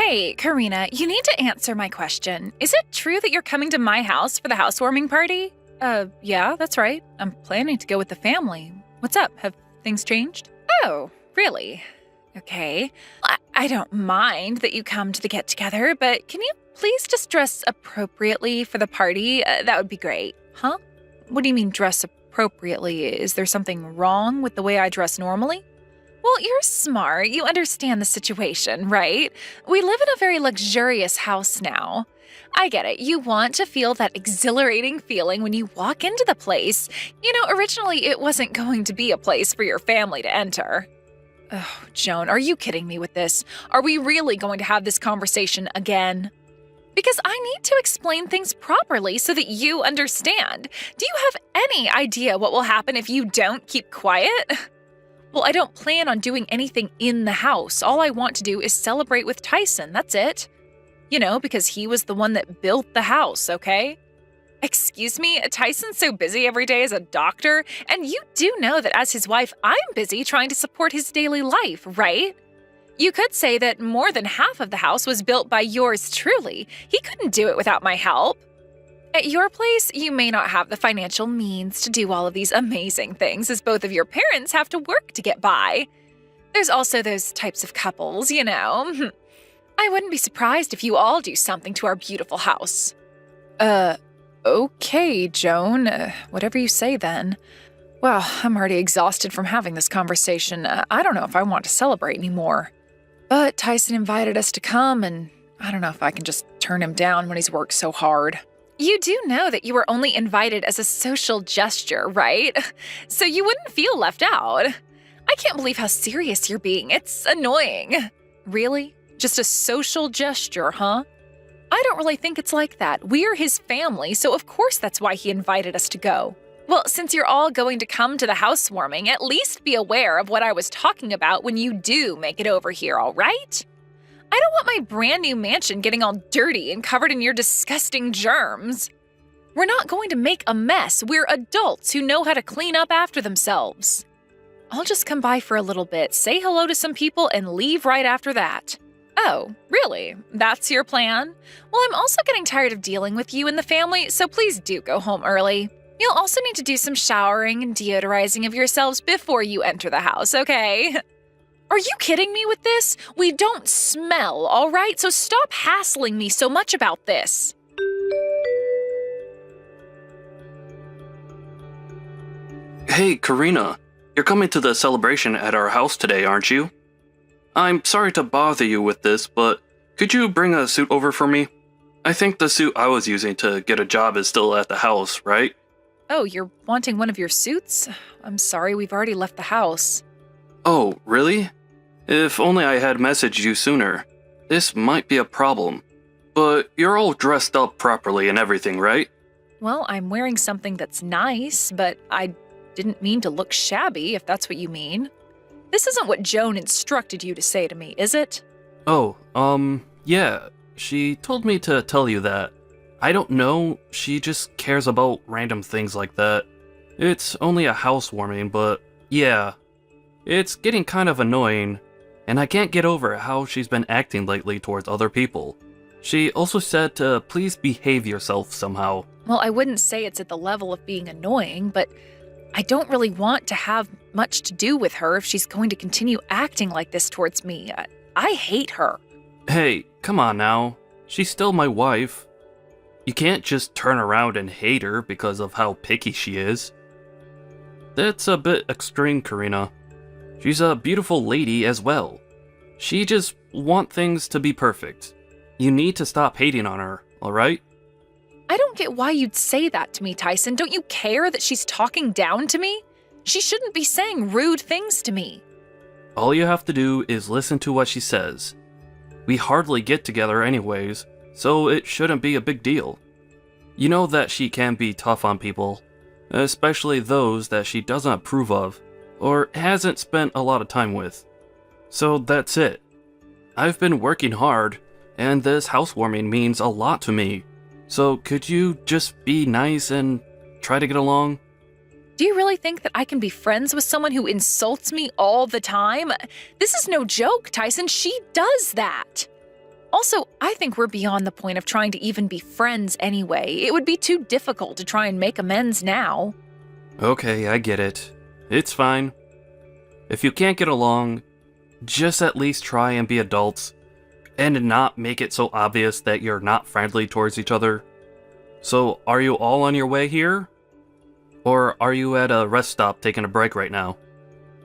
Hey, Karina, you need to answer my question. Is it true that you're coming to my house for the housewarming party? Yeah, that's right. I'm planning to go with the family. What's up? Have things changed? Oh, really? Okay. I don't mind that you come to the get-together, but can you please just dress appropriately for the party? That would be great. Huh? What do you mean dress appropriately? Is there something wrong with the way I dress normally? Well, you're smart. You understand the situation, right? We live in a very luxurious house now. I get it. You want to feel that exhilarating feeling when you walk into the place. You know, originally it wasn't going to be a place for your family to enter. Oh, Joan, are you kidding me with this? Are we really going to have this conversation again? Because I need to explain things properly so that you understand. Do you have any idea what will happen if you don't keep quiet? Well, I don't plan on doing anything in the house. All I want to do is celebrate with Tyson, that's it. You know, because he was the one that built the house, okay? Excuse me, Tyson's so busy every day as a doctor, and you do know that as his wife, I'm busy trying to support his daily life, right? You could say that more than half of the house was built by yours truly. He couldn't do it without my help. At your place, you may not have the financial means to do all of these amazing things, as both of your parents have to work to get by. There's also those types of couples, you know. I wouldn't be surprised if you all do something to our beautiful house. Okay, Joan. Whatever you say then. Well, I'm already exhausted from having this conversation. I don't know if I want to celebrate anymore. But Tyson invited us to come, and I don't know if I can just turn him down when he's worked so hard. You do know that you were only invited as a social gesture, right? So you wouldn't feel left out. I can't believe how serious you're being. It's annoying. Really? Just a social gesture, huh? I don't really think it's like that. We're his family, so of course that's why he invited us to go. Well, since you're all going to come to the housewarming, at least be aware of what I was talking about when you do make it over here, all right? I don't want my brand new mansion getting all dirty and covered in your disgusting germs. We're not going to make a mess. We're adults who know how to clean up after themselves. I'll just come by for a little bit, say hello to some people, and leave right after that. Oh, really? That's your plan? Well, I'm also getting tired of dealing with you and the family, so please do go home early. You'll also need to do some showering and deodorizing of yourselves before you enter the house, okay? Are you kidding me with this? We don't smell, all right? So stop hassling me so much about this. Hey, Karina. You're coming to the celebration at our house today, aren't you? I'm sorry to bother you with this, but could you bring a suit over for me? I think the suit I was using to get a job is still at the house, right? Oh, you're wanting one of your suits? I'm sorry, we've already left the house. Oh, really? If only I had messaged you sooner. This might be a problem. But you're all dressed up properly and everything, right? Well, I'm wearing something that's nice, but I didn't mean to look shabby, if that's what you mean. This isn't what Joan instructed you to say to me, is it? Oh, yeah. She told me to tell you that. I don't know, she just cares about random things like that. It's only a housewarming, but yeah. It's getting kind of annoying, and I can't get over how she's been acting lately towards other people. She also said to please behave yourself somehow. Well, I wouldn't say it's at the level of being annoying, but I don't really want to have much to do with her if she's going to continue acting like this towards me. I hate her. Hey, come on now. She's still my wife. You can't just turn around and hate her because of how picky she is. That's a bit extreme, Karina. She's a beautiful lady as well. She just wants things to be perfect. You need to stop hating on her, alright? I don't get why you'd say that to me, Tyson. Don't you care that she's talking down to me? She shouldn't be saying rude things to me. All you have to do is listen to what she says. We hardly get together anyways, so it shouldn't be a big deal. You know that she can be tough on people, especially those that she doesn't approve of, or hasn't spent a lot of time with. So that's it. I've been working hard, and this housewarming means a lot to me. So could you just be nice and try to get along? Do you really think that I can be friends with someone who insults me all the time? This is no joke, Tyson. She does that. Also, I think we're beyond the point of trying to even be friends anyway. It would be too difficult to try and make amends now. Okay, I get it. It's fine. If you can't get along, just at least try and be adults and not make it so obvious that you're not friendly towards each other. So, are you all on your way here? Or are you at a rest stop taking a break right now?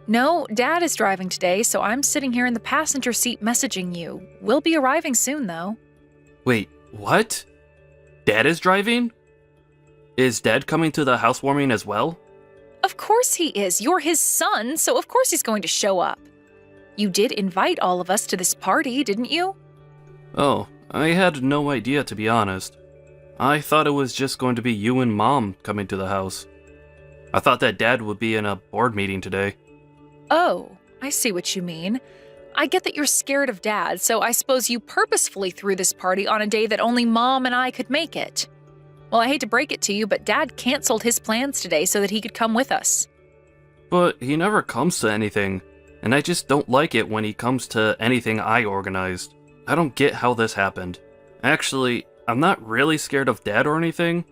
No, Dad is driving today, so I'm sitting here in the passenger seat messaging you. We'll be arriving soon, though. Wait, what? Dad is driving? Is Dad coming to the housewarming as well? Of course he is. You're his son, so of course he's going to show up. You did invite all of us to this party, didn't you? Oh, I had no idea, to be honest. I thought it was just going to be you and Mom coming to the house. I thought that Dad would be in a board meeting today. Oh, I see what you mean. I get that you're scared of Dad, so I suppose you purposefully threw this party on a day that only Mom and I could make it. Well, I hate to break it to you, but Dad canceled his plans today so that he could come with us. But he never comes to anything, and I just don't like it when he comes to anything I organized. I don't get how this happened. Actually, I'm not really scared of Dad or anything.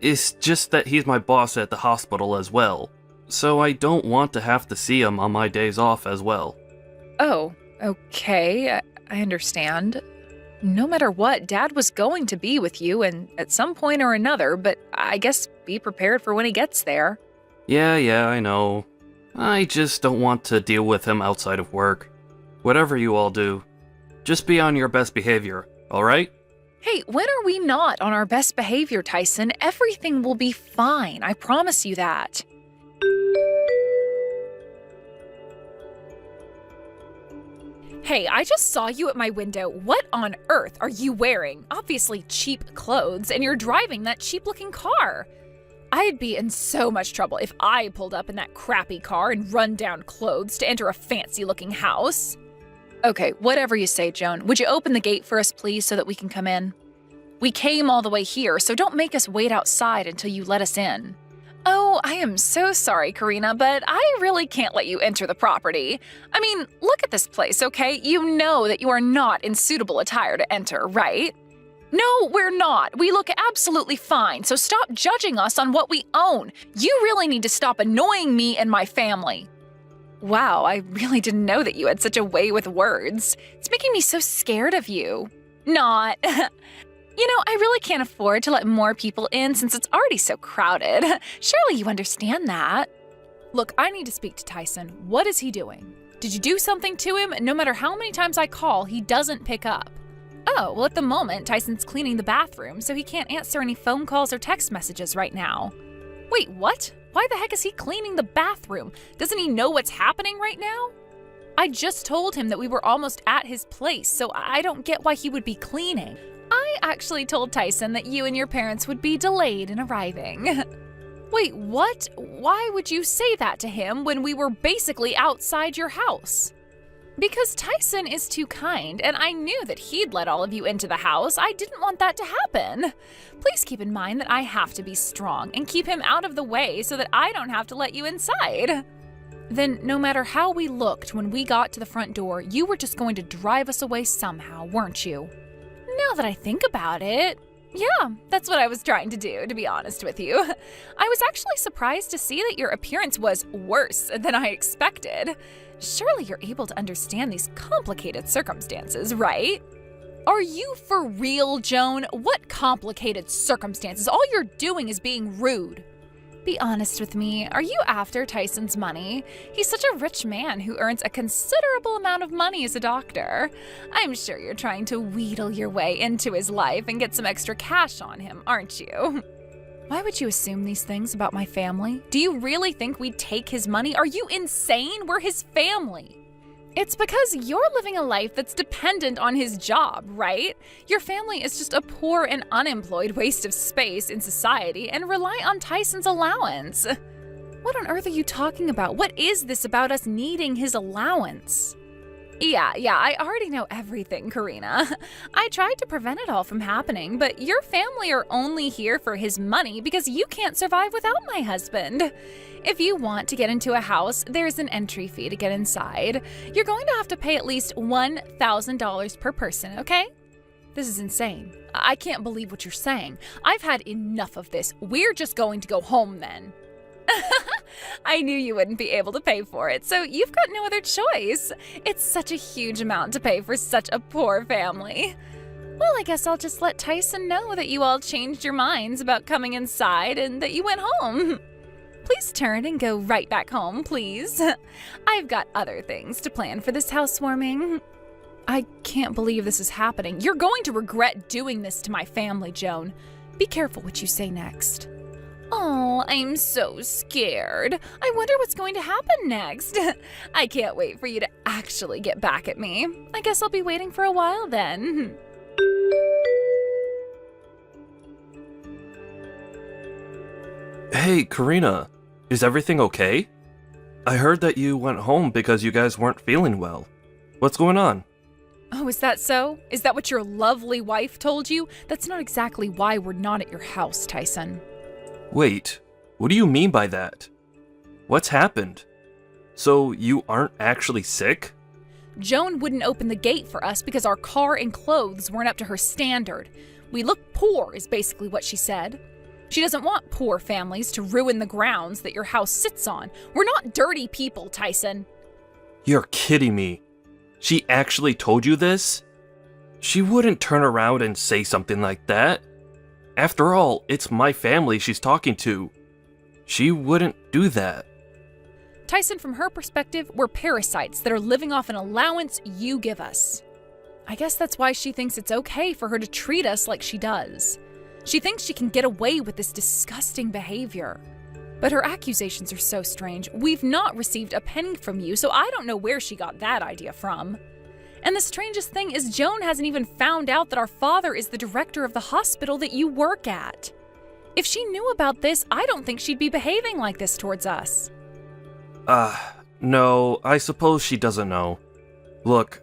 It's just that he's my boss at the hospital as well, so I don't want to have to see him on my days off as well. Oh, okay, I understand. No matter what, Dad was going to be with you and at some point or another, but I guess be prepared for when he gets there. Yeah, I know. I just don't want to deal with him outside of work. Whatever you all do, just be on your best behavior, alright? Hey, when are we not on our best behavior, Tyson? Everything will be fine, I promise you that. Hey, I just saw you at my window. What on earth are you wearing? Obviously cheap clothes, and you're driving that cheap-looking car. I'd be in so much trouble if I pulled up in that crappy car and run-down clothes to enter a fancy-looking house. Okay, whatever you say, Joan. Would you open the gate for us, please, so that we can come in? We came all the way here, so don't make us wait outside until you let us in. Oh, I am so sorry, Karina, but I really can't let you enter the property. I mean, look at this place, okay? You know that you are not in suitable attire to enter, right? No, we're not. We look absolutely fine, so stop judging us on what we own. You really need to stop annoying me and my family. Wow, I really didn't know that you had such a way with words. It's making me so scared of you. Not. You know, I really can't afford to let more people in since it's already so crowded. Surely you understand that. Look, I need to speak to Tyson. What is he doing? Did you do something to him? No matter how many times I call, he doesn't pick up. Oh, well, at the moment, Tyson's cleaning the bathroom, so he can't answer any phone calls or text messages right now. Wait, what? Why the heck is he cleaning the bathroom? Doesn't he know what's happening right now? I just told him that we were almost at his place, so I don't get why he would be cleaning. I actually told Tyson that you and your parents would be delayed in arriving. Wait, what? Why would you say that to him when we were basically outside your house? Because Tyson is too kind, and I knew that he'd let all of you into the house. I didn't want that to happen. Please keep in mind that I have to be strong and keep him out of the way so that I don't have to let you inside. Then, no matter how we looked when we got to the front door, you were just going to drive us away somehow, weren't you? Now that I think about it, yeah, that's what I was trying to do, to be honest with you. I was actually surprised to see that your appearance was worse than I expected. Surely you're able to understand these complicated circumstances, right? Are you for real, Joan? What complicated circumstances? All you're doing is being rude. Be honest with me, are you after Tyson's money? He's such a rich man who earns a considerable amount of money as a doctor. I'm sure you're trying to wheedle your way into his life and get some extra cash on him, aren't you? Why would you assume these things about my family? Do you really think we'd take his money? Are you insane? We're his family. It's because you're living a life that's dependent on his job, right? Your family is just a poor and unemployed waste of space in society and rely on Tyson's allowance. What on earth are you talking about? What is this about us needing his allowance? Yeah, I already know everything, Karina. I tried to prevent it all from happening, but your family are only here for his money because you can't survive without my husband. If you want to get into a house, there's an entry fee to get inside. You're going to have to pay at least $1,000 per person, okay? This is insane. I can't believe what you're saying. I've had enough of this. We're just going to go home then. I knew you wouldn't be able to pay for it, so you've got no other choice. It's such a huge amount to pay for such a poor family. Well, I guess I'll just let Tyson know that you all changed your minds about coming inside and that you went home. Please turn and go right back home, please. I've got other things to plan for this housewarming. I can't believe this is happening. You're going to regret doing this to my family, Joan. Be careful what you say next. Oh, I'm so scared. I wonder what's going to happen next. I can't wait for you to actually get back at me. I guess I'll be waiting for a while then. Hey, Karina, is everything okay? I heard that you went home because you guys weren't feeling well. What's going on? Oh, is that so? Is that what your lovely wife told you? That's not exactly why we're not at your house, Tyson. Wait, what do you mean by that? What's happened? So you aren't actually sick? Joan wouldn't open the gate for us because our car and clothes weren't up to her standard. We look poor, is basically what she said. She doesn't want poor families to ruin the grounds that your house sits on. We're not dirty people, Tyson. You're kidding me. She actually told you this? She wouldn't turn around and say something like that. After all, it's my family she's talking to. She wouldn't do that. Tyson, from her perspective, we're parasites that are living off an allowance you give us. I guess that's why she thinks it's okay for her to treat us like she does. She thinks she can get away with this disgusting behavior. But her accusations are so strange. We've not received a penny from you, so I don't know where she got that idea from. And the strangest thing is Joan hasn't even found out that our father is the director of the hospital that you work at. If she knew about this, I don't think she'd be behaving like this towards us. No, I suppose she doesn't know. Look,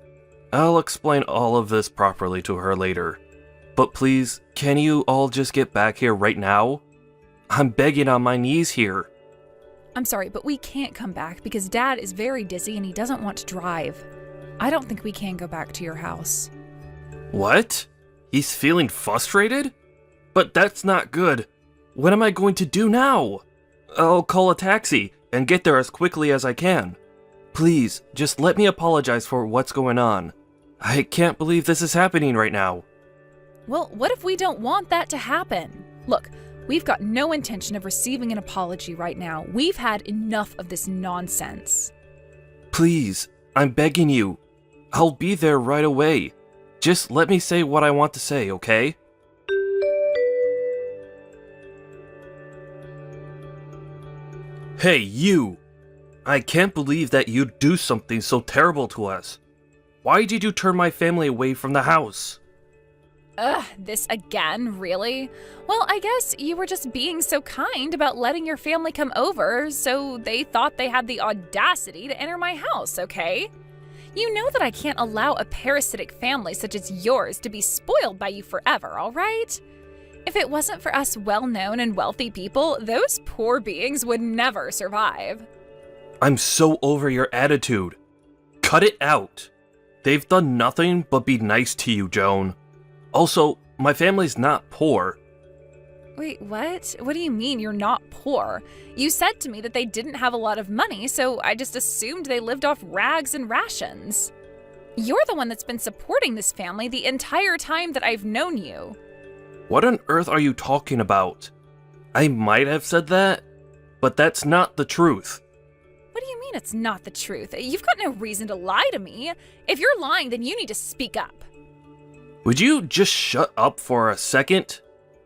I'll explain all of this properly to her later. But please, can you all just get back here right now? I'm begging on my knees here. I'm sorry, but we can't come back because Dad is very dizzy and he doesn't want to drive. I don't think we can go back to your house. What? He's feeling frustrated? But that's not good. What am I going to do now? I'll call a taxi and get there as quickly as I can. Please, just let me apologize for what's going on. I can't believe this is happening right now. Well, what if we don't want that to happen? Look, we've got no intention of receiving an apology right now. We've had enough of this nonsense. Please, I'm begging you. I'll be there right away. Just let me say what I want to say, okay? Hey, you! I can't believe that you'd do something so terrible to us. Why did you turn my family away from the house? Ugh, this again, really? Well, I guess you were just being so kind about letting your family come over, so they thought they had the audacity to enter my house, okay? You know that I can't allow a parasitic family such as yours to be spoiled by you forever, all right? If it wasn't for us well-known and wealthy people, those poor beings would never survive. I'm so over your attitude. Cut it out. They've done nothing but be nice to you, Joan. Also, my family's not poor. Wait, what? What do you mean you're not poor? You said to me that they didn't have a lot of money, so I just assumed they lived off rags and rations. You're the one that's been supporting this family the entire time that I've known you. What on earth are you talking about? I might have said that, but that's not the truth. What do you mean it's not the truth? You've got no reason to lie to me. If you're lying, then you need to speak up. Would you just shut up for a second?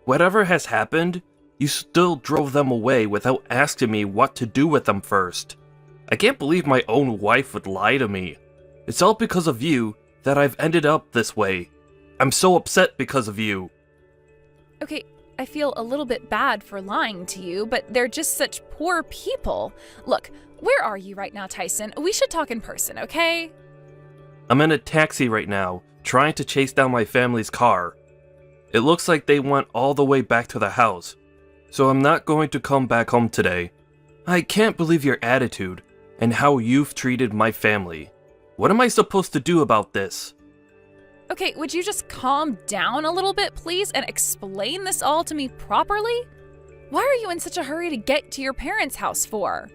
Whatever has happened, you still drove them away without asking me what to do with them first. I can't believe my own wife would lie to me. It's all because of you that I've ended up this way. I'm so upset because of you. Okay, I feel a little bit bad for lying to you, but they're just such poor people. Look, where are you right now, Tyson? We should talk in person, okay? I'm in a taxi right now, trying to chase down my family's car. It looks like they went all the way back to the house, so I'm not going to come back home today. I can't believe your attitude and how you've treated my family. What am I supposed to do about this? Okay, would you just calm down a little bit, please, and explain this all to me properly? Why are you in such a hurry to get to your parents' house for?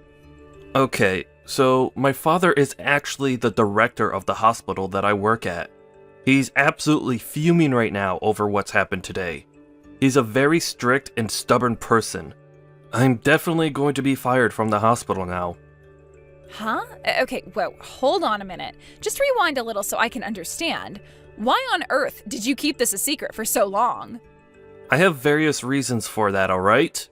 Okay, so my father is actually the director of the hospital that I work at. He's absolutely fuming right now over what's happened today. He's a very strict and stubborn person. I'm definitely going to be fired from the hospital now. Huh? Okay, whoa, hold on a minute. Just rewind a little so I can understand. Why on earth did you keep this a secret for so long? I have various reasons for that, alright?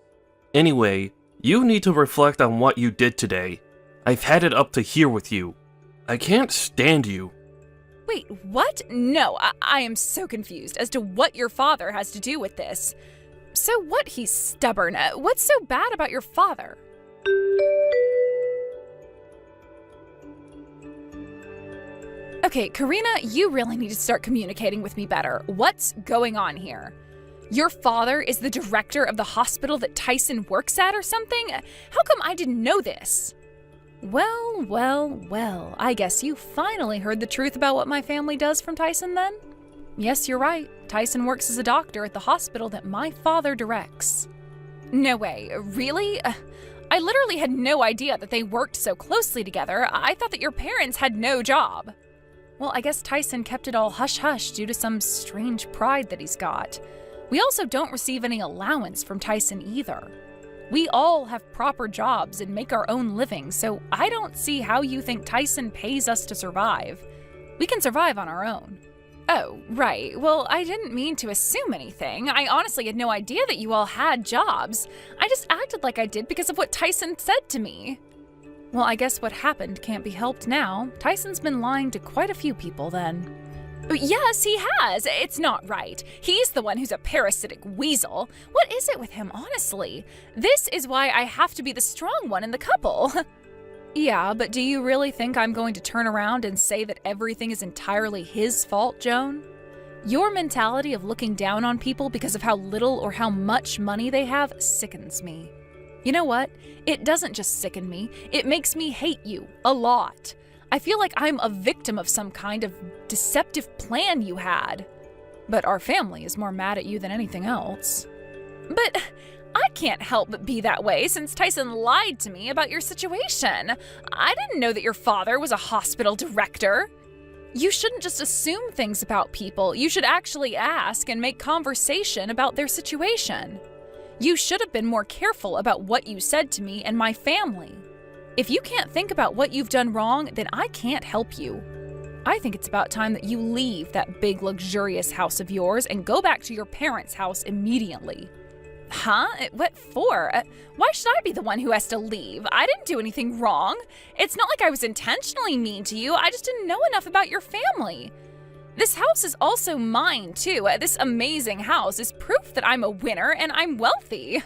Anyway, you need to reflect on what you did today. I've had it up to here with you. I can't stand you. Wait, what? No, I am so confused as to what your father has to do with this. So what, he's stubborn? What's so bad about your father? Okay, Karina, you really need to start communicating with me better. What's going on here? Your father is the director of the hospital that Tyson works at or something? How come I didn't know this? Well, I guess you finally heard the truth about what my family does from Tyson then? Yes, you're right. Tyson works as a doctor at the hospital that my father directs. No way, really? I literally had no idea that they worked so closely together. I thought that your parents had no job. Well, I guess Tyson kept it all hush-hush due to some strange pride that he's got. We also don't receive any allowance from Tyson either. We all have proper jobs and make our own living, so I don't see how you think Tyson pays us to survive. We can survive on our own. Oh, right. Well, I didn't mean to assume anything. I honestly had no idea that you all had jobs. I just acted like I did because of what Tyson said to me. Well, I guess what happened can't be helped now. Tyson's been lying to quite a few people then. Yes, he has. It's not right. He's the one who's a parasitic weasel. What is it with him, honestly? This is why I have to be the strong one in the couple. Yeah, but do you really think I'm going to turn around and say that everything is entirely his fault, Joan? Your mentality of looking down on people because of how little or how much money they have sickens me. You know what? It doesn't just sicken me, it makes me hate you a lot. I feel like I'm a victim of some kind of deceptive plan you had. But our family is more mad at you than anything else. But I can't help but be that way since Tyson lied to me about your situation. I didn't know that your father was a hospital director. You shouldn't just assume things about people. You should actually ask and make conversation about their situation. You should have been more careful about what you said to me and my family. If you can't think about what you've done wrong, then I can't help you. I think it's about time that you leave that big, luxurious house of yours and go back to your parents' house immediately. Huh? What for? Why should I be the one who has to leave? I didn't do anything wrong. It's not like I was intentionally mean to you. I just didn't know enough about your family. This house is also mine, too. This amazing house is proof that I'm a winner and I'm wealthy.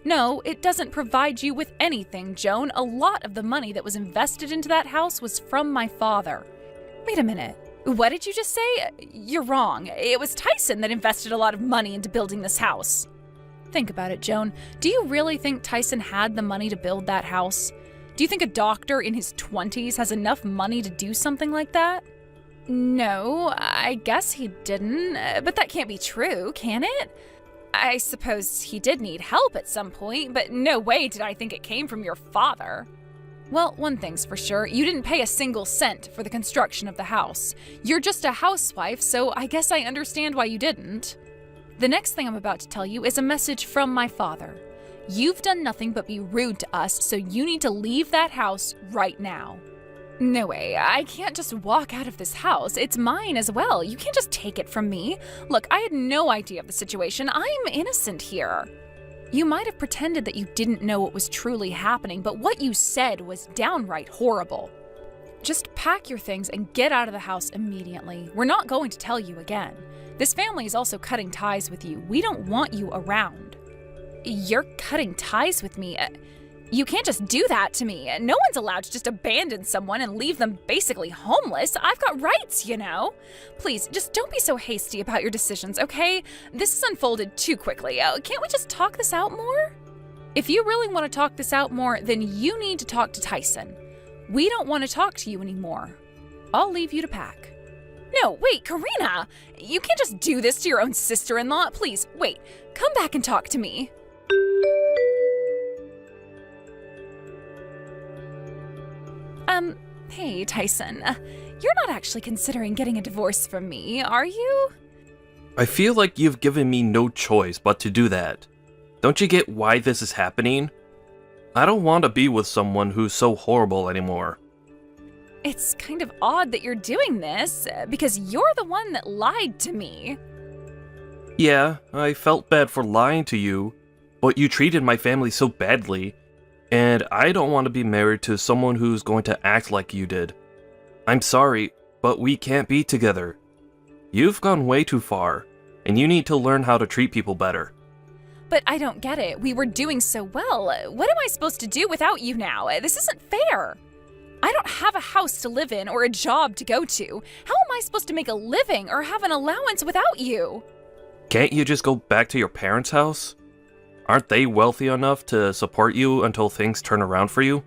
No, it doesn't provide you with anything, Joan. A lot of the money that was invested into that house was from my father. Wait a minute. What did you just say? You're wrong. It was Tyson that invested a lot of money into building this house. Think about it, Joan. Do you really think Tyson had the money to build that house? Do you think a doctor in his 20s has enough money to do something like that? No, I guess he didn't, but that can't be true, can it? I suppose he did need help at some point, but no way did I think it came from your father. Well, one thing's for sure, you didn't pay a single cent for the construction of the house. You're just a housewife, so I guess I understand why you didn't. The next thing I'm about to tell you is a message from my father. You've done nothing but be rude to us, so you need to leave that house right now. No way, I can't just walk out of this house. It's mine as well. You can't just take it from me. Look, I had no idea of the situation. I'm innocent here. You might have pretended that you didn't know what was truly happening, but what you said was downright horrible. Just pack your things and get out of the house immediately. We're not going to tell you again. This family is also cutting ties with you. We don't want you around. You're cutting ties with me? You can't just do that to me. No one's allowed to just abandon someone and leave them basically homeless. I've got rights, you know. Please, just don't be so hasty about your decisions, okay? This has unfolded too quickly. Can't we just talk this out more? If you really want to talk this out more, then you need to talk to Tyson. We don't want to talk to you anymore. I'll leave you to pack. No, wait, Karina! You can't just do this to your own sister-in-law. Please, wait. Come back and talk to me. Hey, Tyson. You're not actually considering getting a divorce from me, are you? I feel like you've given me no choice but to do that. Don't you get why this is happening? I don't want to be with someone who's so horrible anymore. It's kind of odd that you're doing this, because you're the one that lied to me. Yeah, I felt bad for lying to you, but you treated my family so badly, and I don't want to be married to someone who's going to act like you did. I'm sorry, but we can't be together. You've gone way too far, and you need to learn how to treat people better. But I don't get it. We were doing so well. What am I supposed to do without you now? This isn't fair. I don't have a house to live in or a job to go to. How am I supposed to make a living or have an allowance without you? Can't you just go back to your parents' house? Aren't they wealthy enough to support you until things turn around for you?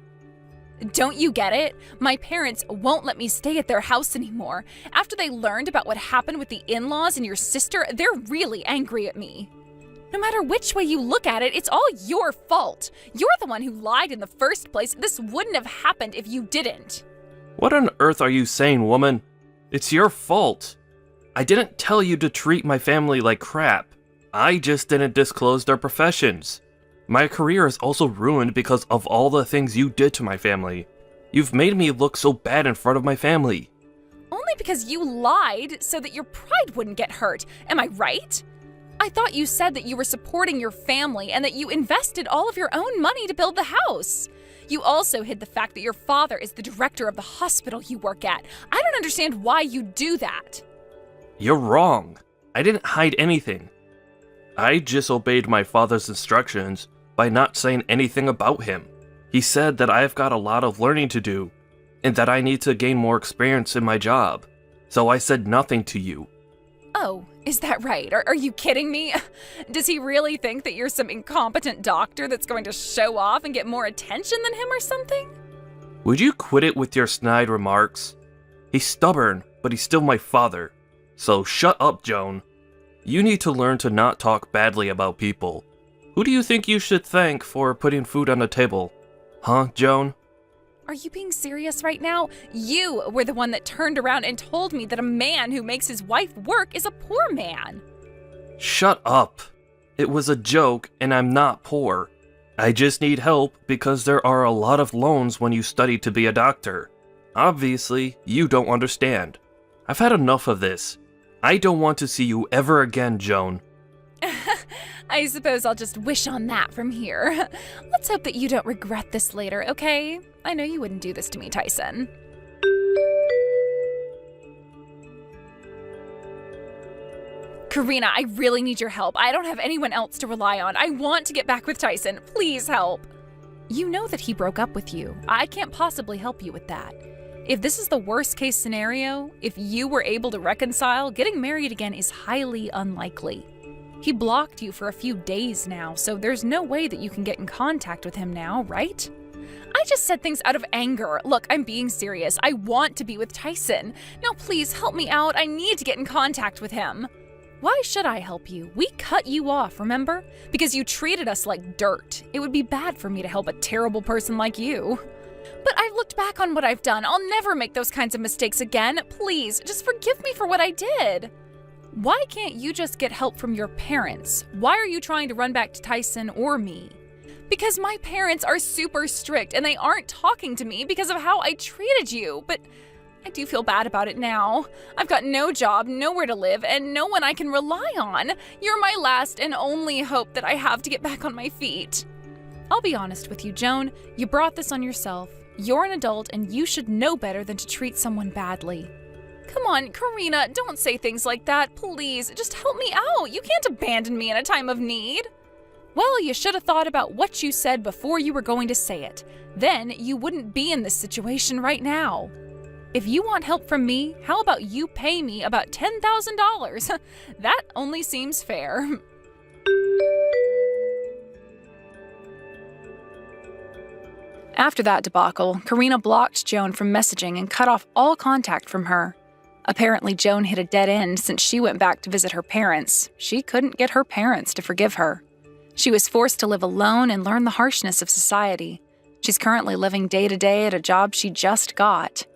Don't you get it? My parents won't let me stay at their house anymore. After they learned about what happened with the in-laws and your sister, they're really angry at me. No matter which way you look at it, it's all your fault. You're the one who lied in the first place. This wouldn't have happened if you didn't. What on earth are you saying, woman? It's your fault. I didn't tell you to treat my family like crap. I just didn't disclose their professions. My career is also ruined because of all the things you did to my family. You've made me look so bad in front of my family. Only because you lied so that your pride wouldn't get hurt. Am I right? I thought you said that you were supporting your family and that you invested all of your own money to build the house. You also hid the fact that your father is the director of the hospital you work at. I don't understand why you do that. You're wrong. I didn't hide anything. I just obeyed my father's instructions by not saying anything about him. He said that I've got a lot of learning to do, and that I need to gain more experience in my job. So I said nothing to you. Oh, is that right? Are you kidding me? Does he really think that you're some incompetent doctor that's going to show off and get more attention than him or something? Would you quit it with your snide remarks? He's stubborn, but he's still my father. So shut up, Joan. You need to learn to not talk badly about people. Who do you think you should thank for putting food on the table? Huh, Joan? Are you being serious right now? You were the one that turned around and told me that a man who makes his wife work is a poor man. Shut up. It was a joke, and I'm not poor. I just need help because there are a lot of loans when you study to be a doctor. Obviously, you don't understand. I've had enough of this. I don't want to see you ever again, Joan. I suppose I'll just wish on that from here. Let's hope that you don't regret this later, okay? I know you wouldn't do this to me, Tyson. Karina, I really need your help. I don't have anyone else to rely on. I want to get back with Tyson. Please help. You know that he broke up with you. I can't possibly help you with that. If this is the worst case scenario, if you were able to reconcile, getting married again is highly unlikely. He blocked you for a few days now, so there's no way that you can get in contact with him now, right? I just said things out of anger. Look, I'm being serious. I want to be with Tyson. Now please help me out. I need to get in contact with him. Why should I help you? We cut you off, remember? Because you treated us like dirt. It would be bad for me to help a terrible person like you. But I've looked back on what I've done. I'll never make those kinds of mistakes again. Please, just forgive me for what I did. Why can't you just get help from your parents? Why are you trying to run back to Tyson or me? Because my parents are super strict and they aren't talking to me because of how I treated you. But I do feel bad about it now. I've got no job, nowhere to live, and no one I can rely on. You're my last and only hope that I have to get back on my feet. I'll be honest with you, Joan. You brought this on yourself. You're an adult and you should know better than to treat someone badly. Come on, Karina, don't say things like that. Please, just help me out. You can't abandon me in a time of need. Well, you should have thought about what you said before you were going to say it. Then you wouldn't be in this situation right now. If you want help from me, how about you pay me about $10,000? That only seems fair. After that debacle, Karina blocked Joan from messaging and cut off all contact from her. Apparently, Joan hit a dead end since she went back to visit her parents. She couldn't get her parents to forgive her. She was forced to live alone and learn the harshness of society. She's currently living day to day at a job she just got.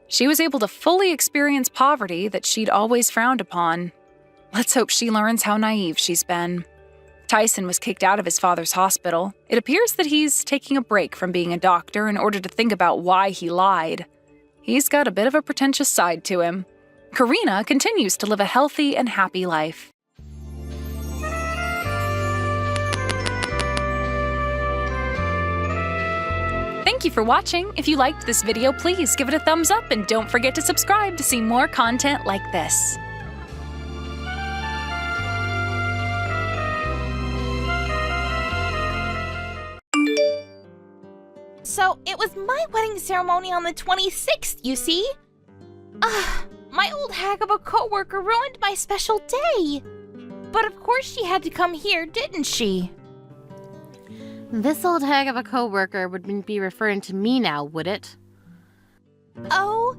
She was able to fully experience poverty that she'd always frowned upon. Let's hope she learns how naive she's been. Tyson was kicked out of his father's hospital. It appears that he's taking a break from being a doctor in order to think about why he lied. He's got a bit of a pretentious side to him. Karina continues to live a healthy and happy life. Thank you for watching. If you liked this video, please give it a thumbs up and don't forget to subscribe to see more content like this. So, it was my wedding ceremony on the 26th, you see? My old hag of a coworker ruined my special day. But of course she had to come here, didn't she? This old hag of a coworker wouldn't be referring to me now, would it? OMG.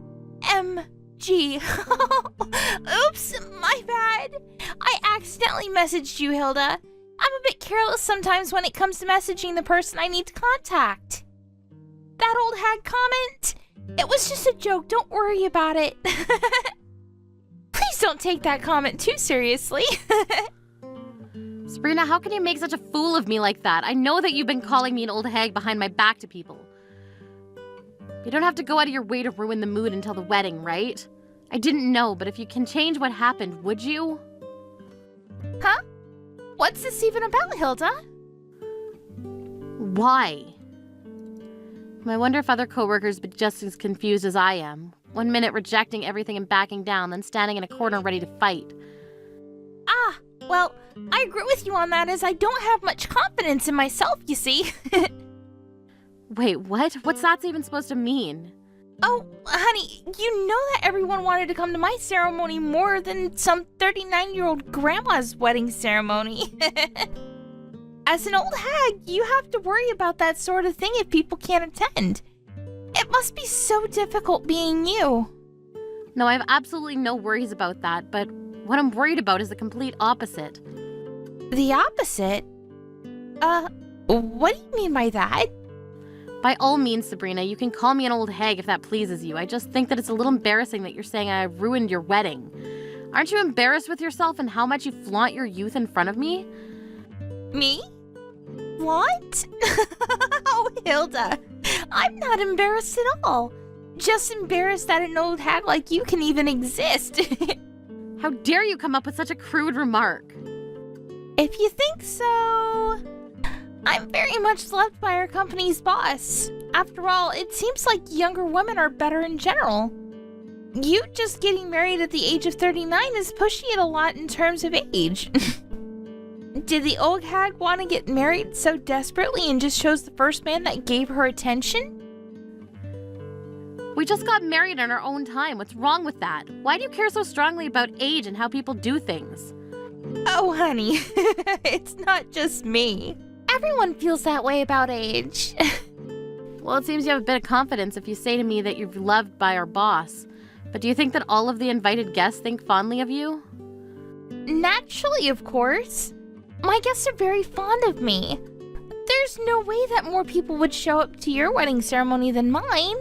Oops, my bad. I accidentally messaged you, Hilda. I'm a bit careless sometimes when it comes to messaging the person I need to contact. That old hag comment? It was just a joke, don't worry about it. Please don't take that comment too seriously. Sabrina, how can you make such a fool of me like that? I know that you've been calling me an old hag behind my back to people. You don't have to go out of your way to ruin the mood until the wedding, right? I didn't know, but if you can change what happened, would you? Huh? What's this even about, Hilda? Why? I wonder if other coworkers would be just as confused as I am. 1 minute rejecting everything and backing down, then standing in a corner ready to fight. Well, I agree with you on that as I don't have much confidence in myself, you see. Wait, what? What's that even supposed to mean? Oh, honey, you know that everyone wanted to come to my ceremony more than some 39-year-old grandma's wedding ceremony. As an old hag, you have to worry about that sort of thing if people can't attend. It must be so difficult being you. No, I have absolutely no worries about that, but what I'm worried about is the complete opposite. The opposite? What do you mean by that? By all means, Sabrina, you can call me an old hag if that pleases you. I just think that it's a little embarrassing that you're saying I ruined your wedding. Aren't you embarrassed with yourself and how much you flaunt your youth in front of me? Me? What? Oh, Hilda, I'm not embarrassed at all. Just embarrassed that an old hag like you can even exist. How dare you come up with such a crude remark? If you think so, I'm very much loved by our company's boss. After all, it seems like younger women are better in general. You just getting married at the age of 39 is pushing it a lot in terms of age. Did the old hag want to get married so desperately and just chose the first man that gave her attention? We just got married in our own time. What's wrong with that? Why do you care so strongly about age and how people do things? Oh, honey, it's not just me. Everyone feels that way about age. Well, it seems you have a bit of confidence if you say to me that you're loved by our boss. But do you think that all of the invited guests think fondly of you? Naturally, of course. My guests are very fond of me. There's no way that more people would show up to your wedding ceremony than mine.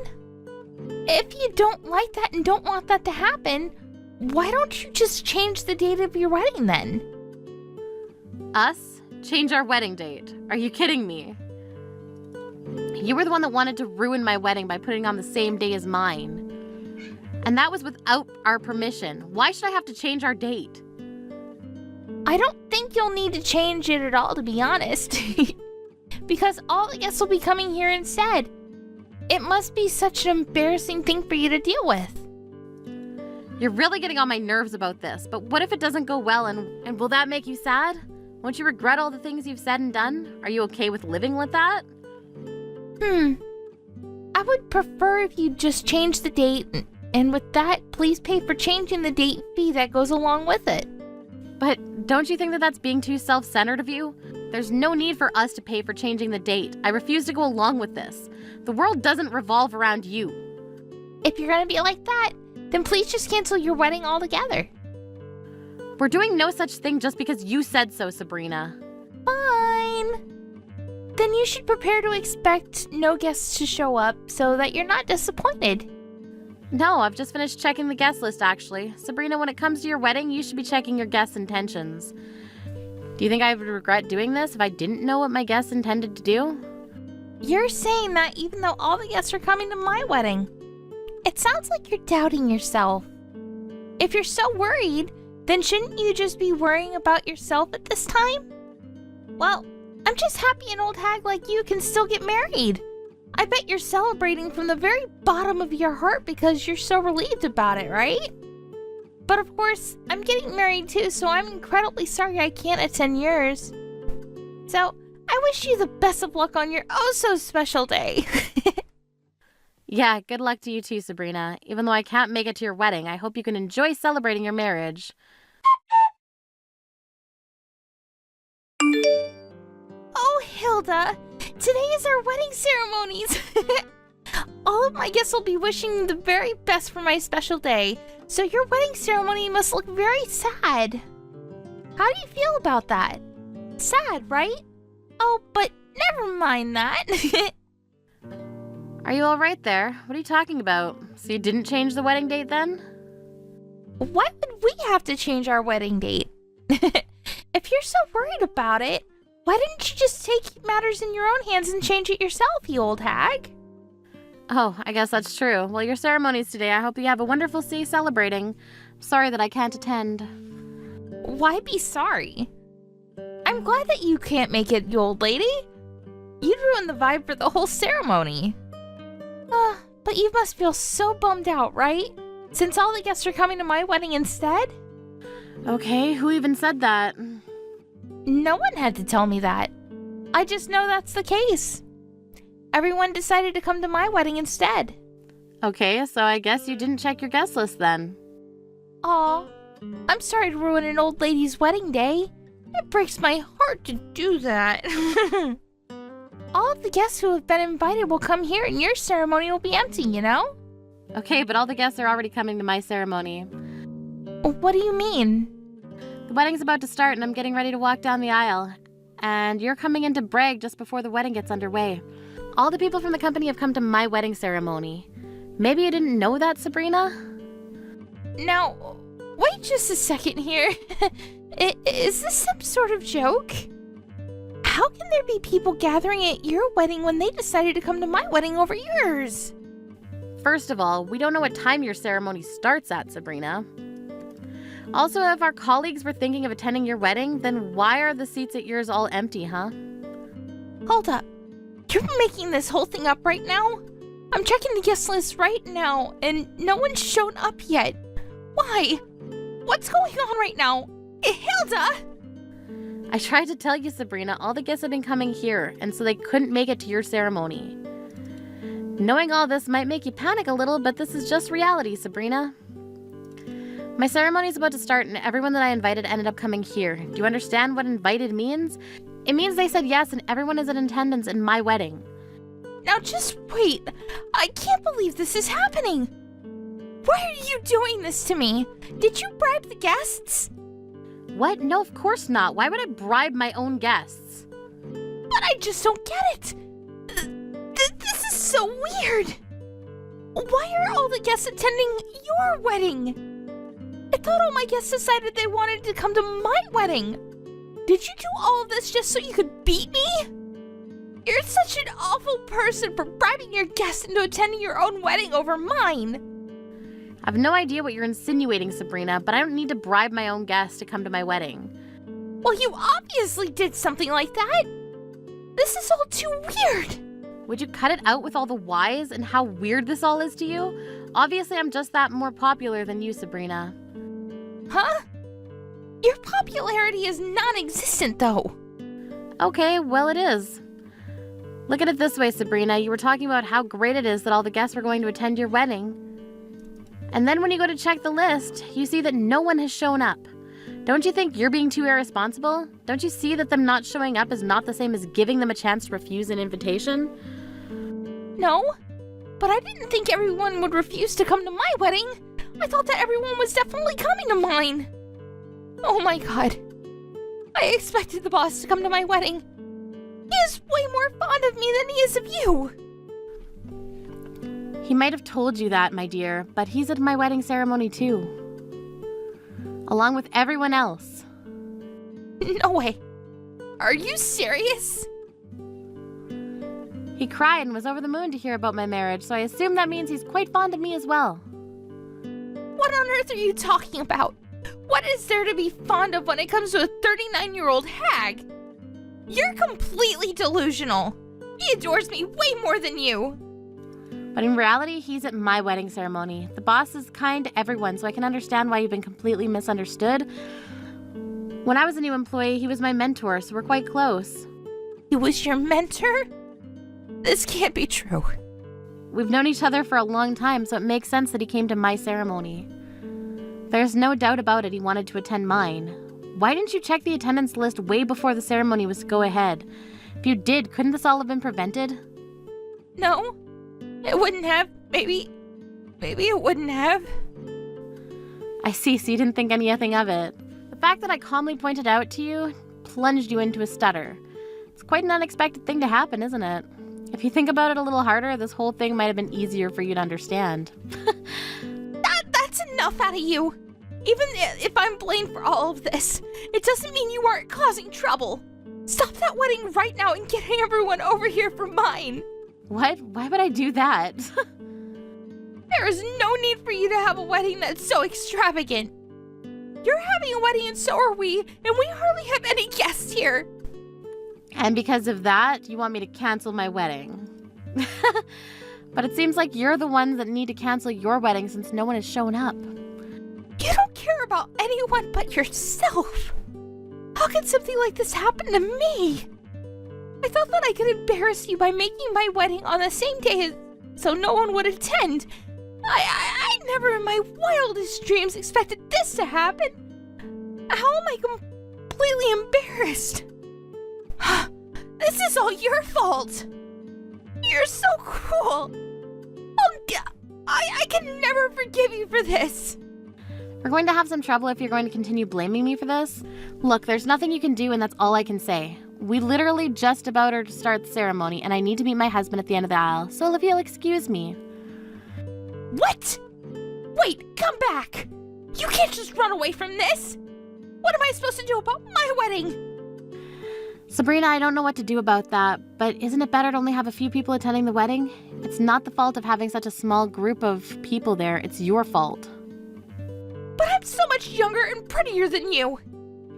If you don't like that and don't want that to happen, why don't you just change the date of your wedding then? Us? Change our wedding date? Are you kidding me? You were the one that wanted to ruin my wedding by putting on the same day as mine. And that was without our permission. Why should I have to change our date? I don't think you'll need to change it at all, to be honest. Because all the guests will be coming here instead. It must be such an embarrassing thing for you to deal with. You're really getting on my nerves about this, but what if it doesn't go well and will that make you sad? Won't you regret all the things you've said and done? Are you okay with living with that? I would prefer if you just change the date, and with that, please pay for changing the date fee that goes along with it. But don't you think that that's being too self-centered of you? There's no need for us to pay for changing the date. I refuse to go along with this. The world doesn't revolve around you. If you're gonna be like that, then please just cancel your wedding altogether. We're doing no such thing just because you said so, Sabrina. Fine. Then you should prepare to expect no guests to show up so that you're not disappointed. No, I've just finished checking the guest list, actually. Sabrina, when it comes to your wedding, you should be checking your guests' intentions. Do you think I would regret doing this if I didn't know what my guests intended to do? You're saying that even though all the guests are coming to my wedding. It sounds like you're doubting yourself. If you're so worried, then shouldn't you just be worrying about yourself at this time? Well, I'm just happy an old hag like you can still get married. I bet you're celebrating from the very bottom of your heart because you're so relieved about it, right? But of course, I'm getting married too, so I'm incredibly sorry I can't attend yours. So, I wish you the best of luck on your oh-so-special day. Yeah, good luck to you too, Sabrina. Even though I can't make it to your wedding, I hope you can enjoy celebrating your marriage. Oh, Hilda, today is our wedding ceremonies. All of my guests will be wishing the very best for my special day, so your wedding ceremony must look very sad. How do you feel about that? Sad, right? Oh, but never mind that. Are you all right there? What are you talking about? So you didn't change the wedding date then? Why would we have to change our wedding date? If you're so worried about it, why didn't you just take matters in your own hands and change it yourself, you old hag? Oh, I guess that's true. Well, your ceremony's today. I hope you have a wonderful day celebrating. Sorry that I can't attend. Why be sorry? I'm glad that you can't make it, you old lady. You'd ruin the vibe for the whole ceremony. But you must feel so bummed out, right? Since all the guests are coming to my wedding instead? Okay, who even said that? No one had to tell me that. I just know that's the case. Everyone decided to come to my wedding instead. Okay, so I guess you didn't check your guest list then. Aw, I'm sorry to ruin an old lady's wedding day. It breaks my heart to do that. All of the guests who have been invited will come here and your ceremony will be empty, you know? Okay, but all the guests are already coming to my ceremony. What do you mean? The wedding's about to start and I'm getting ready to walk down the aisle. And you're coming in to brag just before the wedding gets underway. All the people from the company have come to my wedding ceremony. Maybe you didn't know that, Sabrina? Now, wait just a second here. Is this some sort of joke? How can there be people gathering at your wedding when they decided to come to my wedding over yours? First of all, we don't know what time your ceremony starts at, Sabrina. Also, if our colleagues were thinking of attending your wedding, then why are the seats at yours all empty, huh? Hold up. You're making this whole thing up right now? I'm checking the guest list right now, and no one's shown up yet. Why? What's going on right now? Hilda! I tried to tell you, Sabrina, all the guests have been coming here, and so they couldn't make it to your ceremony. Knowing all this might make you panic a little, but this is just reality, Sabrina. My ceremony's about to start, and everyone that I invited ended up coming here. Do you understand what invited means? It means they said yes, and everyone is in attendance in my wedding. Now just wait. I can't believe this is happening. Why are you doing this to me? Did you bribe the guests? What? No, of course not. Why would I bribe my own guests? But I just don't get it. This is so weird. Why are all the guests attending your wedding? I thought all my guests decided they wanted to come to my wedding. Did you do all of this just so you could beat me? You're such an awful person for bribing your guests into attending your own wedding over mine. I have no idea what you're insinuating, Sabrina, but I don't need to bribe my own guests to come to my wedding. Well, you obviously did something like that. This is all too weird. Would you cut it out with all the whys and how weird this all is to you? Obviously, I'm just that more popular than you, Sabrina. Huh? Your popularity is non-existent, though. Okay, well, it is. Look at it this way, Sabrina. You were talking about how great it is that all the guests were going to attend your wedding. And then when you go to check the list, you see that no one has shown up. Don't you think you're being too irresponsible? Don't you see that them not showing up is not the same as giving them a chance to refuse an invitation? No, but I didn't think everyone would refuse to come to my wedding. I thought that everyone was definitely coming to mine. Oh my god. I expected the boss to come to my wedding. He is way more fond of me than he is of you. He might have told you that, my dear, but he's at my wedding ceremony too. Along with everyone else. No way. Are you serious? He cried and was over the moon to hear about my marriage, so I assume that means he's quite fond of me as well. What on earth are you talking about? What is there to be fond of when it comes to a 39-year-old hag? You're completely delusional. He adores me way more than you. But in reality, he's at my wedding ceremony. The boss is kind to everyone, so I can understand why you've been completely misunderstood. When I was a new employee, he was my mentor, so we're quite close. He was your mentor? This can't be true. We've known each other for a long time, so it makes sense that he came to my ceremony. There's no doubt about it, he wanted to attend mine. Why didn't you check the attendance list way before the ceremony was to go ahead? If you did, couldn't this all have been prevented? No, it wouldn't have. Maybe it wouldn't have. I see, so you didn't think anything of it. The fact that I calmly pointed out to you plunged you into a stutter. It's quite an unexpected thing to happen, isn't it? If you think about it a little harder, this whole thing might have been easier for you to understand. That's enough out of you. Even if I'm blamed for all of this, it doesn't mean you aren't causing trouble. Stop that wedding right now and getting everyone over here for mine. What? Why would I do that? There is no need for you to have a wedding that's so extravagant. You're having a wedding and so are we, and we hardly have any guests here. And because of that, you want me to cancel my wedding. But it seems like you're the ones that need to cancel your wedding since no one has shown up. You don't care about anyone but yourself. How could something like this happen to me? I thought that I could embarrass you by making my wedding on the same day so no one would attend. I never in my wildest dreams expected this to happen. How am I completely embarrassed? This is all your fault. You're so cruel. I can never forgive you for this. We're going to have some trouble if you're going to continue blaming me for this. Look, there's nothing you can do, and that's all I can say. We literally just about are to start the ceremony, and I need to meet my husband at the end of the aisle, so if you'll excuse me. What? Wait, come back. You can't just run away from this. What am I supposed to do about my wedding? Sabrina, I don't know what to do about that, but isn't it better to only have a few people attending the wedding? It's not the fault of having such a small group of people there, it's your fault. But I'm so much younger and prettier than you.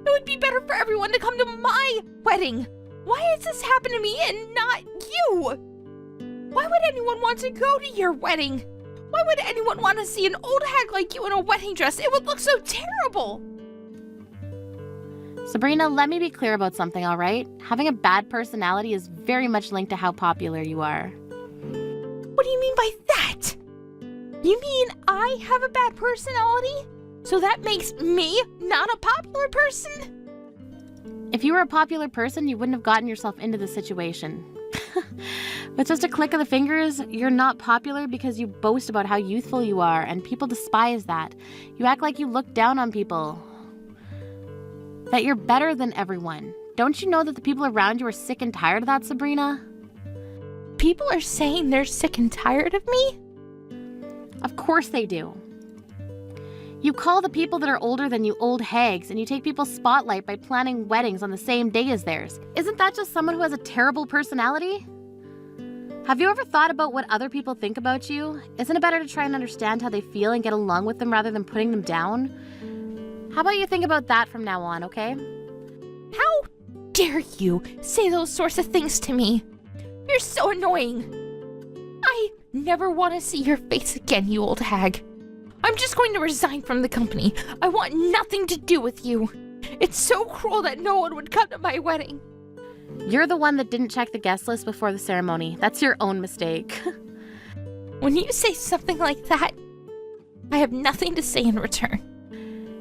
It would be better for everyone to come to my wedding. Why has this happened to me and not you? Why would anyone want to go to your wedding? Why would anyone want to see an old hag like you in a wedding dress? It would look so terrible. Sabrina, let me be clear about something, all right? Having a bad personality is very much linked to how popular you are. What do you mean by that? You mean I have a bad personality? So that makes me not a popular person? If you were a popular person, you wouldn't have gotten yourself into this situation. With just a click of the fingers, you're not popular because you boast about how youthful you are, and people despise that. You act like you look down on people. That you're better than everyone. Don't you know that the people around you are sick and tired of that, Sabrina? People are saying they're sick and tired of me? Of course they do. You call the people that are older than you old hags, and you take people's spotlight by planning weddings on the same day as theirs. Isn't that just someone who has a terrible personality? Have you ever thought about what other people think about you? Isn't it better to try and understand how they feel and get along with them rather than putting them down? How about you think about that from now on, okay? How dare you say those sorts of things to me? You're so annoying. I never want to see your face again, you old hag. I'm just going to resign from the company. I want nothing to do with you. It's so cruel that no one would come to my wedding. You're the one that didn't check the guest list before the ceremony. That's your own mistake. When you say something like that, I have nothing to say in return.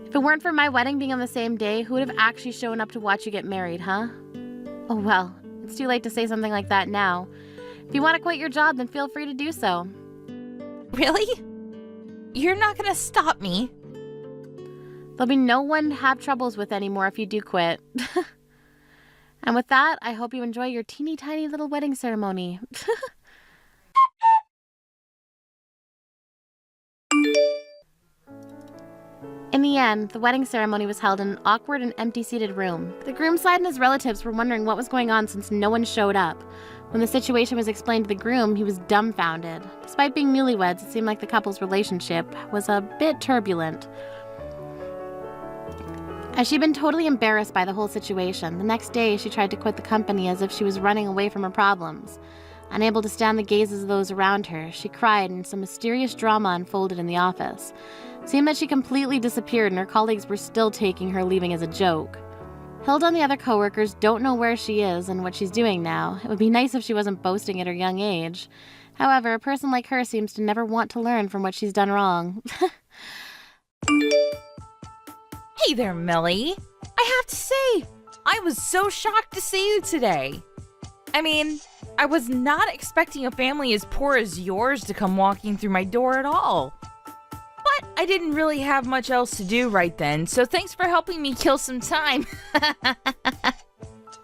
If it weren't for my wedding being on the same day, who would have actually shown up to watch you get married, huh? Oh well, it's too late to say something like that now. If you want to quit your job, then feel free to do so. Really? You're not gonna stop me. There'll be no one to have troubles with anymore if you do quit. And with that, I hope you enjoy your teeny tiny little wedding ceremony. In the end, the wedding ceremony was held in an awkward and empty-seated room. The groom's side and his relatives were wondering what was going on since no one showed up. When the situation was explained to the groom, he was dumbfounded. Despite being newlyweds, it seemed like the couple's relationship was a bit turbulent. As she'd been totally embarrassed by the whole situation, the next day she tried to quit the company as if she was running away from her problems. Unable to stand the gazes of those around her, she cried and some mysterious drama unfolded in the office. It seemed that she completely disappeared and her colleagues were still taking her leaving as a joke. Hilda and the other coworkers don't know where she is and what she's doing now. It would be nice if she wasn't boasting at her young age. However, a person like her seems to never want to learn from what she's done wrong. Hey there, Millie. I have to say, I was so shocked to see you today. I mean, I was not expecting a family as poor as yours to come walking through my door at all. But I didn't really have much else to do right then, so thanks for helping me kill some time.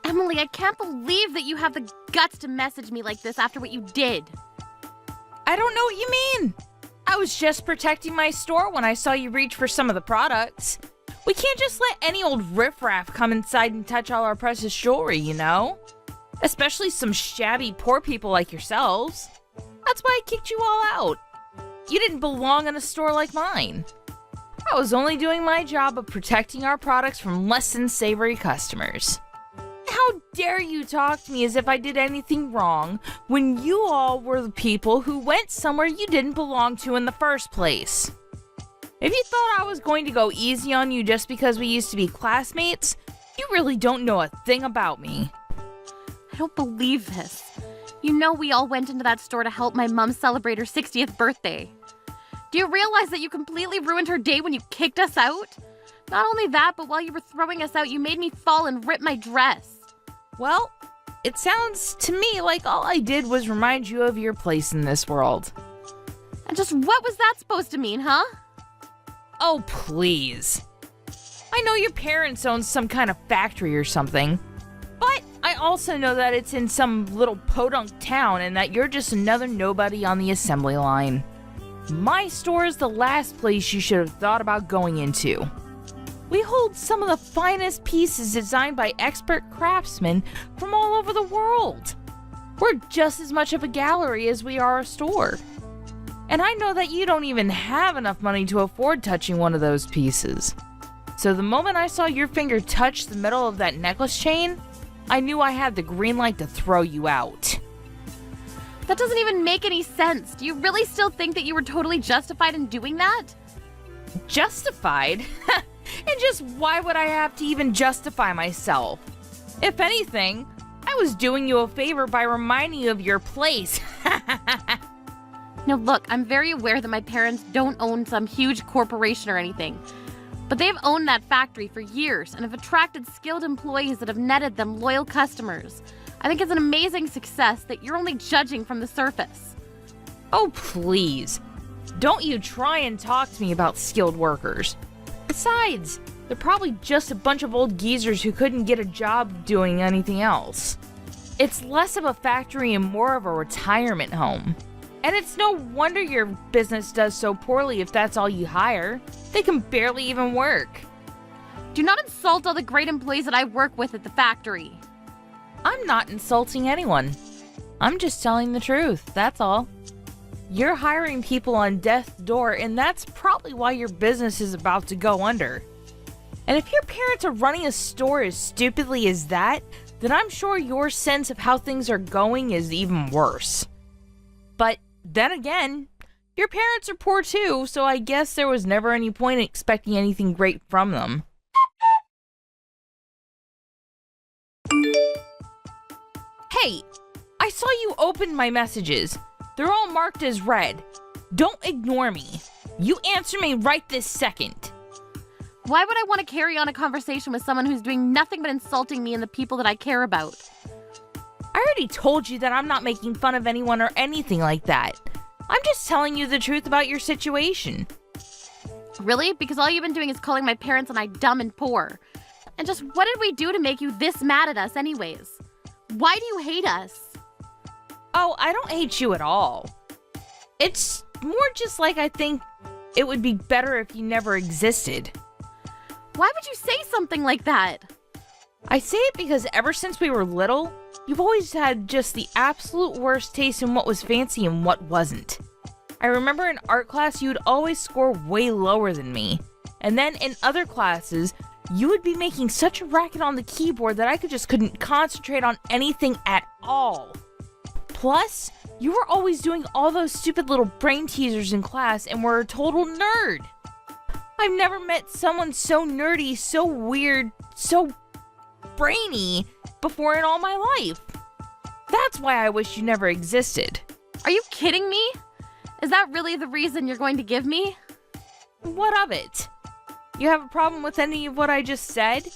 Emily, I can't believe that you have the guts to message me like this after what you did. I don't know what you mean. I was just protecting my store when I saw you reach for some of the products. We can't just let any old riffraff come inside and touch all our precious jewelry, you know? Especially some shabby poor people like yourselves. That's why I kicked you all out. You didn't belong in a store like mine. I was only doing my job of protecting our products from less than savory customers. How dare you talk to me as if I did anything wrong when you all were the people who went somewhere you didn't belong to in the first place? If you thought I was going to go easy on you just because we used to be classmates, you really don't know a thing about me. I don't believe this. You know we all went into that store to help my mom celebrate her 60th birthday. Do you realize that you completely ruined her day when you kicked us out? Not only that, but while you were throwing us out, you made me fall and rip my dress. Well, it sounds to me like all I did was remind you of your place in this world. And just what was that supposed to mean, huh? Oh, please. I know your parents own some kind of factory or something, but I also know that it's in some little podunk town and that you're just another nobody on the assembly line. My store is the last place you should have thought about going into. We hold some of the finest pieces designed by expert craftsmen from all over the world. We're just as much of a gallery as we are a store. And I know that you don't even have enough money to afford touching one of those pieces. So the moment I saw your finger touch the metal of that necklace chain, I knew I had the green light to throw you out. That doesn't even make any sense. Do you really still think that you were totally justified in doing that? Justified? And just why would I have to even justify myself? If anything, I was doing you a favor by reminding you of your place. No, look, I'm very aware that my parents don't own some huge corporation or anything. But they've owned that factory for years and have attracted skilled employees that have netted them loyal customers. I think it's an amazing success that you're only judging from the surface. Oh, please. Don't you try and talk to me about skilled workers. Besides, they're probably just a bunch of old geezers who couldn't get a job doing anything else. It's less of a factory and more of a retirement home. And it's no wonder your business does so poorly if that's all you hire. They can barely even work. Do not insult all the great employees that I work with at the factory. I'm not insulting anyone. I'm just telling the truth, that's all. You're hiring people on death's door, and that's probably why your business is about to go under. And if your parents are running a store as stupidly as that, then I'm sure your sense of how things are going is even worse. But then again, your parents are poor too, so I guess there was never any point in expecting anything great from them. Hey, I saw you open my messages. They're all marked as read. Don't ignore me. You answer me right this second. Why would I want to carry on a conversation with someone who's doing nothing but insulting me and the people that I care about? I already told you that I'm not making fun of anyone or anything like that. I'm just telling you the truth about your situation. Really? Because all you've been doing is calling my parents and I dumb and poor. And just what did we do to make you this mad at us anyways? Why do you hate us? Oh, I don't hate you at all. It's more just like I think it would be better if you never existed. Why would you say something like that? I say it because ever since we were little, you've always had just the absolute worst taste in what was fancy and what wasn't. I remember in art class you would always score way lower than me. And then in other classes, you would be making such a racket on the keyboard that I couldn't concentrate on anything at all. Plus, you were always doing all those stupid little brain teasers in class and were a total nerd. I've never met someone so nerdy, so weird, so brainy before in all my life. That's why I wish you never existed. Are you kidding me? Is that really the reason you're going to give me? What of it? You have a problem with any of what I just said?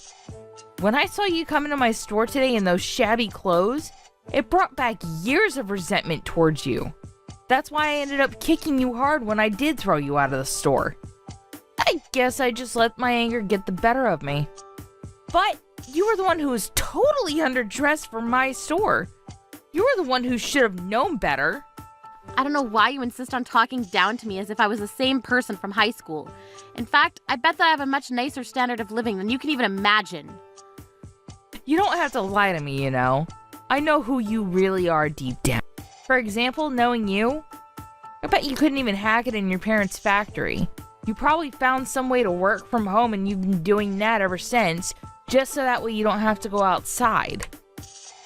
When I saw you come into my store today in those shabby clothes, it brought back years of resentment towards you. That's why I ended up kicking you hard when I did throw you out of the store. I guess I just let my anger get the better of me. But you were the one who was totally underdressed for my store. You were the one who should have known better. I don't know why you insist on talking down to me as if I was the same person from high school. In fact, I bet that I have a much nicer standard of living than you can even imagine. You don't have to lie to me, you know. I know who you really are deep down. For example, knowing you, I bet you couldn't even hack it in your parents' factory. You probably found some way to work from home and you've been doing that ever since, just so that way you don't have to go outside.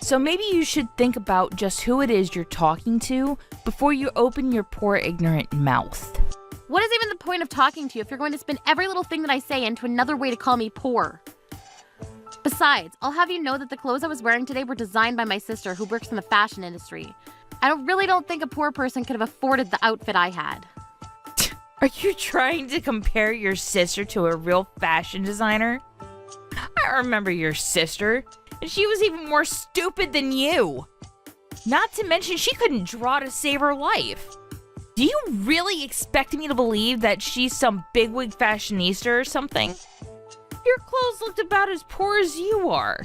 So maybe you should think about just who it is you're talking to before you open your poor ignorant mouth. What is even the point of talking to you if you're going to spin every little thing that I say into another way to call me poor? Besides, I'll have you know that the clothes I was wearing today were designed by my sister who works in the fashion industry. I really don't think a poor person could have afforded the outfit I had. Are you trying to compare your sister to a real fashion designer? I remember your sister, and she was even more stupid than you. Not to mention she couldn't draw to save her life. Do you really expect me to believe that she's some bigwig fashionista or something? Your clothes looked about as poor as you are.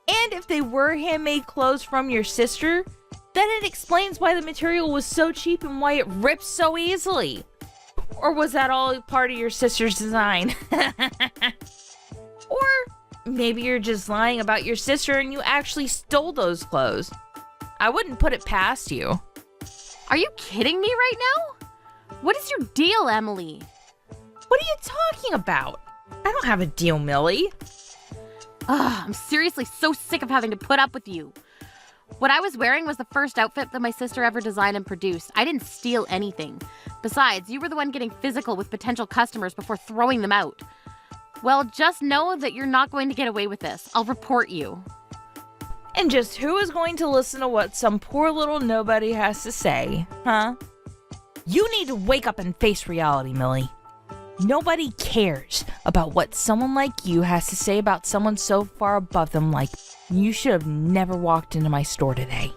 And if they were handmade clothes from your sister, then it explains why the material was so cheap and why it rips so easily. Or was that all part of your sister's design? Or maybe you're just lying about your sister and you actually stole those clothes. I wouldn't put it past you. Are you kidding me right now? What is your deal, Emily? What are you talking about? I don't have a deal, Millie. Ugh, I'm seriously so sick of having to put up with you. What I was wearing was the first outfit that my sister ever designed and produced. I didn't steal anything. Besides, you were the one getting physical with potential customers before throwing them out. Well, just know that you're not going to get away with this. I'll report you. And just who is going to listen to what some poor little nobody has to say, huh? You need to wake up and face reality, Millie. Nobody cares about what someone like you has to say about someone so far above them like you should have never walked into my store today.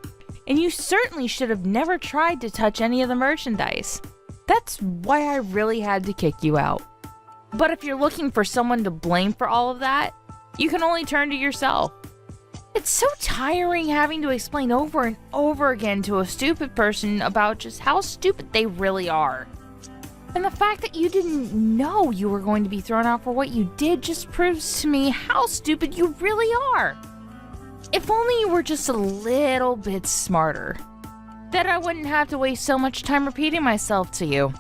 And you certainly should have never tried to touch any of the merchandise. That's why I really had to kick you out. But if you're looking for someone to blame for all of that, you can only turn to yourself. It's so tiring having to explain over and over again to a stupid person about just how stupid they really are. And the fact that you didn't know you were going to be thrown out for what you did just proves to me how stupid you really are. If only you were just a little bit smarter, then I wouldn't have to waste so much time repeating myself to you.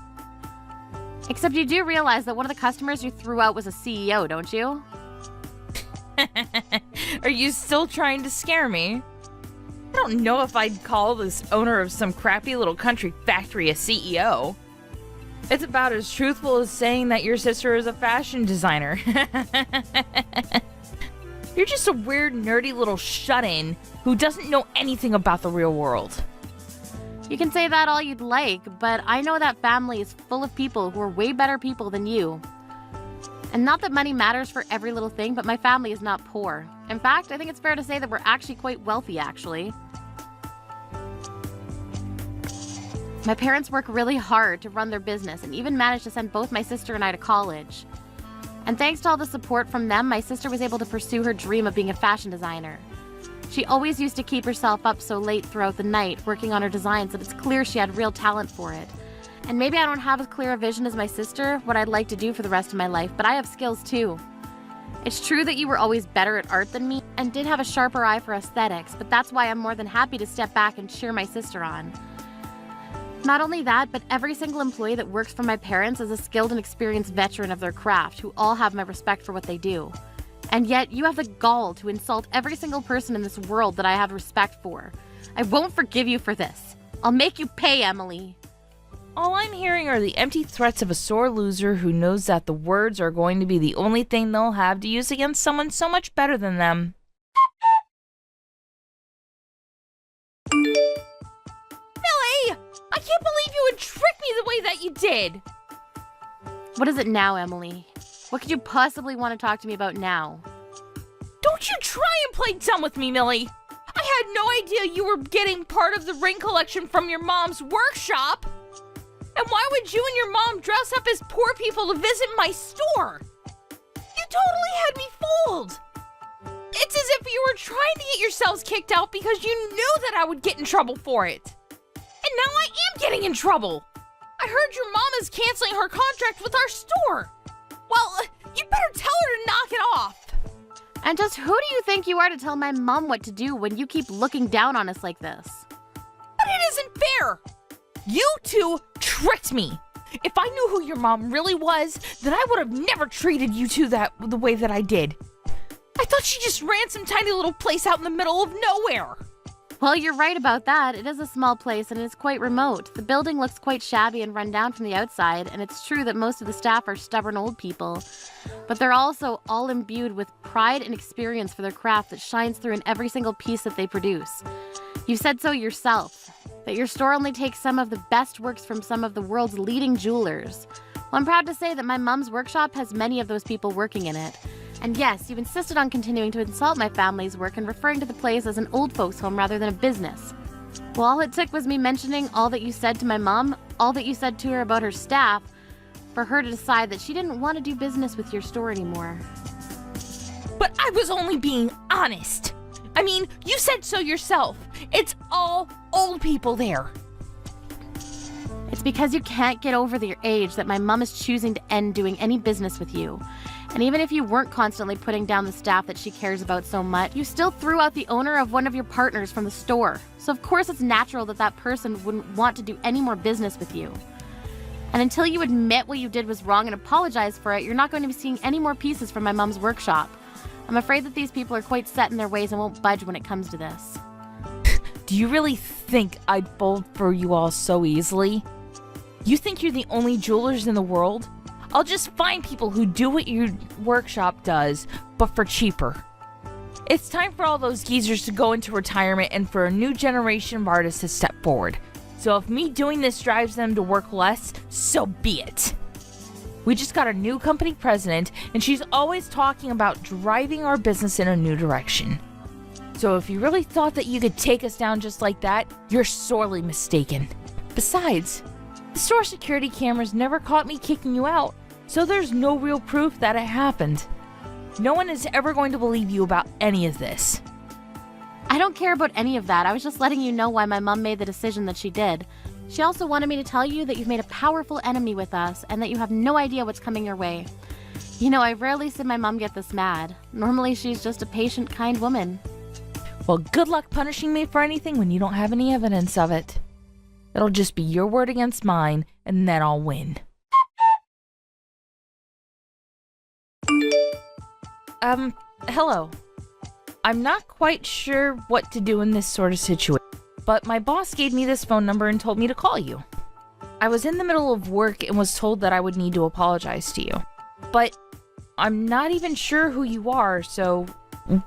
Except you do realize that one of the customers you threw out was a CEO, don't you? Are you still trying to scare me? I don't know if I'd call this owner of some crappy little country factory a CEO. It's about as truthful as saying that your sister is a fashion designer. You're just a weird, nerdy little shut-in who doesn't know anything about the real world. You can say that all you'd like, but I know that family is full of people who are way better people than you. And not that money matters for every little thing, but my family is not poor. In fact, I think it's fair to say that we're actually quite wealthy, actually. My parents work really hard to run their business and even managed to send both my sister and I to college. And thanks to all the support from them, my sister was able to pursue her dream of being a fashion designer. She always used to keep herself up so late throughout the night working on her designs that it's clear she had real talent for it. And maybe I don't have as clear a vision as my sister, what I'd like to do for the rest of my life, but I have skills too. It's true that you were always better at art than me and did have a sharper eye for aesthetics, but that's why I'm more than happy to step back and cheer my sister on. Not only that, but every single employee that works for my parents is a skilled and experienced veteran of their craft who all have my respect for what they do. And yet, you have the gall to insult every single person in this world that I have respect for. I won't forgive you for this. I'll make you pay, Emily. All I'm hearing are the empty threats of a sore loser who knows that the words are going to be the only thing they'll have to use against someone so much better than them. Millie! I can't believe you would trick me the way that you did! What is it now, Emily? What could you possibly want to talk to me about now? Don't you try and play dumb with me, Millie! I had no idea you were getting part of the ring collection from your mom's workshop! And why would you and your mom dress up as poor people to visit my store? You totally had me fooled! It's as if you were trying to get yourselves kicked out because you knew that I would get in trouble for it. And now I am getting in trouble! I heard your mom is canceling her contract with our store! Well, you better tell her to knock it off! And just who do you think you are to tell my mom what to do when you keep looking down on us like this? But it isn't fair! You two tricked me! If I knew who your mom really was, then I would have never treated you two the way that I did. I thought she just ran some tiny little place out in the middle of nowhere. Well, you're right about that. It is a small place and it's quite remote. The building looks quite shabby and run down from the outside, and it's true that most of the staff are stubborn old people. But they're also all imbued with pride and experience for their craft that shines through in every single piece that they produce. You said so yourself, that your store only takes some of the best works from some of the world's leading jewelers. Well, I'm proud to say that my mom's workshop has many of those people working in it. And yes, you insisted on continuing to insult my family's work and referring to the place as an old folks' home rather than a business. Well, all it took was me mentioning all that you said to my mom, all that you said to her about her staff, for her to decide that she didn't want to do business with your store anymore. But I was only being honest. I mean, you said so yourself. It's all old people there. It's because you can't get over your age that my mom is choosing to end doing any business with you. And even if you weren't constantly putting down the staff that she cares about so much, you still threw out the owner of one of your partners from the store. So of course it's natural that that person wouldn't want to do any more business with you. And until you admit what you did was wrong and apologize for it, you're not going to be seeing any more pieces from my mom's workshop. I'm afraid that these people are quite set in their ways and won't budge when it comes to this. Do you really think I'd fold for you all so easily? You think you're the only jewelers in the world? I'll just find people who do what your workshop does, but for cheaper. It's time for all those geezers to go into retirement and for a new generation of artists to step forward. So if me doing this drives them to work less, so be it. We just got a new company president, and she's always talking about driving our business in a new direction. So if you really thought that you could take us down just like that, you're sorely mistaken. Besides, the store security cameras never caught me kicking you out, so there's no real proof that it happened. No one is ever going to believe you about any of this. I don't care about any of that. I was just letting you know why my mom made the decision that she did. She also wanted me to tell you that you've made a powerful enemy with us and that you have no idea what's coming your way. You know, I rarely see my mom get this mad. Normally, she's just a patient, kind woman. Well, good luck punishing me for anything when you don't have any evidence of it. It'll just be your word against mine, and then I'll win. Hello. I'm not quite sure what to do in this sort of situation, but my boss gave me this phone number and told me to call you. I was in the middle of work and was told that I would need to apologize to you. But I'm not even sure who you are, so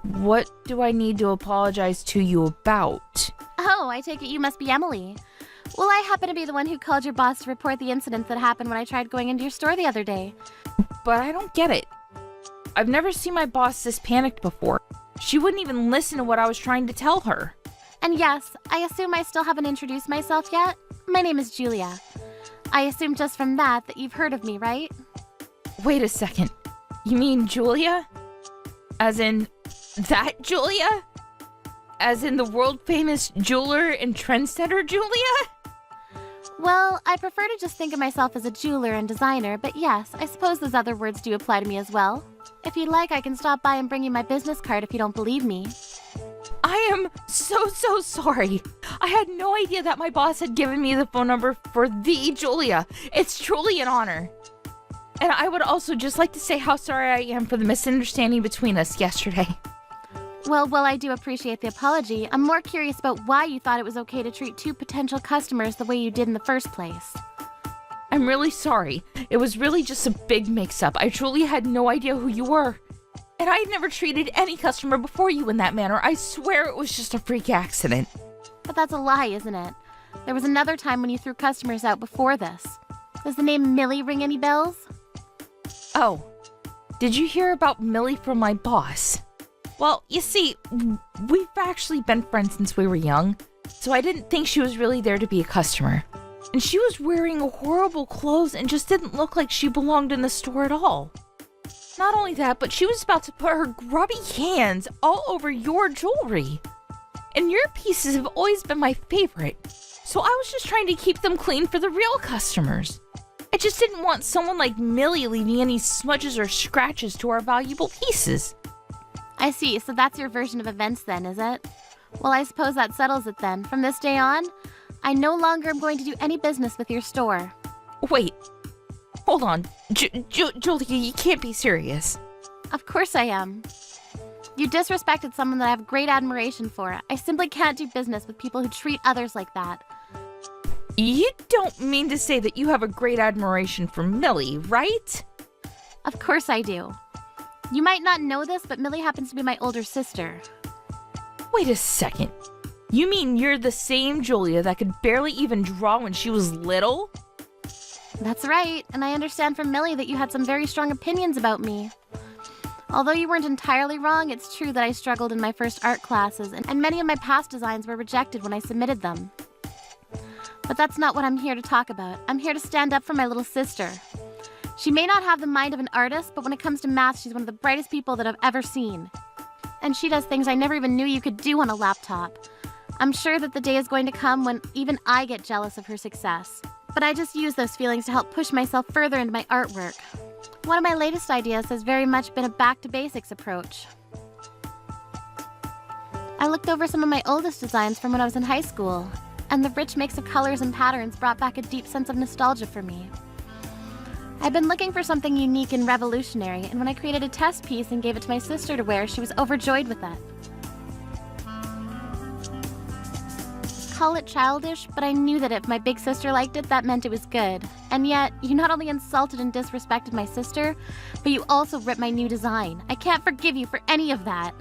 what do I need to apologize to you about? Oh, I take it you must be Emily. Well, I happen to be the one who called your boss to report the incident that happened when I tried going into your store the other day. But I don't get it. I've never seen my boss this panicked before. She wouldn't even listen to what I was trying to tell her. And yes, I assume I still haven't introduced myself yet. My name is Julia. I assume just from that you've heard of me, right? Wait a second. You mean Julia? As in that Julia? As in the world-famous jeweler and trendsetter Julia? Well, I prefer to just think of myself as a jeweler and designer, but yes, I suppose those other words do apply to me as well. If you'd like, I can stop by and bring you my business card if you don't believe me. I am so sorry. I had no idea that my boss had given me the phone number for the Julia. It's truly an honor. And I would also just like to say how sorry I am for the misunderstanding between us yesterday. Well, while I do appreciate the apology, I'm more curious about why you thought it was okay to treat two potential customers the way you did in the first place. I'm really sorry. It was really just a big mix-up. I truly had no idea who you were. And I had never treated any customer before you in that manner. I swear it was just a freak accident. But that's a lie, isn't it? There was another time when you threw customers out before this. Does the name Millie ring any bells? Oh, did you hear about Millie from my boss? Well, you see, we've actually been friends since we were young, so I didn't think she was really there to be a customer. And she was wearing horrible clothes and just didn't look like she belonged in the store at all. Not only that, but she was about to put her grubby hands all over your jewelry. And your pieces have always been my favorite, so I was just trying to keep them clean for the real customers. I just didn't want someone like Millie leaving any smudges or scratches to our valuable pieces. I see, so that's your version of events then, is it? Well, I suppose that settles it then. From this day on, I no longer am going to do any business with your store. Wait, hold on. Julia, you can't be serious. Of course I am. You disrespected someone that I have great admiration for. I simply can't do business with people who treat others like that. You don't mean to say that you have a great admiration for Millie, right? Of course I do. You might not know this, but Millie happens to be my older sister. Wait a second. You mean you're the same Julia that could barely even draw when she was little? That's right, and I understand from Millie that you had some very strong opinions about me. Although you weren't entirely wrong, it's true that I struggled in my first art classes, and many of my past designs were rejected when I submitted them. But that's not what I'm here to talk about. I'm here to stand up for my little sister. She may not have the mind of an artist, but when it comes to math, she's one of the brightest people that I've ever seen. And she does things I never even knew you could do on a laptop. I'm sure that the day is going to come when even I get jealous of her success. But I just use those feelings to help push myself further into my artwork. One of my latest ideas has very much been a back-to-basics approach. I looked over some of my oldest designs from when I was in high school, and the rich mix of colors and patterns brought back a deep sense of nostalgia for me. I've been looking for something unique and revolutionary, and when I created a test piece and gave it to my sister to wear, she was overjoyed with it. Call it childish, but I knew that if my big sister liked it, that meant it was good. And yet, you not only insulted and disrespected my sister, but you also ripped my new design. I can't forgive you for any of that.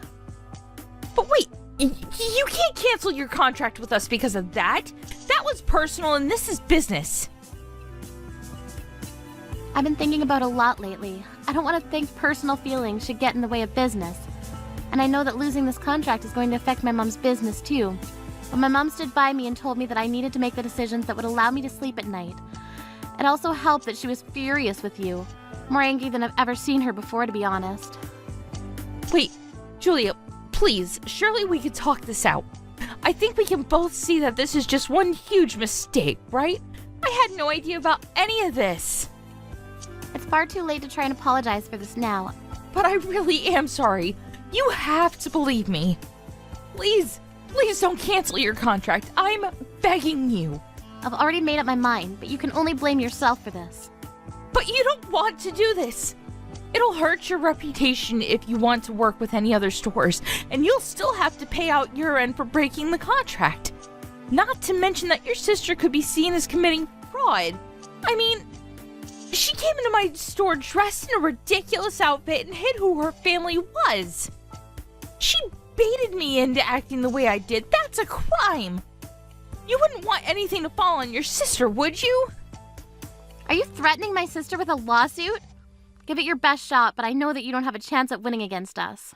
But wait, you can't cancel your contract with us because of that. That was personal and this is business. I've been thinking about a lot lately. I don't want to think personal feelings should get in the way of business. And I know that losing this contract is going to affect my mom's business too. But my mom stood by me and told me that I needed to make the decisions that would allow me to sleep at night. It also helped that she was furious with you. More angry than I've ever seen her before, to be honest. Wait, Julia, please, surely we could talk this out. I think we can both see that this is just one huge mistake, right? I had no idea about any of this. It's far too late to try and apologize for this now. But I really am sorry. You have to believe me. Please don't cancel your contract. I'm begging you. I've already made up my mind, but you can only blame yourself for this. But you don't want to do this. It'll hurt your reputation if you want to work with any other stores, and you'll still have to pay out your end for breaking the contract. Not to mention that your sister could be seen as committing fraud. I mean, she came into my store dressed in a ridiculous outfit and hid who her family was. She baited me into acting the way I did. That's a crime. You wouldn't want anything to fall on your sister, would you? Are you threatening my sister with a lawsuit? Give it your best shot, but I know that you don't have a chance at winning against us.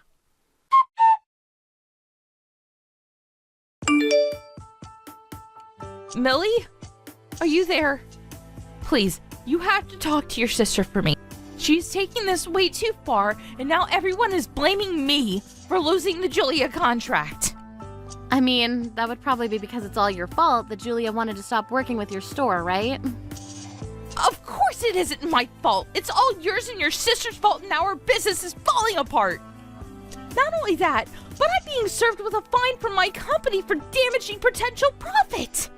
Millie? Are you there? Please, you have to talk to your sister for me. She's taking this way too far, and now everyone is blaming me for losing the Julia contract. I mean, that would probably be because it's all your fault that Julia wanted to stop working with your store, right? Of course it isn't my fault. It's all yours and your sister's fault, and now our business is falling apart. Not only that, but I'm being served with a fine from my company for damaging potential profit.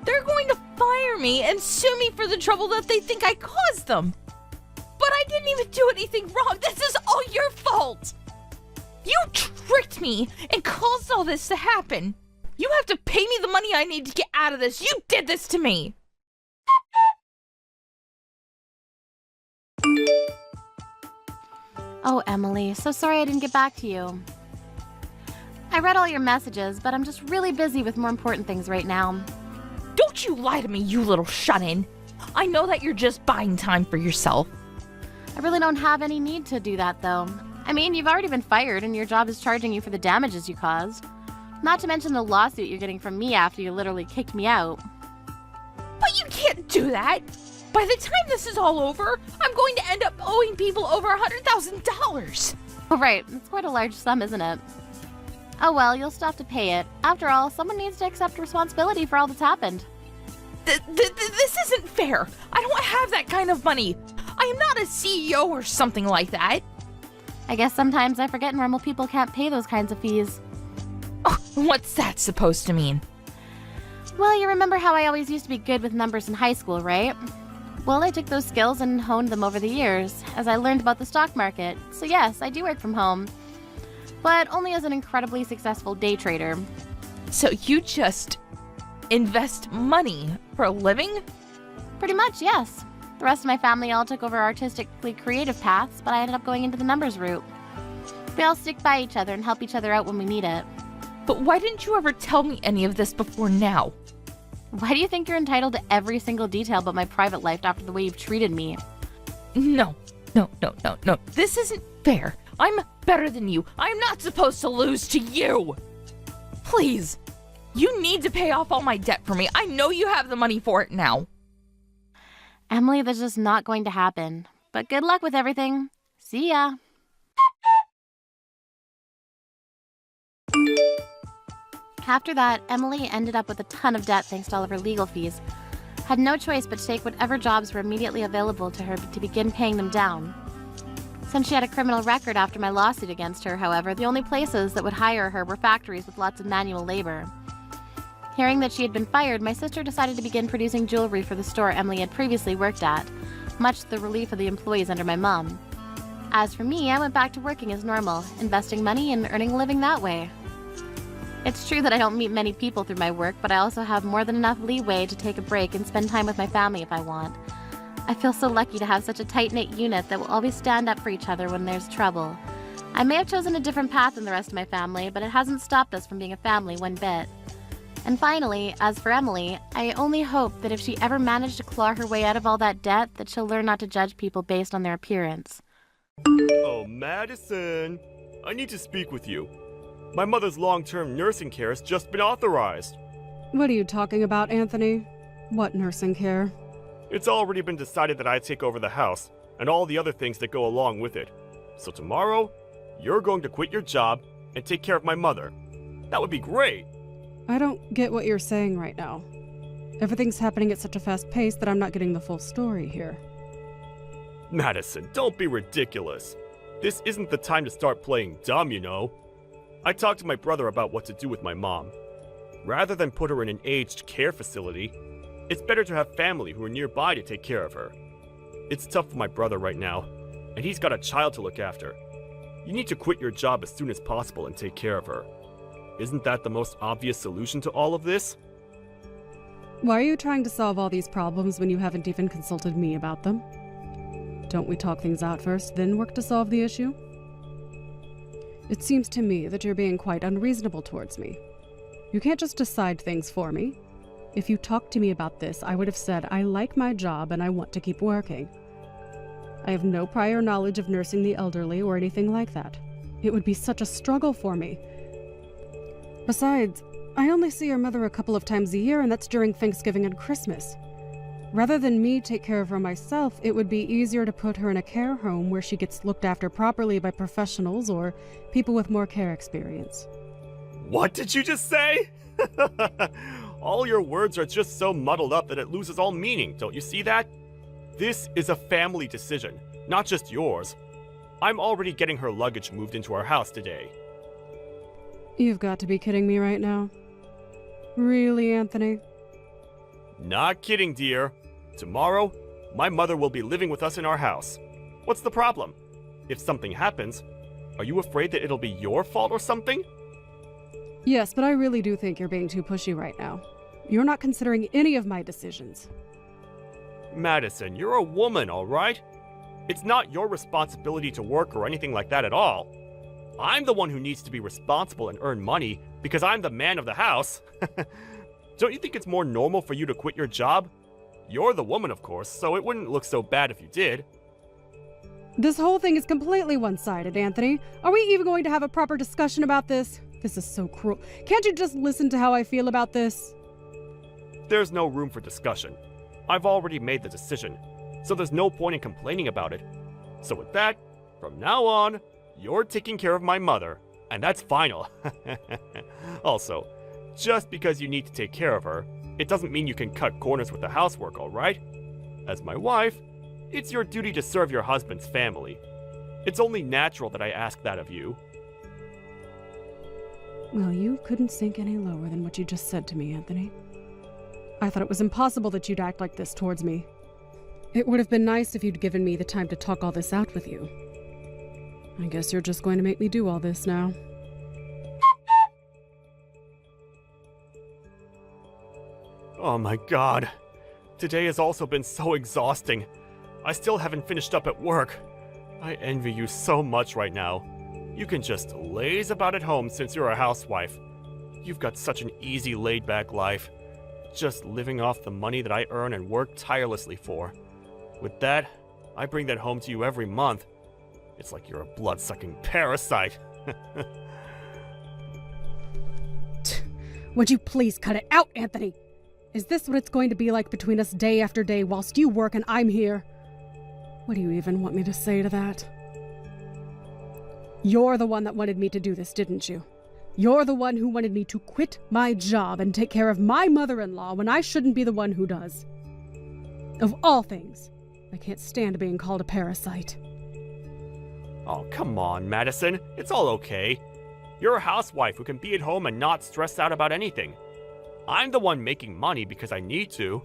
They're going to fire me and sue me for the trouble that they think I caused them. But I didn't even do anything wrong. This is all your fault. You tricked me and caused all this to happen. You have to pay me the money I need to get out of this. You did this to me. Oh, Emily, so sorry I didn't get back to you. I read all your messages, but I'm just really busy with more important things right now. Don't you lie to me, you little shut-in. I know that you're just buying time for yourself. I really don't have any need to do that, though. I mean, you've already been fired, and your job is charging you for the damages you caused. Not to mention the lawsuit you're getting from me after you literally kicked me out. But you can't do that. By the time this is all over, I'm going to end up owing people over $100,000. Oh, right. It's quite a large sum, isn't it? Oh well, you'll still have to pay it. After all, someone needs to accept responsibility for all that's happened. This isn't fair. I don't have that kind of money. I am not a CEO or something like that. I guess sometimes I forget normal people can't pay those kinds of fees. Oh, what's that supposed to mean? Well, you remember how I always used to be good with numbers in high school, right? Well, I took those skills and honed them over the years, as I learned about the stock market. So yes, I do work from home. But only as an incredibly successful day trader. So you just invest money for a living? Pretty much, yes. The rest of my family all took over artistically creative paths, but I ended up going into the numbers route. We all stick by each other and help each other out when we need it. But why didn't you ever tell me any of this before now? Why do you think you're entitled to every single detail about my private life after the way you've treated me? No. This isn't fair. I'm better than you. I'm not supposed to lose to you. Please, you need to pay off all my debt for me. I know you have the money for it now. Emily, that's just not going to happen. But good luck with everything. See ya. After that, Emily ended up with a ton of debt thanks to all of her legal fees. Had no choice but to take whatever jobs were immediately available to her to begin paying them down. Since she had a criminal record after my lawsuit against her, however, the only places that would hire her were factories with lots of manual labor. Hearing that she had been fired, my sister decided to begin producing jewelry for the store Emily had previously worked at, much to the relief of the employees under my mom. As for me, I went back to working as normal, investing money and earning a living that way. It's true that I don't meet many people through my work, but I also have more than enough leeway to take a break and spend time with my family if I want. I feel so lucky to have such a tight-knit unit that will always stand up for each other when there's trouble. I may have chosen a different path than the rest of my family, but it hasn't stopped us from being a family one bit. And finally, as for Emily, I only hope that if she ever managed to claw her way out of all that debt, that she'll learn not to judge people based on their appearance. Oh, Madison, I need to speak with you. My mother's long-term nursing care has just been authorized. What are you talking about, Anthony? What nursing care? It's already been decided that I take over the house and all the other things that go along with it. So tomorrow, you're going to quit your job and take care of my mother. That would be great. I don't get what you're saying right now. Everything's happening at such a fast pace that I'm not getting the full story here. Madison, don't be ridiculous. This isn't the time to start playing dumb, you know. I talked to my brother about what to do with my mom. Rather than put her in an aged care facility, it's better to have family who are nearby to take care of her. It's tough for my brother right now, and he's got a child to look after. You need to quit your job as soon as possible and take care of her. Isn't that the most obvious solution to all of this? Why are you trying to solve all these problems when you haven't even consulted me about them? Don't we talk things out first, then work to solve the issue? It seems to me that you're being quite unreasonable towards me. You can't just decide things for me. If you talked to me about this, I would have said I like my job and I want to keep working. I have no prior knowledge of nursing the elderly or anything like that. It would be such a struggle for me. Besides, I only see your mother a couple of times a year, and that's during Thanksgiving and Christmas. Rather than me take care of her myself, it would be easier to put her in a care home where she gets looked after properly by professionals or people with more care experience. What did you just say? All your words are just so muddled up that it loses all meaning, don't you see that? This is a family decision, not just yours. I'm already getting her luggage moved into our house today. You've got to be kidding me right now. Really, Anthony? Not kidding, dear. Tomorrow, my mother will be living with us in our house. What's the problem? If something happens, are you afraid that it'll be your fault or something? Yes, but I really do think you're being too pushy right now. You're not considering any of my decisions. Madison, you're a woman, all right? It's not your responsibility to work or anything like that at all. I'm the one who needs to be responsible and earn money because I'm the man of the house. Don't you think it's more normal for you to quit your job? You're the woman, of course, so it wouldn't look so bad if you did. This whole thing is completely one-sided, Anthony. Are we even going to have a proper discussion about this? This is so cruel. Can't you just listen to how I feel about this? There's no room for discussion. I've already made the decision, so there's no point in complaining about it. So with that, from now on, you're taking care of my mother, and that's final. Also, just because you need to take care of her, it doesn't mean you can cut corners with the housework, all right? As my wife, it's your duty to serve your husband's family. It's only natural that I ask that of you. Well, you couldn't sink any lower than what you just said to me, Anthony. I thought it was impossible that you'd act like this towards me. It would have been nice if you'd given me the time to talk all this out with you. I guess you're just going to make me do all this now. Oh my god. Today has also been so exhausting. I still haven't finished up at work. I envy you so much right now. You can just laze about at home since you're a housewife. You've got such an easy, laid-back life. Just living off the money that I earn and work tirelessly for. With that, I bring that home to you every month. It's like you're a blood-sucking parasite. Would you please cut it out, Anthony? Is this what it's going to be like between us day after day whilst you work and I'm here? What do you even want me to say to that? You're the one that wanted me to do this, didn't you? You're the one who wanted me to quit my job and take care of my mother-in-law when I shouldn't be the one who does. Of all things, I can't stand being called a parasite. Oh, come on, Madison. It's all okay. You're a housewife who can be at home and not stress out about anything. I'm the one making money because I need to.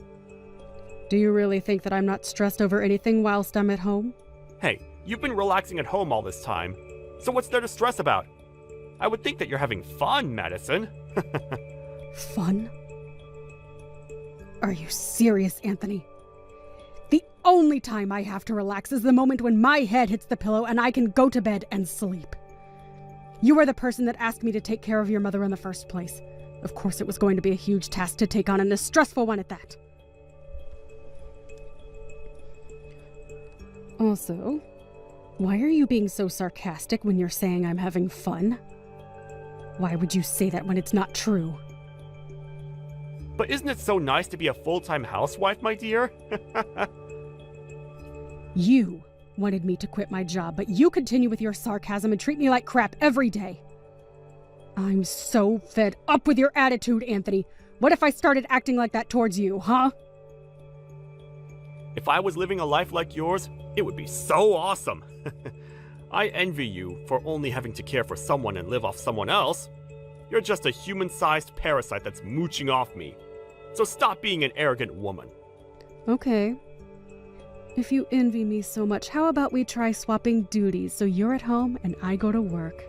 Do you really think that I'm not stressed over anything whilst I'm at home? Hey, you've been relaxing at home all this time. So what's there to stress about? I would think that you're having fun, Madison. Fun? Are you serious, Anthony? The only time I have to relax is the moment when my head hits the pillow and I can go to bed and sleep. You are the person that asked me to take care of your mother in the first place. Of course it was going to be a huge task to take on and a stressful one at that. Also, why are you being so sarcastic when you're saying I'm having fun? Why would you say that when it's not true? But isn't it so nice to be a full-time housewife, my dear? You wanted me to quit my job, but you continue with your sarcasm and treat me like crap every day. I'm so fed up with your attitude, Anthony. What if I started acting like that towards you, huh? If I was living a life like yours, it would be so awesome. I envy you for only having to care for someone and live off someone else. You're just a human-sized parasite that's mooching off me. So stop being an arrogant woman. Okay. If you envy me so much, how about we try swapping duties so you're at home and I go to work?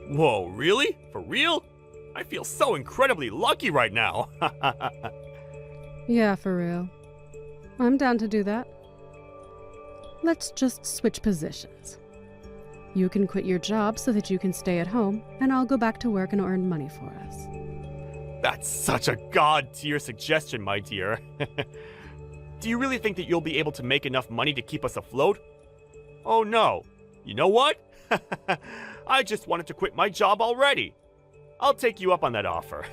Whoa, really? For real? I feel so incredibly lucky right now. Yeah, for real. I'm down to do that. Let's just switch positions. You can quit your job so that you can stay at home, and I'll go back to work and earn money for us. That's such a god-tier suggestion, my dear. Do you really think that you'll be able to make enough money to keep us afloat? Oh no. You know what? I just wanted to quit my job already. I'll take you up on that offer.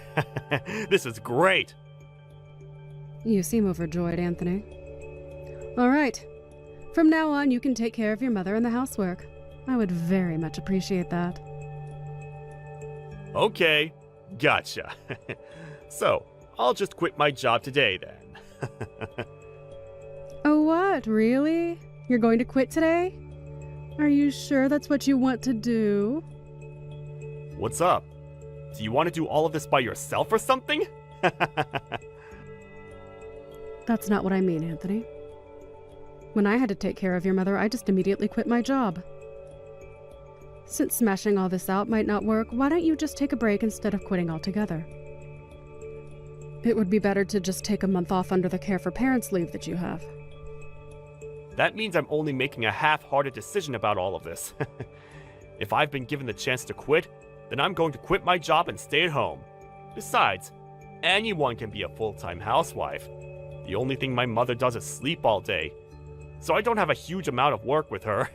This is great. You seem overjoyed, Anthony. All right. From now on, you can take care of your mother and the housework. I would very much appreciate that. Okay, gotcha. So, I'll just quit my job today then. Oh, what? Really? You're going to quit today? Are you sure that's what you want to do? What's up? Do you want to do all of this by yourself or something? That's not what I mean, Anthony. When I had to take care of your mother, I just immediately quit my job. Since smashing all this out might not work, why don't you just take a break instead of quitting altogether? It would be better to just take a month off under the care for parents leave that you have. That means I'm only making a half-hearted decision about all of this. If I've been given the chance to quit, then I'm going to quit my job and stay at home. Besides, anyone can be a full-time housewife. The only thing my mother does is sleep all day, so I don't have a huge amount of work with her.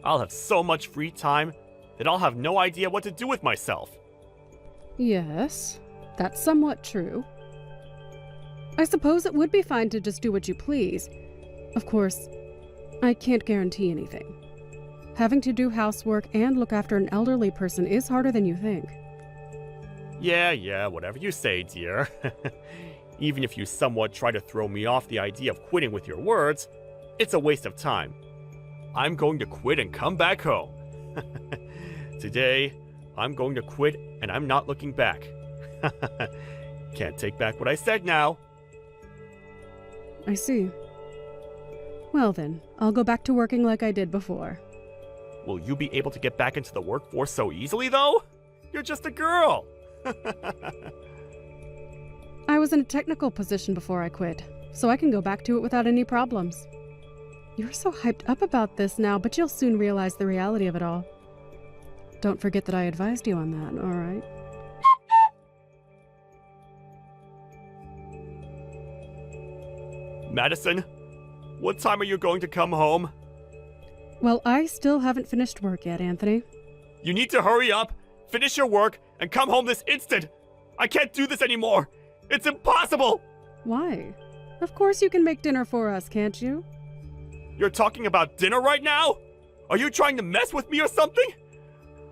I'll have so much free time that I'll have no idea what to do with myself. Yes, that's somewhat true. I suppose it would be fine to just do what you please. Of course, I can't guarantee anything. Having to do housework and look after an elderly person is harder than you think. Yeah, whatever you say, dear. Even if you somewhat try to throw me off the idea of quitting with your words, it's a waste of time. I'm going to quit and come back home. Today, I'm going to quit and I'm not looking back. Can't take back what I said now. I see. Well then, I'll go back to working like I did before. Will you be able to get back into the workforce so easily, though? You're just a girl. I was in a technical position before I quit, so I can go back to it without any problems. You're so hyped up about this now, but you'll soon realize the reality of it all. Don't forget that I advised you on that, all right? Madison, what time are you going to come home? Well, I still haven't finished work yet, Anthony. You need to hurry up, finish your work, and come home this instant. I can't do this anymore. It's impossible. Why? Of course you can make dinner for us, can't you? You're talking about dinner right now? Are you trying to mess with me or something?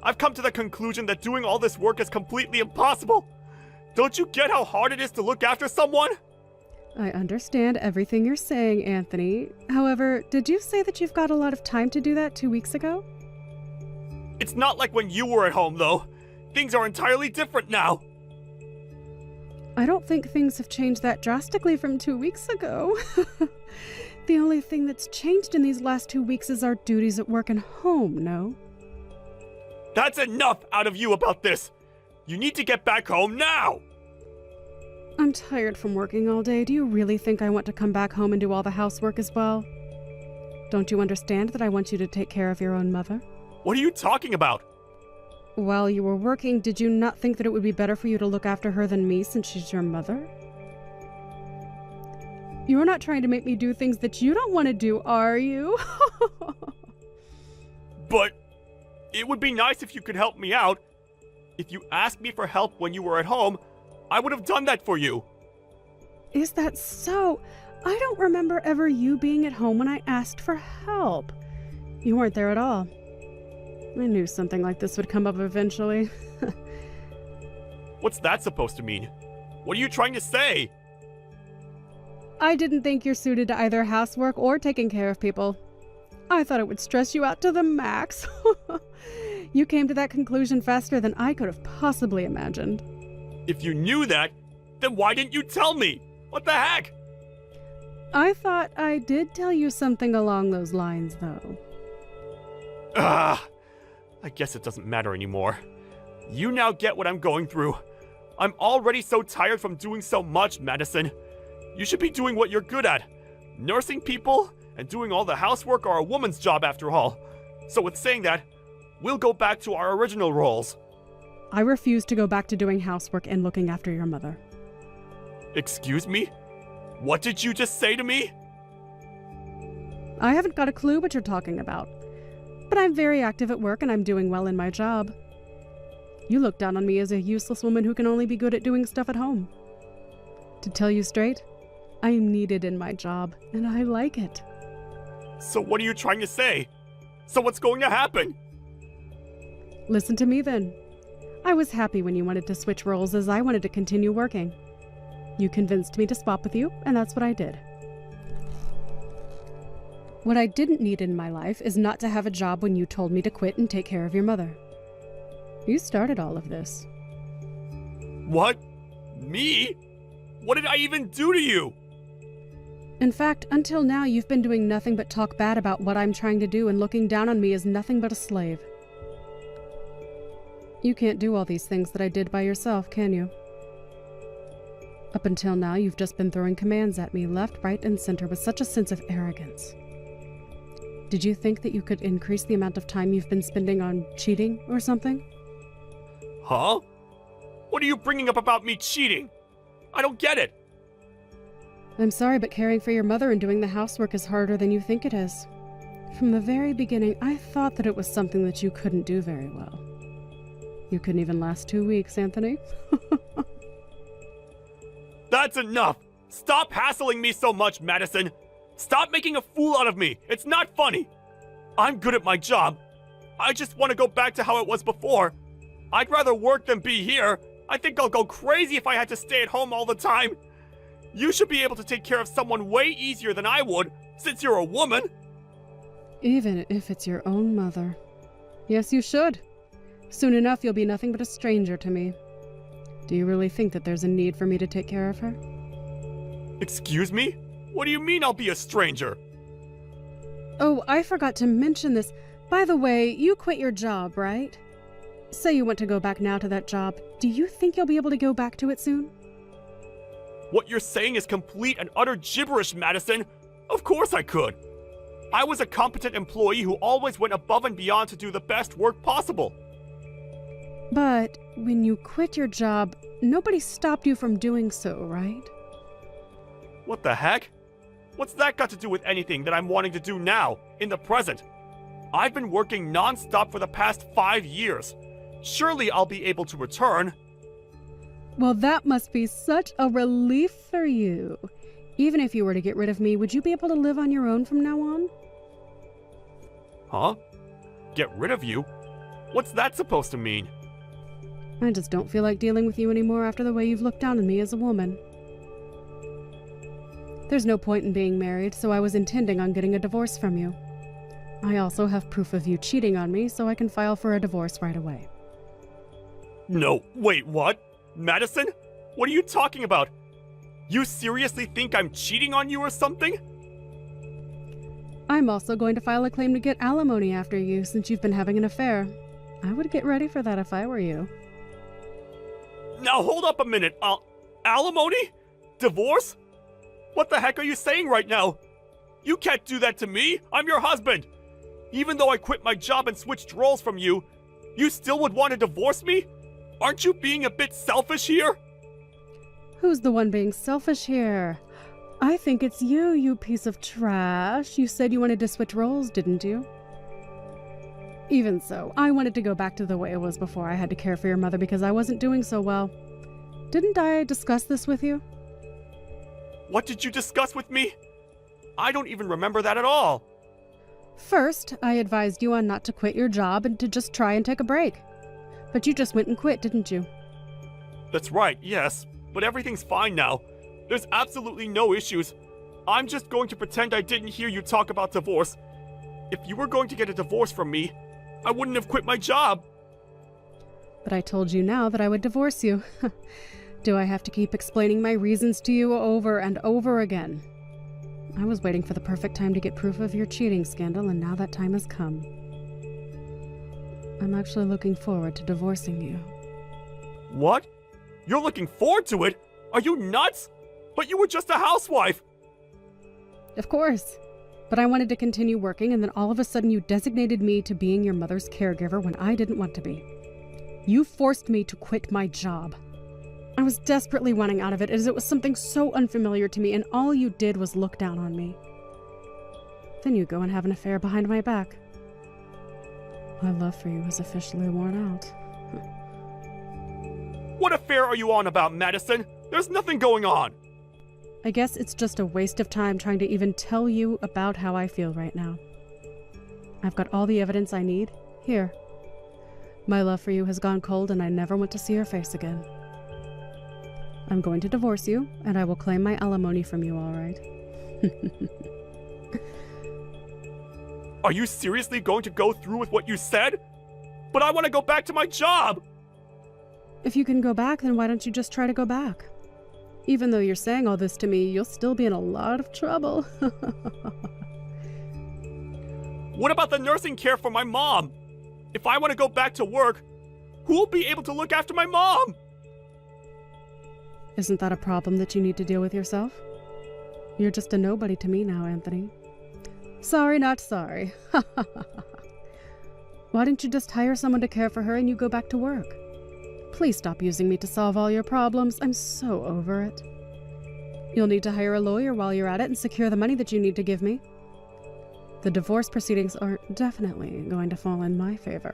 I've come to the conclusion that doing all this work is completely impossible. Don't you get how hard it is to look after someone? I understand everything you're saying, Anthony. However, did you say that you've got a lot of time to do that 2 weeks ago? It's not like when you were at home, though. Things are entirely different now. I don't think things have changed that drastically from 2 weeks ago. The only thing that's changed in these last 2 weeks is our duties at work and home, no? That's enough out of you about this. You need to get back home now. I'm tired from working all day. Do you really think I want to come back home and do all the housework as well? Don't you understand that I want you to take care of your own mother? What are you talking about? While you were working, did you not think that it would be better for you to look after her than me since she's your mother? You're not trying to make me do things that you don't want to do, are you? But it would be nice if you could help me out. If you asked me for help when you were at home, I would have done that for you. Is that so? I don't remember ever you being at home when I asked for help. You weren't there at all. I knew something like this would come up eventually. What's that supposed to mean? What are you trying to say? I didn't think you're suited to either housework or taking care of people. I thought it would stress you out to the max. You came to that conclusion faster than I could have possibly imagined. If you knew that, then why didn't you tell me? What the heck? I thought I did tell you something along those lines, though. I guess it doesn't matter anymore. You now get what I'm going through. I'm already so tired from doing so much, Madison. You should be doing what you're good at. Nursing people and doing all the housework are a woman's job after all. So with saying that, we'll go back to our original roles. I refuse to go back to doing housework and looking after your mother. Excuse me? What did you just say to me? I haven't got a clue what you're talking about. But I'm very active at work and I'm doing well in my job. You look down on me as a useless woman who can only be good at doing stuff at home. To tell you straight, I am needed in my job, and I like it. So what are you trying to say? So what's going to happen? Listen to me then. I was happy when you wanted to switch roles as I wanted to continue working. You convinced me to swap with you, and that's what I did. What I didn't need in my life is not to have a job when you told me to quit and take care of your mother. You started all of this. What? Me? What did I even do to you? In fact, until now, you've been doing nothing but talk bad about what I'm trying to do and looking down on me as nothing but a slave. You can't do all these things that I did by yourself, can you? Up until now, you've just been throwing commands at me left, right, and center with such a sense of arrogance. Did you think that you could increase the amount of time you've been spending on cheating or something? Huh? What are you bringing up about me cheating? I don't get it. I'm sorry, but caring for your mother and doing the housework is harder than you think it is. From the very beginning, I thought that it was something that you couldn't do very well. You couldn't even last 2 weeks, Anthony. That's enough! Stop hassling me so much, Madison! Stop making a fool out of me! It's not funny! I'm good at my job. I just want to go back to how it was before. I'd rather work than be here. I think I'll go crazy if I had to stay at home all the time. You should be able to take care of someone way easier than I would, since you're a woman. Even if it's your own mother. Yes, you should. Soon enough, you'll be nothing but a stranger to me. Do you really think that there's a need for me to take care of her? Excuse me? What do you mean I'll be a stranger? Oh, I forgot to mention this. By the way, you quit your job, right? Say you want to go back now to that job. Do you think you'll be able to go back to it soon? What you're saying is complete and utter gibberish, Madison. Of course I could. I was a competent employee who always went above and beyond to do the best work possible. But when you quit your job, nobody stopped you from doing so, right? What the heck? What's that got to do with anything that I'm wanting to do now, in the present? I've been working non-stop for the past 5 years. Surely I'll be able to return. Well, that must be such a relief for you. Even if you were to get rid of me, would you be able to live on your own from now on? Huh? Get rid of you? What's that supposed to mean? I just don't feel like dealing with you anymore after the way you've looked down on me as a woman. There's no point in being married, so I was intending on getting a divorce from you. I also have proof of you cheating on me, so I can file for a divorce right away. No, wait, what? Madison? What are you talking about? You seriously think I'm cheating on you or something? I'm also going to file a claim to get alimony after you, since you've been having an affair. I would get ready for that if I were you. Now hold up a minute. Alimony? Divorce? What the heck are you saying right now? You can't do that to me. I'm your husband. Even though I quit my job and switched roles from you, you still would want to divorce me? Aren't you being a bit selfish here? Who's the one being selfish here? I think it's you, you piece of trash. You said you wanted to switch roles, didn't you? Even so, I wanted to go back to the way it was before I had to care for your mother because I wasn't doing so well. Didn't I discuss this with you? What did you discuss with me? I don't even remember that at all. First, I advised you on not to quit your job and to just try and take a break. But you just went and quit, didn't you? That's right, yes. But everything's fine now. There's absolutely no issues. I'm just going to pretend I didn't hear you talk about divorce. If you were going to get a divorce from me, I wouldn't have quit my job. But I told you now that I would divorce you. Do I have to keep explaining my reasons to you over and over again? I was waiting for the perfect time to get proof of your cheating scandal, and now that time has come. I'm actually looking forward to divorcing you. What? You're looking forward to it? Are you nuts? But you were just a housewife. Of course. But I wanted to continue working, and then all of a sudden you designated me to being your mother's caregiver when I didn't want to be. You forced me to quit my job. I was desperately wanting out of it as it was something so unfamiliar to me, and all you did was look down on me. Then you go and have an affair behind my back. My love for you is officially worn out. What affair are you on about, Madison? There's nothing going on! I guess it's just a waste of time trying to even tell you about how I feel right now. I've got all the evidence I need. Here. My love for you has gone cold and I never want to see your face again. I'm going to divorce you, and I will claim my alimony from you, all right? Are you seriously going to go through with what you said? But I want to go back to my job! If you can go back, then why don't you just try to go back? Even though you're saying all this to me, you'll still be in a lot of trouble. What about the nursing care for my mom? If I want to go back to work, who will be able to look after my mom? Isn't that a problem that you need to deal with yourself? You're just a nobody to me now, Anthony. Sorry, not sorry. Why don't you just hire someone to care for her and you go back to work? Please stop using me to solve all your problems. I'm so over it. You'll need to hire a lawyer while you're at it and secure the money that you need to give me. The divorce proceedings are definitely going to fall in my favor.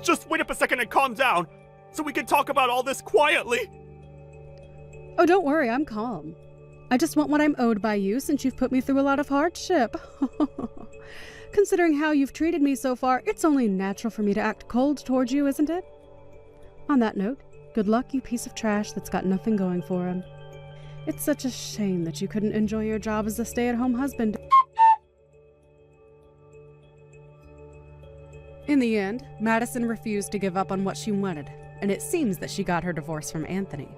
Just wait up a second and calm down, so we can talk about all this quietly. Oh, don't worry, I'm calm. I just want what I'm owed by you since you've put me through a lot of hardship. Considering how you've treated me so far, it's only natural for me to act cold towards you, isn't it? On that note, good luck, you piece of trash that's got nothing going for him. It's such a shame that you couldn't enjoy your job as a stay-at-home husband. In the end, Madison refused to give up on what she wanted, and it seems that she got her divorce from Anthony.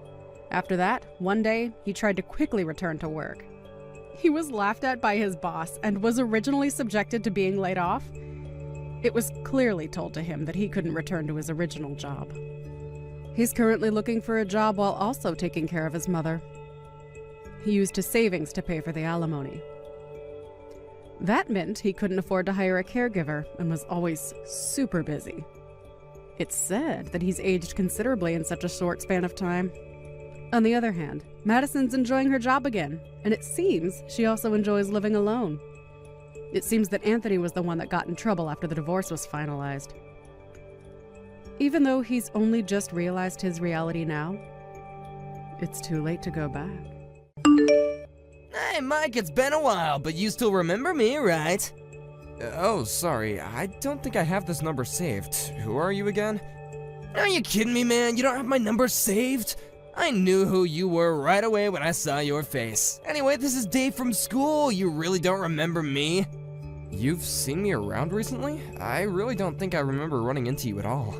After that, one day, he tried to quickly return to work. He was laughed at by his boss and was originally subjected to being laid off. It was clearly told to him that he couldn't return to his original job. He's currently looking for a job while also taking care of his mother. He used his savings to pay for the alimony. That meant he couldn't afford to hire a caregiver and was always super busy. It's said that he's aged considerably in such a short span of time. On the other hand, Madison's enjoying her job again, and it seems she also enjoys living alone. It seems that Anthony was the one that got in trouble after the divorce was finalized. Even though he's only just realized his reality now, it's too late to go back. Hey, Mike, it's been a while, but you still remember me, right? Oh, sorry. I don't think I have this number saved. Who are you again? Are you kidding me, man? You don't have my number saved? I knew who you were right away when I saw your face. Anyway, this is Dave from school. You really don't remember me? You've seen me around recently? I really don't think I remember running into you at all.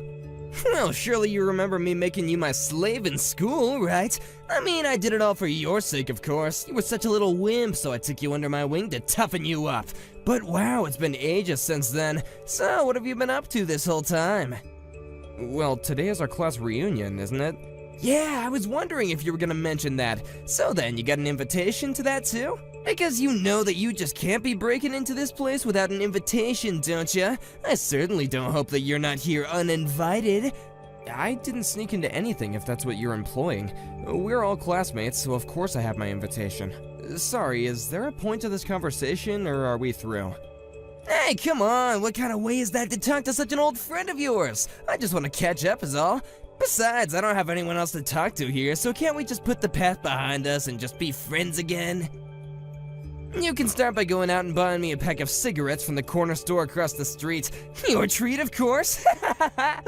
Well, surely you remember me making you my slave in school, right? I mean, I did it all for your sake, of course. You were such a little wimp, so I took you under my wing to toughen you up. But wow, it's been ages since then. So, what have you been up to this whole time? Well, today is our class reunion, isn't it? Yeah, I was wondering if you were gonna mention that. So then, you got an invitation to that too? Because you know that you just can't be breaking into this place without an invitation, don't ya? I certainly don't hope that you're not here uninvited. I didn't sneak into anything if that's what you're implying. We're all classmates, so of course I have my invitation. Sorry, is there a point to this conversation, or are we through? Hey, come on, what kind of way is that to talk to such an old friend of yours? I just want to catch up is all. Besides, I don't have anyone else to talk to here, so can't we just put the past behind us and just be friends again? You can start by going out and buying me a pack of cigarettes from the corner store across the street. Your treat, of course. I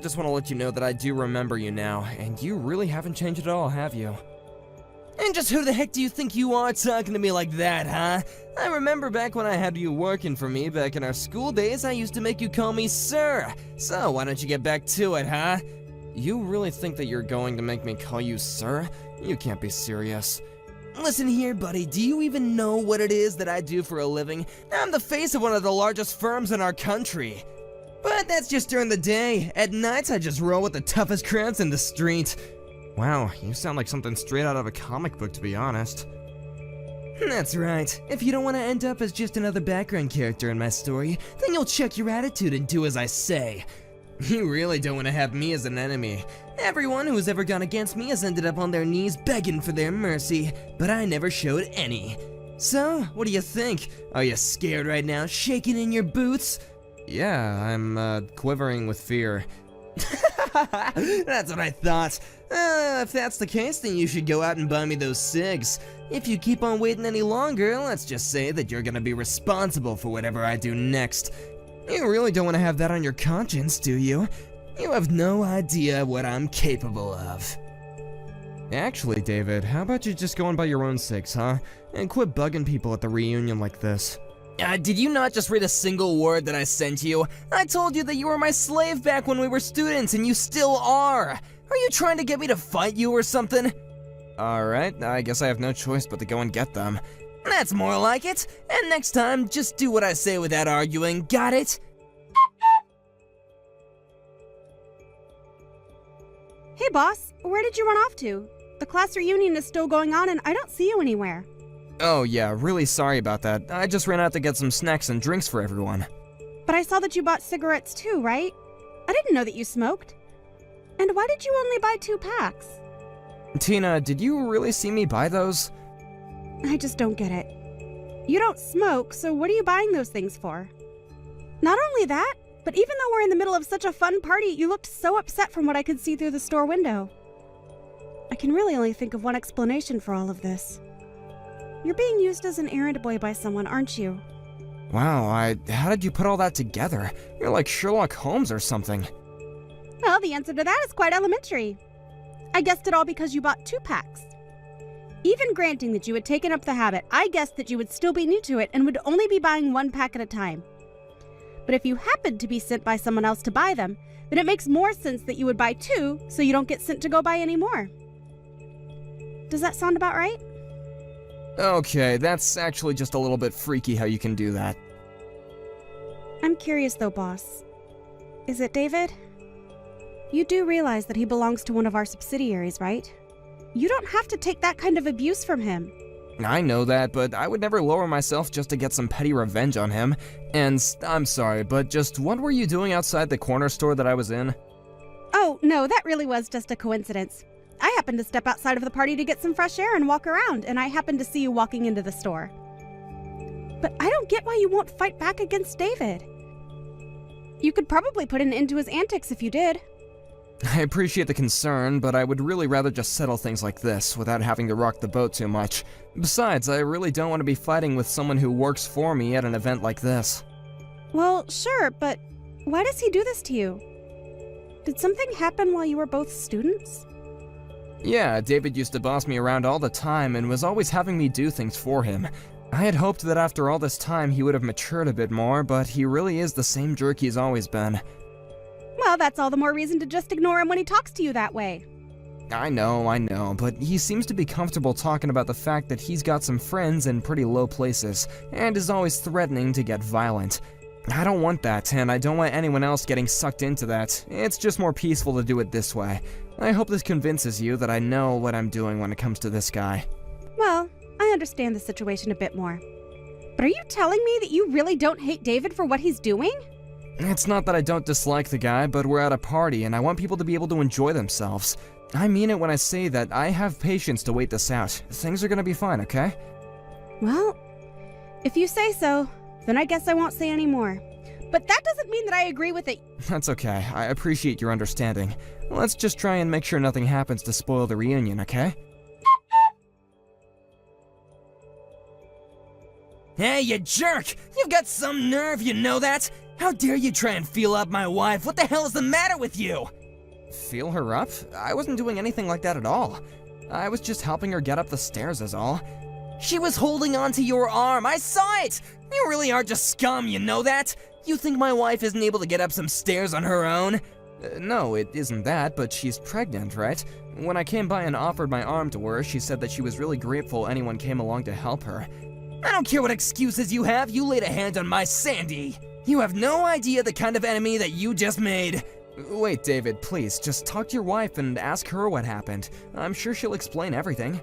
just want to let you know that I do remember you now, and you really haven't changed at all, have you? And just who the heck do you think you are talking to me like that, huh? I remember back when I had you working for me back in our school days, I used to make you call me sir. So why don't you get back to it, huh? You really think that you're going to make me call you sir? You can't be serious. Listen here, buddy, do you even know what it is that I do for a living? I'm the face of one of the largest firms in our country. But that's just during the day. At nights, I just roll with the toughest crowds in the street. Wow, you sound like something straight out of a comic book, to be honest. That's right. If you don't want to end up as just another background character in my story, then you'll check your attitude and do as I say. You really don't want to have me as an enemy. Everyone who's ever gone against me has ended up on their knees begging for their mercy, but I never showed any. So, what do you think? Are you scared right now, shaking in your boots? Yeah, I'm, quivering with fear. That's what I thought. If that's the case, then you should go out and buy me those cigs. If you keep on waiting any longer, let's just say that you're gonna be responsible for whatever I do next. You really don't want to have that on your conscience, do you? You have no idea what I'm capable of. Actually, David, how about you just go and buy your own cigs, huh? And quit bugging people at the reunion like this. Did you not just read a single word that I sent you? I told you that you were my slave back when we were students, and you still are! Are you trying to get me to fight you or something? Alright, I guess I have no choice but to go and get them. That's more like it. And next time, just do what I say without arguing, got it? Hey boss, where did you run off to? The class reunion is still going on and I don't see you anywhere. Oh yeah, really sorry about that. I just ran out to get some snacks and drinks for everyone. But I saw that you bought cigarettes too, right? I didn't know that you smoked. And why did you only buy 2 packs? Tina, did you really see me buy those? I just don't get it. You don't smoke, so what are you buying those things for? Not only that, but even though we're in the middle of such a fun party, you looked so upset from what I could see through the store window. I can really only think of one explanation for all of this. You're being used as an errand boy by someone, aren't you? Wow, how did you put all that together? You're like Sherlock Holmes or something. Well, the answer to that is quite elementary. I guessed it all because you bought 2 packs. Even granting that you had taken up the habit, I guessed that you would still be new to it and would only be buying 1 pack at a time. But if you happened to be sent by someone else to buy them, then it makes more sense that you would buy 2 so you don't get sent to go buy any more. Does that sound about right? Okay, that's actually just a little bit freaky how you can do that. I'm curious though, boss. Is it David? You do realize that he belongs to one of our subsidiaries, right? You don't have to take that kind of abuse from him. I know that, but I would never lower myself just to get some petty revenge on him. And I'm sorry, but just what were you doing outside the corner store that I was in? Oh, no, that really was just a coincidence. I happened to step outside of the party to get some fresh air and walk around, and I happened to see you walking into the store. But I don't get why you won't fight back against David. You could probably put an end to his antics if you did. I appreciate the concern, but I would really rather just settle things like this without having to rock the boat too much. Besides, I really don't want to be fighting with someone who works for me at an event like this. Well, sure, but why does he do this to you? Did something happen while you were both students? Yeah, David used to boss me around all the time and was always having me do things for him. I had hoped that after all this time he would have matured a bit more, but he really is the same jerk he's always been. Well, that's all the more reason to just ignore him when he talks to you that way. I know, but he seems to be comfortable talking about the fact that he's got some friends in pretty low places, and is always threatening to get violent. I don't want that, and I don't want anyone else getting sucked into that. It's just more peaceful to do it this way. I hope this convinces you that I know what I'm doing when it comes to this guy. Well, I understand the situation a bit more. But are you telling me that you really don't hate David for what he's doing? It's not that I don't dislike the guy, but we're at a party and I want people to be able to enjoy themselves. I mean it when I say that I have patience to wait this out. Things are gonna be fine, okay? Well, if you say so, then I guess I won't say any more. But that doesn't mean that I agree with it. That's okay. I appreciate your understanding. Let's just try and make sure nothing happens to spoil the reunion, okay? Hey, you jerk! You've got some nerve, you know that? How dare you try and feel up my wife? What the hell is the matter with you? Feel her up? I wasn't doing anything like that at all. I was just helping her get up the stairs is all. She was holding onto your arm. I saw it! You really are just scum, you know that? You think my wife isn't able to get up some stairs on her own? No, it isn't that, but she's pregnant, right? When I came by and offered my arm to her, she said that she was really grateful anyone came along to help her. I don't care what excuses you have, you laid a hand on my Sandy. You have no idea the kind of enemy that you just made. Wait, David, please, just talk to your wife and ask her what happened. I'm sure she'll explain everything.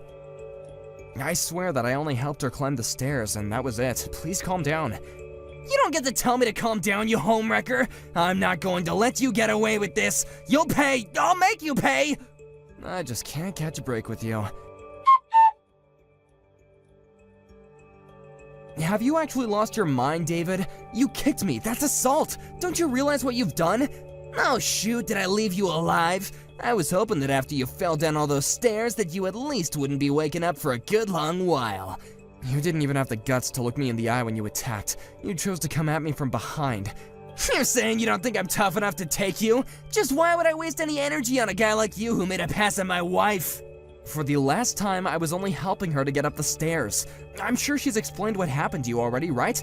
I swear that I only helped her climb the stairs, and that was it. Please calm down. You don't get to tell me to calm down, you homewrecker. I'm not going to let you get away with this. You'll pay. I'll make you pay. I just can't catch a break with you. Have you actually lost your mind, David? You kicked me. That's assault. Don't you realize what you've done? Oh shoot, did I leave you alive? I was hoping that after you fell down all those stairs that you at least wouldn't be waking up for a good long while. You didn't even have the guts to look me in the eye when you attacked. You chose to come at me from behind. You're saying you don't think I'm tough enough to take you? Just why would I waste any energy on a guy like you who made a pass at my wife? For the last time, I was only helping her to get up the stairs. I'm sure she's explained what happened to you already, right?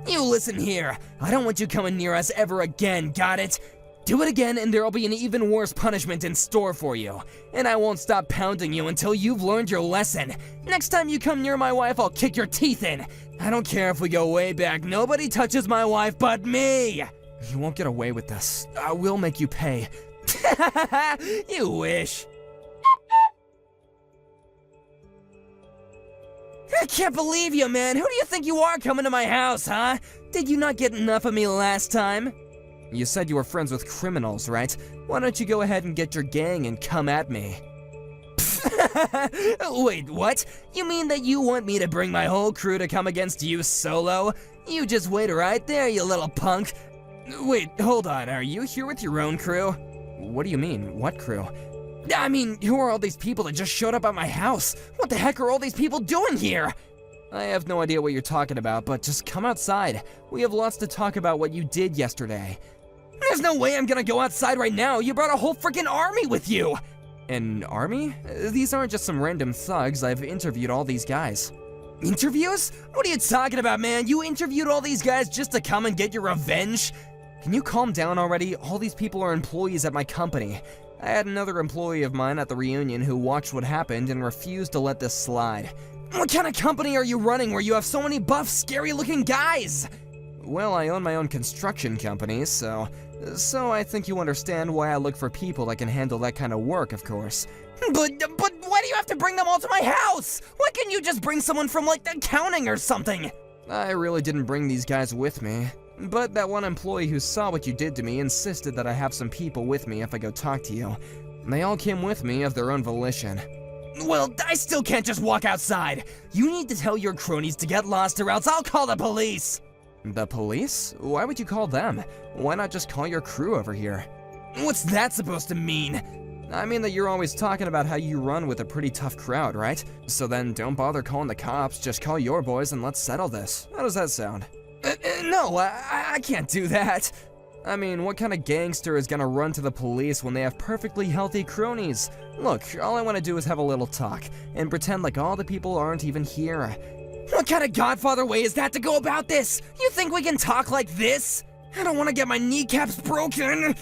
You listen here. I don't want you coming near us ever again, got it? Do it again and there'll be an even worse punishment in store for you. And I won't stop pounding you until you've learned your lesson. Next time you come near my wife, I'll kick your teeth in. I don't care if we go way back, nobody touches my wife but me! You won't get away with this. I will make you pay. You wish. I can't believe you, man. Who do you think you are coming to my house, huh? Did you not get enough of me last time? You said you were friends with criminals, right? Why don't you go ahead and get your gang and come at me? Wait, what? You mean that you want me to bring my whole crew to come against you solo? You just wait right there, you little punk. Wait, hold on. Are you here with your own crew? What do you mean? What crew? I mean, who are all these people that just showed up at my house? What the heck are all these people doing here? I have no idea what you're talking about, but just come outside. We have lots to talk about what you did yesterday. There's no way I'm gonna go outside right now. You brought a whole freaking army with you. An army? These aren't just some random thugs. I've interviewed all these guys. Interviews? What are you talking about, man? You interviewed all these guys just to come and get your revenge? Can you calm down already? All these people are employees at my company. I had another employee of mine at the reunion who watched what happened and refused to let this slide. What kind of company are you running where you have so many buff, scary-looking guys? Well, I own my own construction company, so I think you understand why I look for people that can handle that kind of work, of course. But why do you have to bring them all to my house? Why can't you just bring someone from, like, accounting or something? I really didn't bring these guys with me. But that one employee who saw what you did to me insisted that I have some people with me if I go talk to you. They all came with me of their own volition. Well, I still can't just walk outside. You need to tell your cronies to get lost or else I'll call the police. The police? Why would you call them? Why not just call your crew over here? What's that supposed to mean? I mean that you're always talking about how you run with a pretty tough crowd, right? So then don't bother calling the cops, just call your boys and let's settle this. How does that sound? No, I can't do that. I mean, what kind of gangster is gonna run to the police when they have perfectly healthy cronies? Look, all I want to do is have a little talk, and pretend like all the people aren't even here. What kind of Godfather way is that to go about this? You think we can talk like this? I don't want to get my kneecaps broken.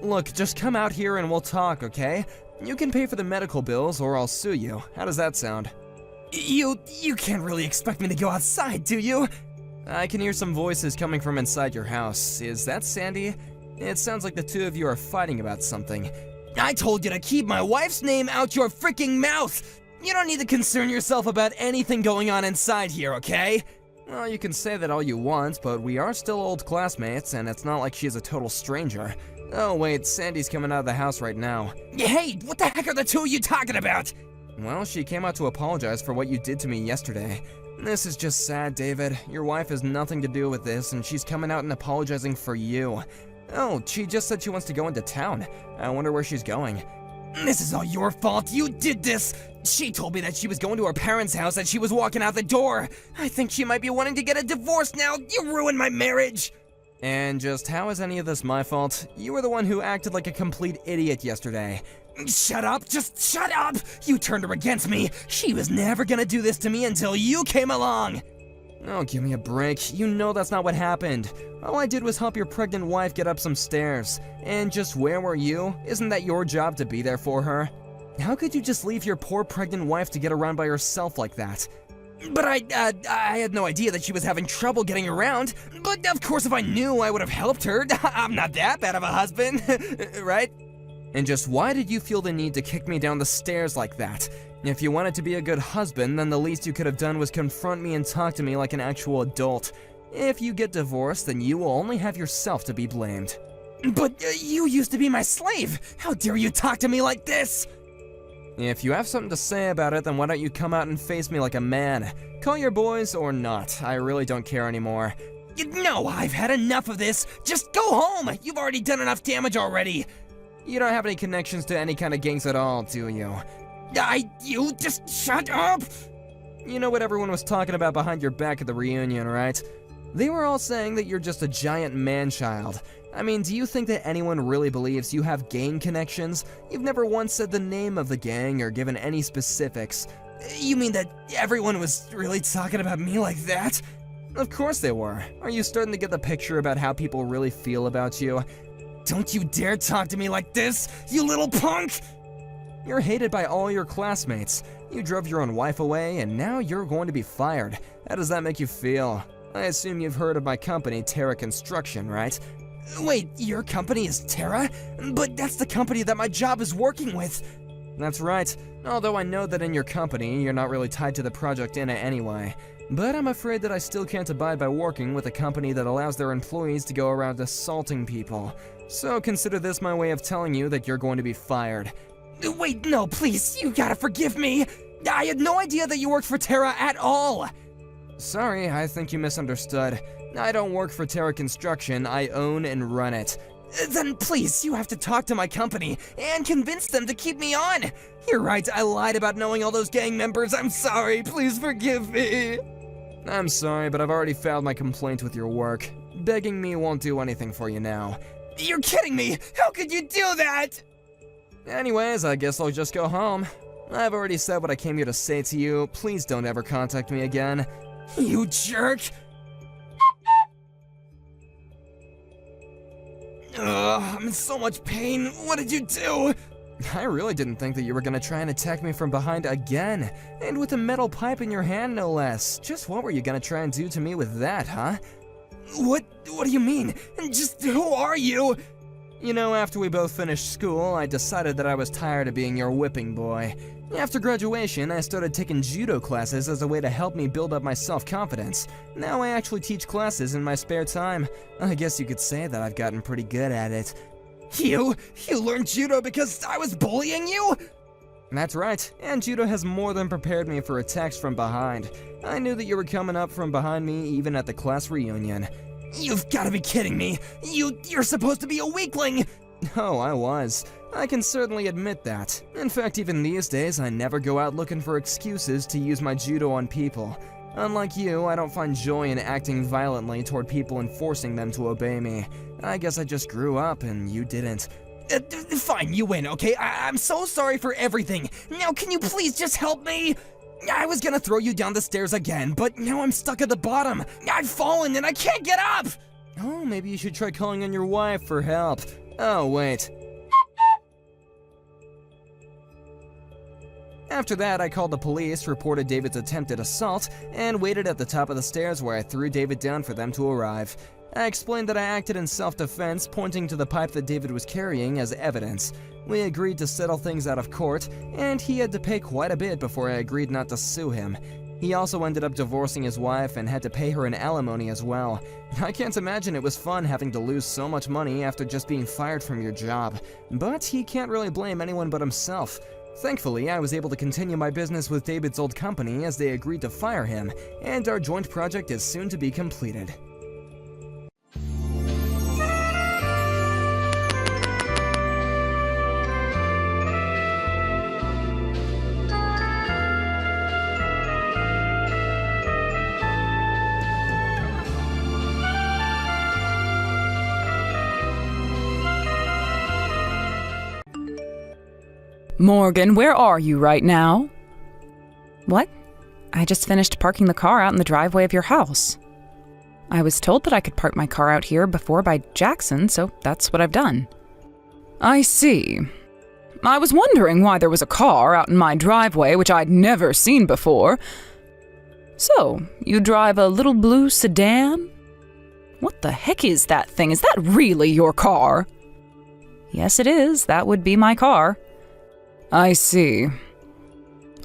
Look, just come out here and we'll talk, okay? You can pay for the medical bills or I'll sue you. How does that sound? You can't really expect me to go outside, do you? I can hear some voices coming from inside your house. Is that Sandy? It sounds like the two of you are fighting about something. I told you to keep my wife's name out your freaking mouth! You don't need to concern yourself about anything going on inside here, okay? Well, you can say that all you want, but we are still old classmates, and it's not like she's a total stranger. Oh wait, Sandy's coming out of the house right now. Hey, what the heck are the two of you talking about? Well, she came out to apologize for what you did to me yesterday. This is just sad, David. Your wife has nothing to do with this, and she's coming out and apologizing for you. Oh, she just said she wants to go into town. I wonder where she's going. This is all your fault. You did this. She told me that she was going to her parents' house and she was walking out the door. I think she might be wanting to get a divorce now. You ruined my marriage. And just how is any of this my fault? You were the one who acted like a complete idiot yesterday. Shut up, just shut up! You turned her against me. She was never gonna do this to me until you came along. Oh, give me a break. You know that's not what happened. All I did was help your pregnant wife get up some stairs. And just where were you? Isn't that your job to be there for her? How could you just leave your poor pregnant wife to get around by herself like that? But I had no idea that she was having trouble getting around. But of course if I knew, I would have helped her. I'm not that bad of a husband, right? And just why did you feel the need to kick me down the stairs like that? If you wanted to be a good husband, then the least you could have done was confront me and talk to me like an actual adult. If you get divorced, then you will only have yourself to be blamed. But you used to be my slave. How dare you talk to me like this? If you have something to say about it, then why don't you come out and face me like a man? Call your boys or not, I really don't care anymore. No, I've had enough of this. Just go home. You've already done enough damage already. You don't have any connections to any kind of gangs at all, do you? You just shut up. You know what everyone was talking about behind your back at the reunion, right? They were all saying that you're just a giant man-child. I mean, do you think that anyone really believes you have gang connections? You've never once said the name of the gang or given any specifics. You mean that everyone was really talking about me like that? Of course they were. Are you starting to get the picture about how people really feel about you? Don't you dare talk to me like this, you little punk! You're hated by all your classmates. You drove your own wife away, and now you're going to be fired. How does that make you feel? I assume you've heard of my company, Terra Construction, right? Wait, your company is Terra? But that's the company that my job is working with. That's right, although I know that in your company, you're not really tied to the project in it anyway. But I'm afraid that I still can't abide by working with a company that allows their employees to go around assaulting people. So consider this my way of telling you that you're going to be fired. Wait, no, please, you gotta forgive me. I had no idea that you worked for Terra at all. Sorry, I think you misunderstood. I don't work for Terra Construction, I own and run it. Then please, you have to talk to my company and convince them to keep me on. You're right, I lied about knowing all those gang members. I'm sorry, please forgive me. I'm sorry, but I've already filed my complaint with your work. Begging me won't do anything for you now. You're kidding me! How could you do that? Anyways, I guess I'll just go home. I've already said what I came here to say to you. Please don't ever contact me again. You jerk! Ugh, I'm in so much pain. What did you do? I really didn't think that you were gonna try and attack me from behind again. And with a metal pipe in your hand, no less. Just what were you gonna try and do to me with that, huh? What do you mean? Just who are you? You know, after we both finished school, I decided that I was tired of being your whipping boy. After graduation, I started taking judo classes as a way to help me build up my self-confidence. Now I actually teach classes in my spare time. I guess you could say that I've gotten pretty good at it. You learned judo because I was bullying you? That's right, and judo has more than prepared me for attacks from behind. I knew that you were coming up from behind me even at the class reunion. You've gotta be kidding me! You're supposed to be a weakling! Oh, I was. I can certainly admit that. In fact, even these days, I never go out looking for excuses to use my judo on people. Unlike you, I don't find joy in acting violently toward people and forcing them to obey me. I guess I just grew up and you didn't. Fine, you win, okay? I'm so sorry for everything. Now can you please just help me? I was gonna throw you down the stairs again, but now I'm stuck at the bottom. I've fallen and I can't get up! Oh, maybe you should try calling on your wife for help. Oh, wait. After that, I called the police, reported David's attempted assault, and waited at the top of the stairs where I threw David down for them to arrive. I explained that I acted in self-defense, pointing to the pipe that David was carrying as evidence. We agreed to settle things out of court, and he had to pay quite a bit before I agreed not to sue him. He also ended up divorcing his wife and had to pay her an alimony as well. I can't imagine it was fun having to lose so much money after just being fired from your job. But he can't really blame anyone but himself. Thankfully, I was able to continue my business with David's old company as they agreed to fire him, and our joint project is soon to be completed. Morgan, where are you right now? What? I just finished parking the car out in the driveway of your house. I was told that I could park my car out here before by Jackson, so that's what I've done. I see. I was wondering why there was a car out in my driveway which I'd never seen before. So, you drive a little blue sedan? What the heck is that thing? Is that really your car? Yes, it is. That would be my car. I see.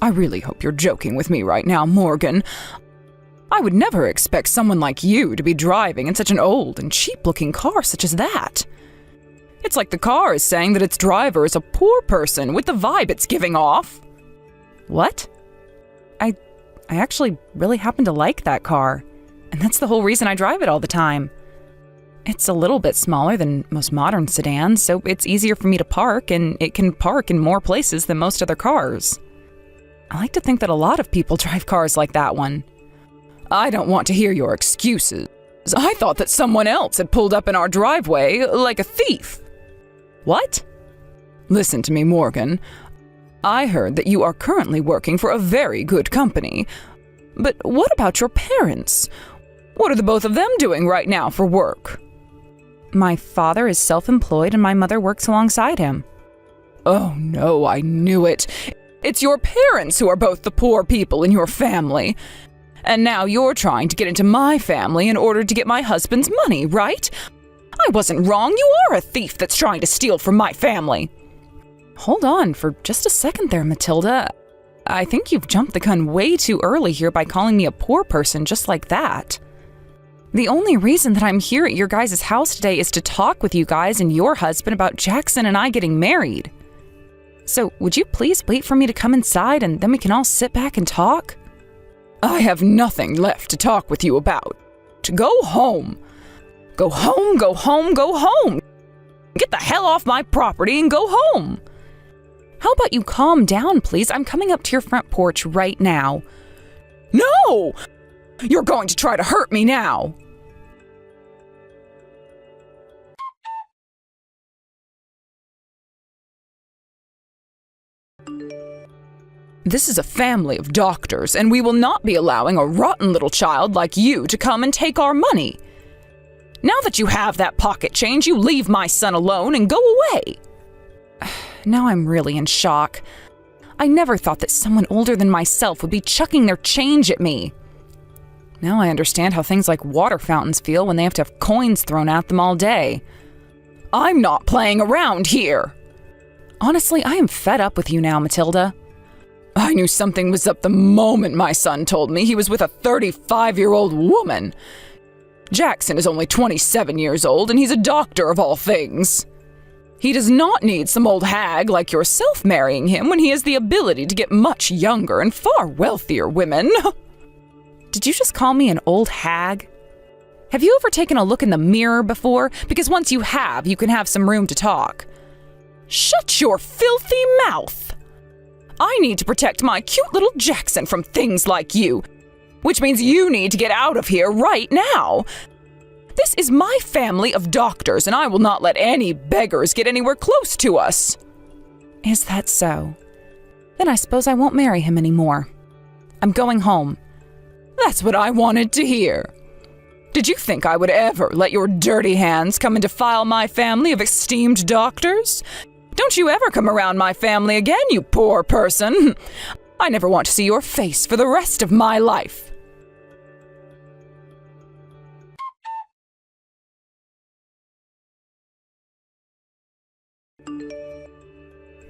I really hope you're joking with me right now, Morgan. I would never expect someone like you to be driving in such an old and cheap-looking car such as that. It's like the car is saying that its driver is a poor person with the vibe it's giving off. What? I actually really happen to like that car. And and that's the whole reason I drive it all the time. It's a little bit smaller than most modern sedans, so it's easier for me to park, and it can park in more places than most other cars. I like to think that a lot of people drive cars like that one. I don't want to hear your excuses. I thought that someone else had pulled up in our driveway like a thief. What? Listen to me, Morgan. I heard that you are currently working for a very good company. But what about your parents? What are the both of them doing right now for work? My father is self-employed and my mother works alongside him. Oh no, I knew it. It's your parents who are both the poor people in your family. And now you're trying to get into my family in order to get my husband's money, right? I wasn't wrong. You are a thief that's trying to steal from my family. Hold on for just a second there, Matilda. I think you've jumped the gun way too early here by calling me a poor person just like that. The only reason that I'm here at your guys' house today is to talk with you guys and your husband about Jackson and I getting married. So would you please wait for me to come inside and then we can all sit back and talk? I have nothing left to talk with you about. Go home. Go home, go home, go home. Get the hell off my property and go home. How about you calm down, please? I'm coming up to your front porch right now. No! You're going to try to hurt me now. This is a family of doctors, and we will not be allowing a rotten little child like you to come and take our money. Now that you have that pocket change, you leave my son alone and go away. Now I'm really in shock. I never thought that someone older than myself would be chucking their change at me. Now I understand how things like water fountains feel when they have to have coins thrown at them all day. I'm not playing around here. Honestly, I am fed up with you now, Matilda. I knew something was up the moment my son told me he was with a 35-year-old woman. Jackson is only 27 years old, and he's a doctor of all things. He does not need some old hag like yourself marrying him when he has the ability to get much younger and far wealthier women. Did you just call me an old hag? Have you ever taken a look in the mirror before? Because once you have, you can have some room to talk. Shut your filthy mouth! I need to protect my cute little Jackson from things like you, which means you need to get out of here right now. This is my family of doctors, and I will not let any beggars get anywhere close to us. Is that so? Then I suppose I won't marry him anymore. I'm going home. That's what I wanted to hear. Did you think I would ever let your dirty hands come and defile my family of esteemed doctors? Don't you ever come around my family again, you poor person. I never want to see your face for the rest of my life.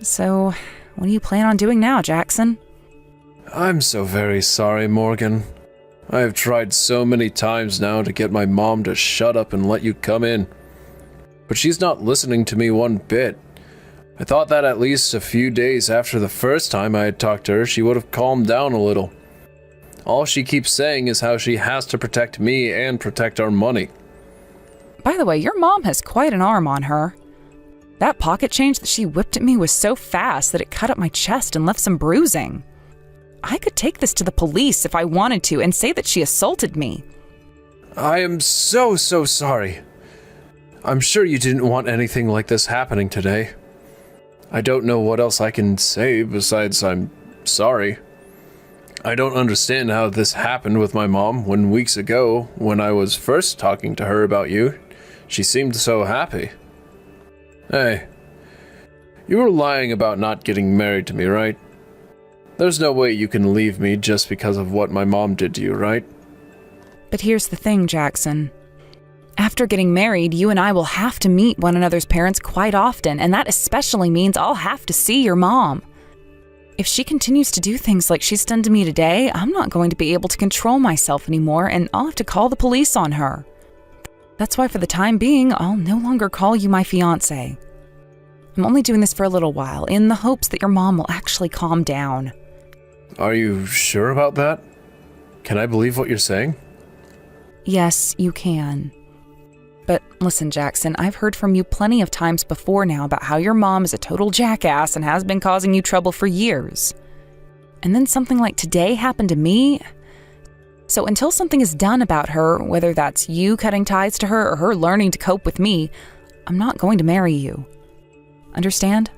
So, what do you plan on doing now, Jackson? I'm so very sorry, Morgan. I have tried so many times now to get my mom to shut up and let you come in. But she's not listening to me one bit. I thought that at least a few days after the first time I had talked to her, she would have calmed down a little. All she keeps saying is how she has to protect me and protect our money. By the way, your mom has quite an arm on her. That pocket change that she whipped at me was so fast that it cut up my chest and left some bruising. I could take this to the police if I wanted to and say that she assaulted me. I am so sorry. I'm sure you didn't want anything like this happening today. I don't know what else I can say besides I'm sorry. I don't understand how this happened with my mom when weeks ago, when I was first talking to her about you, she seemed so happy. Hey, you were lying about not getting married to me, right? There's no way you can leave me just because of what my mom did to you, right? But here's the thing, Jackson. After getting married, you and I will have to meet one another's parents quite often, and that especially means I'll have to see your mom. If she continues to do things like she's done to me today, I'm not going to be able to control myself anymore, and I'll have to call the police on her. That's why for the time being, I'll no longer call you my fiancé. I'm only doing this for a little while, in the hopes that your mom will actually calm down. Are you sure about that? Can I believe what you're saying? Yes, you can. But listen, Jackson, I've heard from you plenty of times before now about how your mom is a total jackass and has been causing you trouble for years. And then something like today happened to me. So until something is done about her, whether that's you cutting ties to her or her learning to cope with me, I'm not going to marry you. Understand?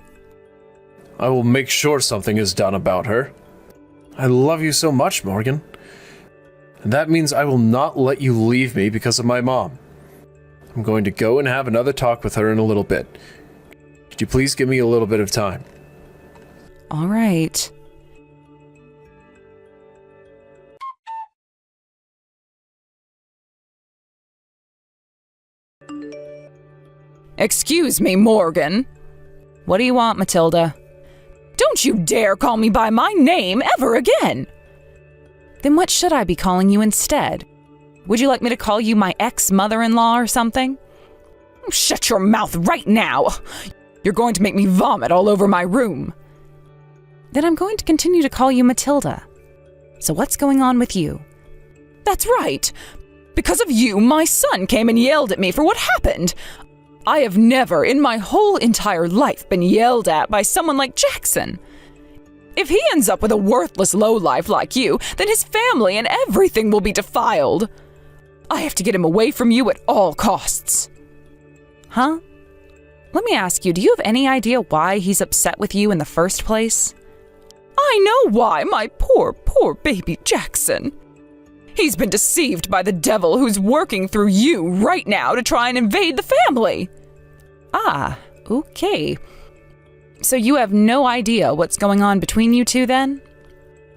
I will make sure something is done about her. I love you so much, Morgan. And that means I will not let you leave me because of my mom. I'm going to go and have another talk with her in a little bit. Could you please give me a little bit of time? All right. Excuse me, Morgan. What do you want, Matilda? Don't you dare call me by my name ever again! Then what should I be calling you instead? Would you like me to call you my ex-mother-in-law or something? Shut your mouth right now! You're going to make me vomit all over my room. Then I'm going to continue to call you Matilda. So what's going on with you? That's right! Because of you, my son came and yelled at me for what happened. I have never in my whole entire life been yelled at by someone like Jackson. If he ends up with a worthless lowlife like you, then his family and everything will be defiled. I have to get him away from you at all costs. Huh? Let me ask you, do you have any idea why he's upset with you in the first place? I know why, my poor, poor baby Jackson. He's been deceived by the devil who's working through you right now to try and invade the family. Ah, okay. So you have no idea what's going on between you two then?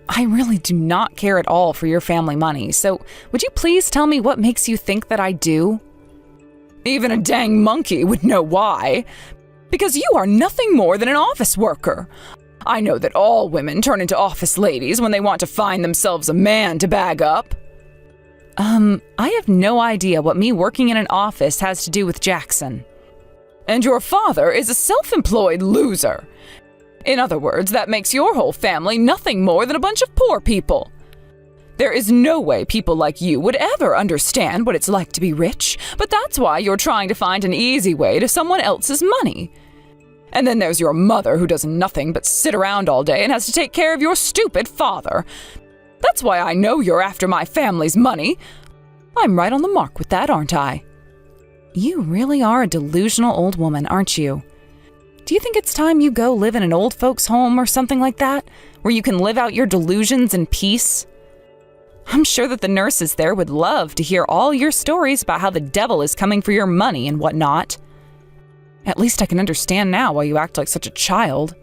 I really do not care at all for your family money, so would you please tell me what makes you think that I do? Even a dang monkey would know why. Because you are nothing more than an office worker. I know that all women turn into office ladies when they want to find themselves a man to bag up. I have no idea what me working in an office has to do with Jackson. And your father is a self-employed loser. In other words, that makes your whole family nothing more than a bunch of poor people. There is no way people like you would ever understand what it's like to be rich, but that's why you're trying to find an easy way to someone else's money. And then there's your mother who does nothing but sit around all day and has to take care of your stupid father. That's why I know you're after my family's money. I'm right on the mark with that, aren't I? You really are a delusional old woman, aren't you? Do you think it's time you go live in an old folks' home or something like that, where you can live out your delusions in peace? I'm sure that the nurses there would love to hear all your stories about how the devil is coming for your money and whatnot. At least I can understand now why you act like such a child.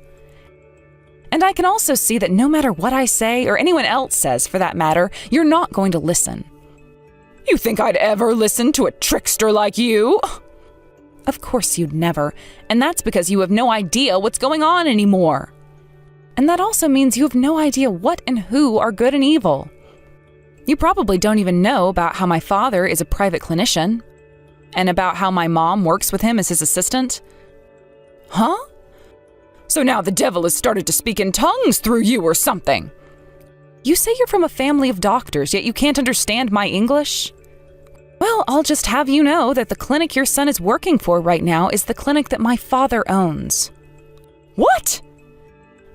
And I can also see that no matter what I say, or anyone else says for that matter, you're not going to listen. You think I'd ever listen to a trickster like you? Of course you'd never, and that's because you have no idea what's going on anymore. And that also means you have no idea what and who are good and evil. You probably don't even know about how my father is a private clinician, and about how my mom works with him as his assistant. Huh? So now the devil has started to speak in tongues through you or something. You say you're from a family of doctors, yet you can't understand my English? Well, I'll just have you know that the clinic your son is working for right now is the clinic that my father owns. What?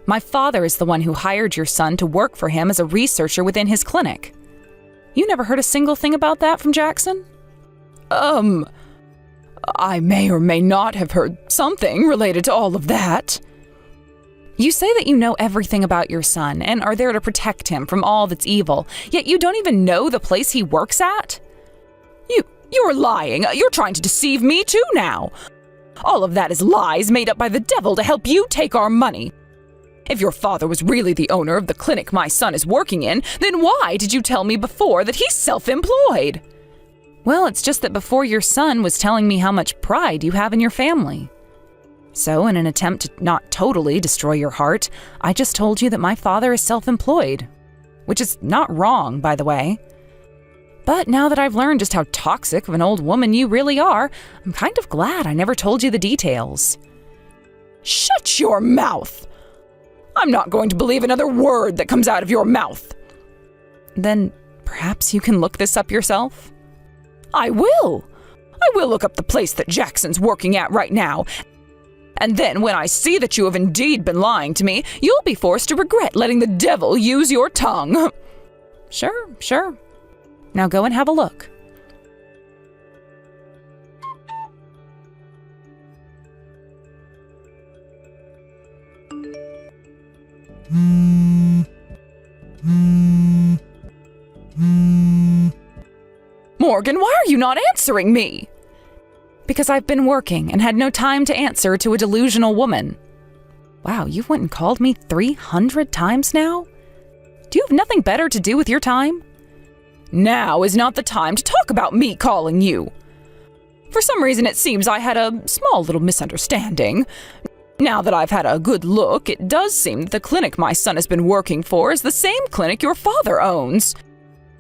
My father is the one who hired your son to work for him as a researcher within his clinic. You never heard a single thing about that from Jackson? I may or may not have heard something related to all of that. You say that you know everything about your son and are there to protect him from all that's evil, yet you don't even know the place he works at? You're lying. You're trying to deceive me too now. All of that is lies made up by the devil to help you take our money. If your father was really the owner of the clinic my son is working in, then why did you tell me before that he's self-employed? Well, it's just that before your son was telling me how much pride you have in your family. So, in an attempt to not totally destroy your heart, I just told you that my father is self-employed. Which is not wrong, by the way. But now that I've learned just how toxic of an old woman you really are, I'm kind of glad I never told you the details. Shut your mouth! I'm not going to believe another word that comes out of your mouth. Then perhaps you can look this up yourself? I will. I will look up the place that Jackson's working at right now. And then when I see that you have indeed been lying to me, you'll be forced to regret letting the devil use your tongue. Sure. Now go and have a look. Morgan, why are you not answering me? Because I've been working and had no time to answer to a delusional woman. Wow, you've went and called me 300 times now? Do you have nothing better to do with your time? Now is not the time to talk about me calling you. For some reason it seems I had a small little misunderstanding. Now that I've had a good look, it does seem that the clinic my son has been working for is the same clinic your father owns.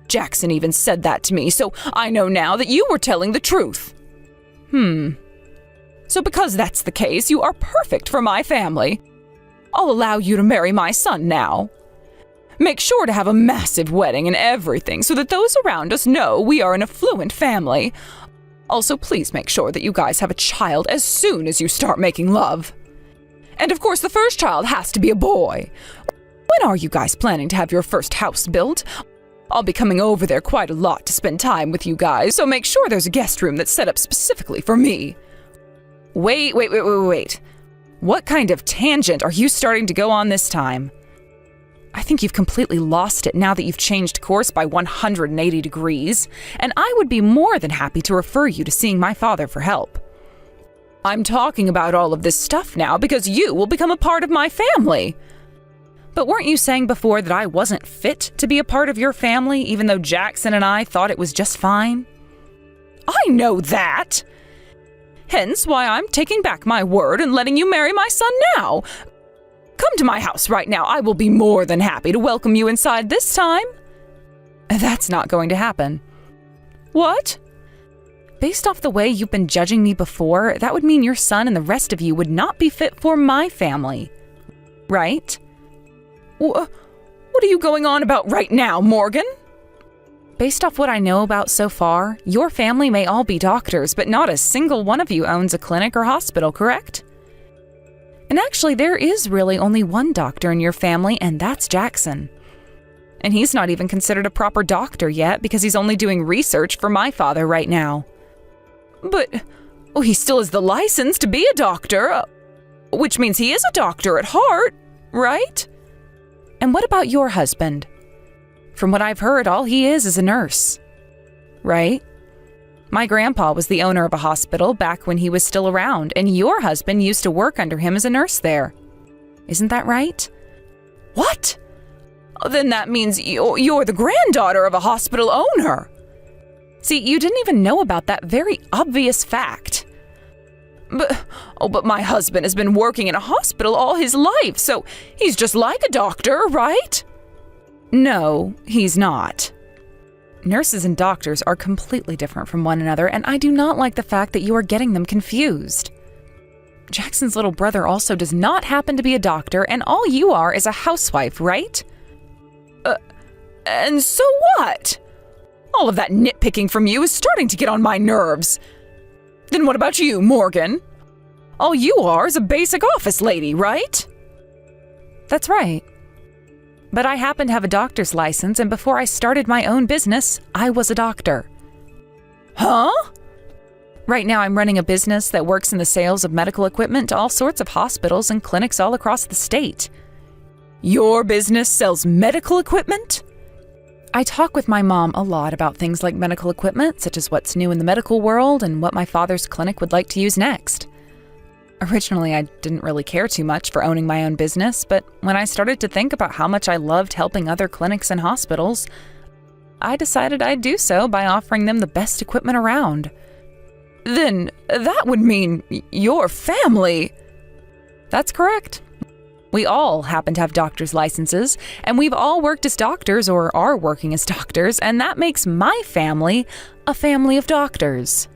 Jackson even said that to me, so I know now that you were telling the truth. So because that's the case, you are perfect for my family. I'll allow you to marry my son now. Make sure to have a massive wedding and everything so that those around us know we are an affluent family. Also, please make sure that you guys have a child as soon as you start making love. And of course, the first child has to be a boy. When are you guys planning to have your first house built? I'll be coming over there quite a lot to spend time with you guys, so make sure there's a guest room that's set up specifically for me. Wait. What kind of tangent are you starting to go on this time? I think you've completely lost it now that you've changed course by 180 degrees, and I would be more than happy to refer you to seeing my father for help. I'm talking about all of this stuff now because you will become a part of my family. But weren't you saying before that I wasn't fit to be a part of your family, even though Jackson and I thought it was just fine? I know that! Hence why I'm taking back my word and letting you marry my son now. Come to my house right now. I will be more than happy to welcome you inside this time. That's not going to happen. What? Based off the way you've been judging me before, that would mean your son and the rest of you would not be fit for my family. Right? What are you going on about right now, Morgan? Based off what I know about so far, your family may all be doctors, but not a single one of you owns a clinic or hospital, correct? And actually, there is really only one doctor in your family, and that's Jackson. And he's not even considered a proper doctor yet because he's only doing research for my father right now. But he still has the license to be a doctor, which means he is a doctor at heart, right? And what about your husband? From what I've heard, all he is a nurse, right? My grandpa was the owner of a hospital back when he was still around, and your husband used to work under him as a nurse there. Isn't that right? What? Then that means you're the granddaughter of a hospital owner. See, you didn't even know about that very obvious fact. But my husband has been working in a hospital all his life, so he's just like a doctor, right? No, he's not. Nurses and doctors are completely different from one another, and I do not like the fact that you are getting them confused. Jackson's little brother also does not happen to be a doctor, and all you are is a housewife, right? And so what? All of that nitpicking from you is starting to get on my nerves. Then what about you, Morgan? All you are is a basic office lady, right? That's right. But I happen to have a doctor's license, and before I started my own business, I was a doctor. Huh? Right now I'm running a business that works in the sales of medical equipment to all sorts of hospitals and clinics all across the state. Your business sells medical equipment? I talk with my mom a lot about things like medical equipment, such as what's new in the medical world and what my father's clinic would like to use next. Originally, I didn't really care too much for owning my own business, but when I started to think about how much I loved helping other clinics and hospitals, I decided I'd do so by offering them the best equipment around. Then that would mean your family. That's correct. We all happen to have doctor's licenses, and we've all worked as doctors or are working as doctors, and that makes my family a family of doctors.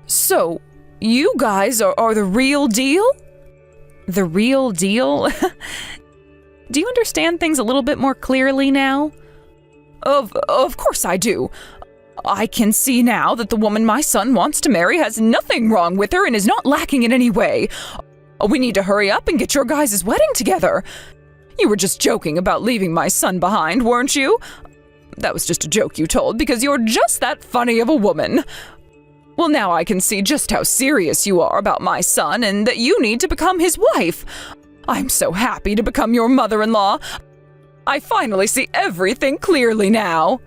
So, you guys are the real deal? The real deal? Do you understand things a little bit more clearly now? Of course I do. I can see now that the woman my son wants to marry has nothing wrong with her and is not lacking in any way. We need to hurry up and get your guys' wedding together. You were just joking about leaving my son behind, weren't you? That was just a joke you told because you're just that funny of a woman. Well, now I can see just how serious you are about my son and that you need to become his wife. I'm so happy to become your mother-in-law. I finally see everything clearly now.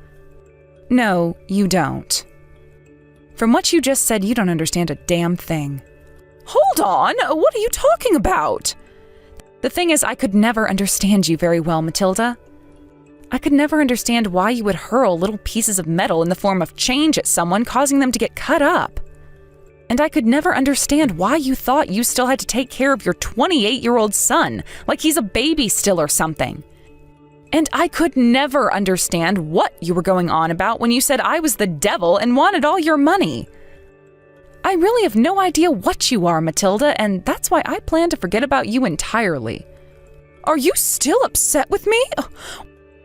No, you don't. From what you just said, you don't understand a damn thing. Hold on, what are you talking about? The thing is, I could never understand you very well, Matilda. I could never understand why you would hurl little pieces of metal in the form of change at someone, causing them to get cut up. And I could never understand why you thought you still had to take care of your 28-year-old son, like he's a baby still or something. And I could never understand what you were going on about when you said I was the devil and wanted all your money. I really have no idea what you are, Matilda, and that's why I plan to forget about you entirely. Are you still upset with me?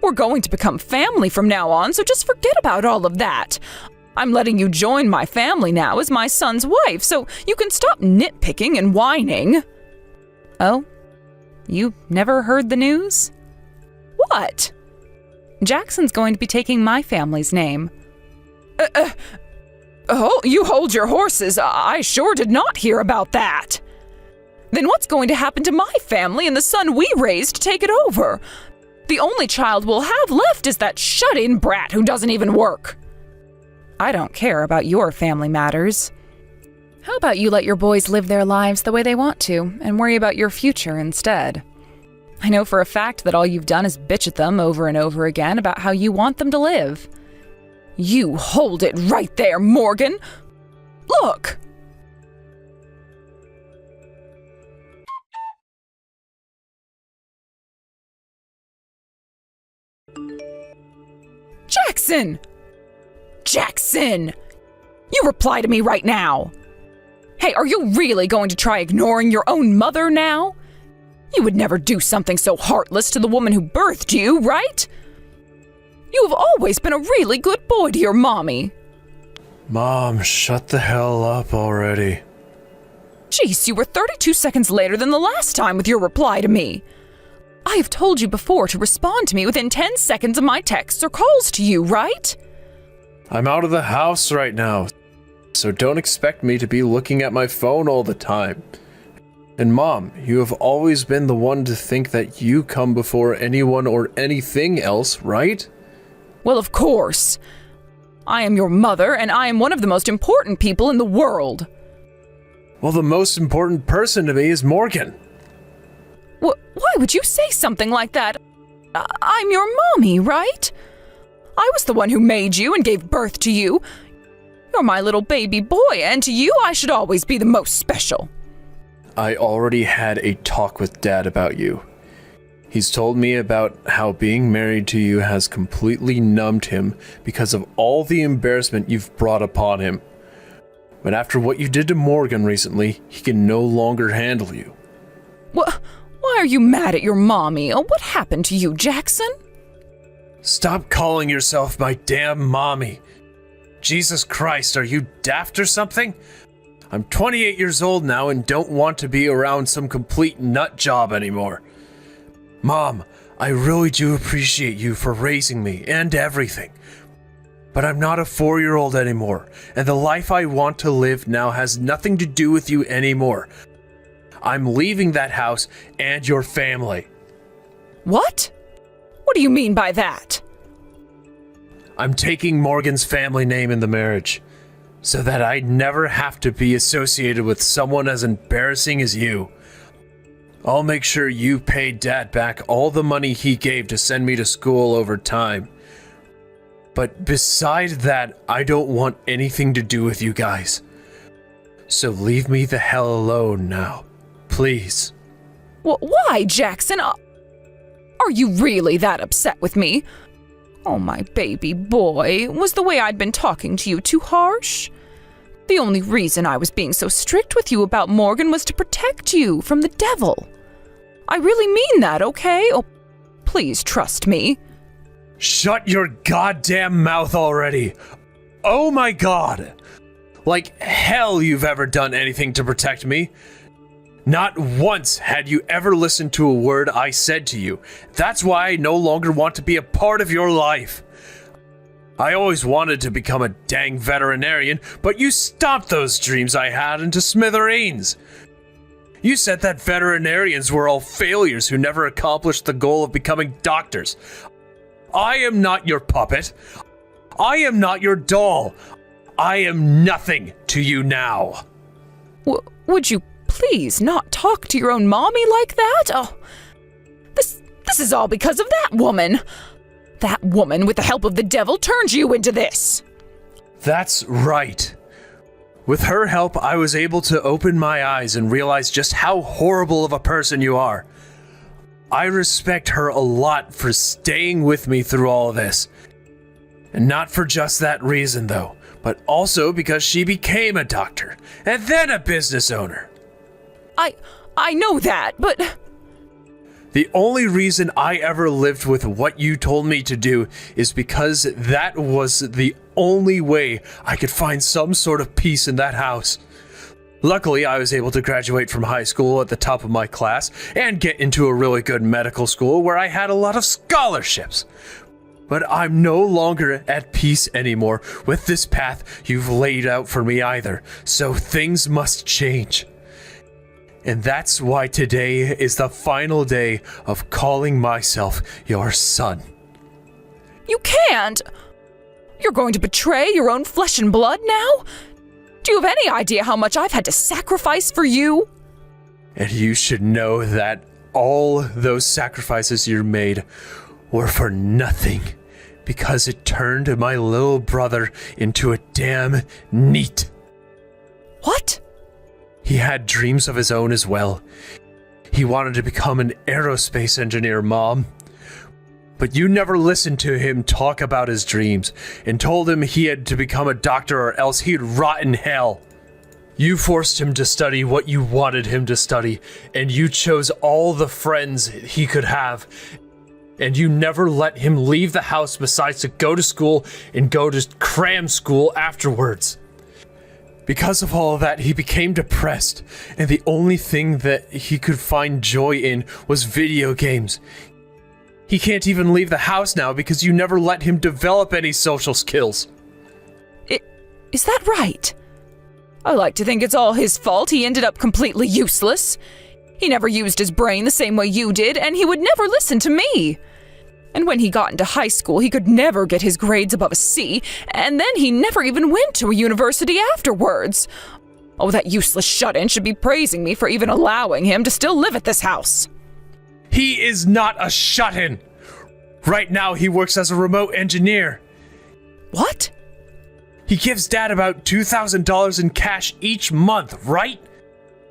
We're going to become family from now on, so just forget about all of that. I'm letting you join my family now as my son's wife, so you can stop nitpicking and whining. Oh? You never heard the news? What? Jackson's going to be taking my family's name. Oh, you hold your horses. I sure did not hear about that. Then what's going to happen to my family and the son we raised to take it over? The only child we'll have left is that shut-in brat who doesn't even work. I don't care about your family matters. How about you let your boys live their lives the way they want to and worry about your future instead? I know for a fact that all you've done is bitch at them over and over again about how you want them to live. You hold it right there, Morgan! Look! Jackson! Jackson! You reply to me right now! Hey, are you really going to try ignoring your own mother now? You would never do something so heartless to the woman who birthed you, right? You have always been a really good boy to your mommy. Mom, shut the hell up already. Jeez, you were 32 seconds later than the last time with your reply to me. I have told you before to respond to me within 10 seconds of my texts or calls to you, right? I'm out of the house right now, so don't expect me to be looking at my phone all the time. And Mom, you have always been the one to think that you come before anyone or anything else, right? Well, of course. I am your mother, and I am one of the most important people in the world. Well, the most important person to me is Morgan. Why would you say something like that? I'm your mommy, right? I was the one who made you and gave birth to you. You're my little baby boy, and to you I should always be the most special. I already had a talk with Dad about you. He's told me about how being married to you has completely numbed him because of all the embarrassment you've brought upon him. But after what you did to Morgan recently, he can no longer handle you. Why are you mad at your mommy? What happened to you, Jackson? Stop calling yourself my damn mommy. Jesus Christ, are you daft or something? I'm 28 years old now and don't want to be around some complete nut job anymore. Mom, I really do appreciate you for raising me and everything. But I'm not a 4-year-old anymore, and the life I want to live now has nothing to do with you anymore. I'm leaving that house and your family. What? What do you mean by that? I'm taking Morgan's family name in the marriage, so that I never have to be associated with someone as embarrassing as you. I'll make sure you pay Dad back all the money he gave to send me to school over time. But besides that, I don't want anything to do with you guys. So leave me the hell alone now, please. Why, Jackson? Are you really that upset with me? Oh, my baby boy, was the way I'd been talking to you too harsh? The only reason I was being so strict with you about Morgan was to protect you from the devil. I really mean that, okay? Oh, please trust me. Shut your goddamn mouth already! Oh my god! Like hell you've ever done anything to protect me. Not once had you ever listened to a word I said to you. That's why I no longer want to be a part of your life. I always wanted to become a dang veterinarian, but you stomped those dreams I had into smithereens. You said that veterinarians were all failures who never accomplished the goal of becoming doctors. I am not your puppet. I am not your doll. I am nothing to you now. Would you please not talk to your own mommy like that? Oh, this is all because of that woman. That woman, with the help of the devil, turned you into this. That's right. With her help, I was able to open my eyes and realize just how horrible of a person you are. I respect her a lot for staying with me through all of this. And not for just that reason, though, but also because she became a doctor, and then a business owner. I know that, but... The only reason I ever lived with what you told me to do is because that was the only way I could find some sort of peace in that house. Luckily, I was able to graduate from high school at the top of my class and get into a really good medical school where I had a lot of scholarships. But I'm no longer at peace anymore with this path you've laid out for me either, so things must change. And that's why today is the final day of calling myself your son. You can't! You're going to betray your own flesh and blood now? Do you have any idea how much I've had to sacrifice for you? And you should know that all those sacrifices you made were for nothing, because it turned my little brother into a damn NEET. What? He had dreams of his own as well. He wanted to become an aerospace engineer, Mom. But you never listened to him talk about his dreams and told him he had to become a doctor or else he'd rot in hell. You forced him to study what you wanted him to study, and you chose all the friends he could have. And you never let him leave the house besides to go to school and go to cram school afterwards. Because of all of that, he became depressed, and the only thing that he could find joy in was video games. He can't even leave the house now because you never let him develop any social skills. Is that right? I like to think it's all his fault he ended up completely useless. He never used his brain the same way you did, and he would never listen to me. And when he got into high school, he could never get his grades above a C, and then he never even went to a university afterwards. Oh, that useless shut-in should be praising me for even allowing him to still live at this house. He is not a shut-in. Right now, he works as a remote engineer. What? He gives Dad about $2,000 in cash each month, right?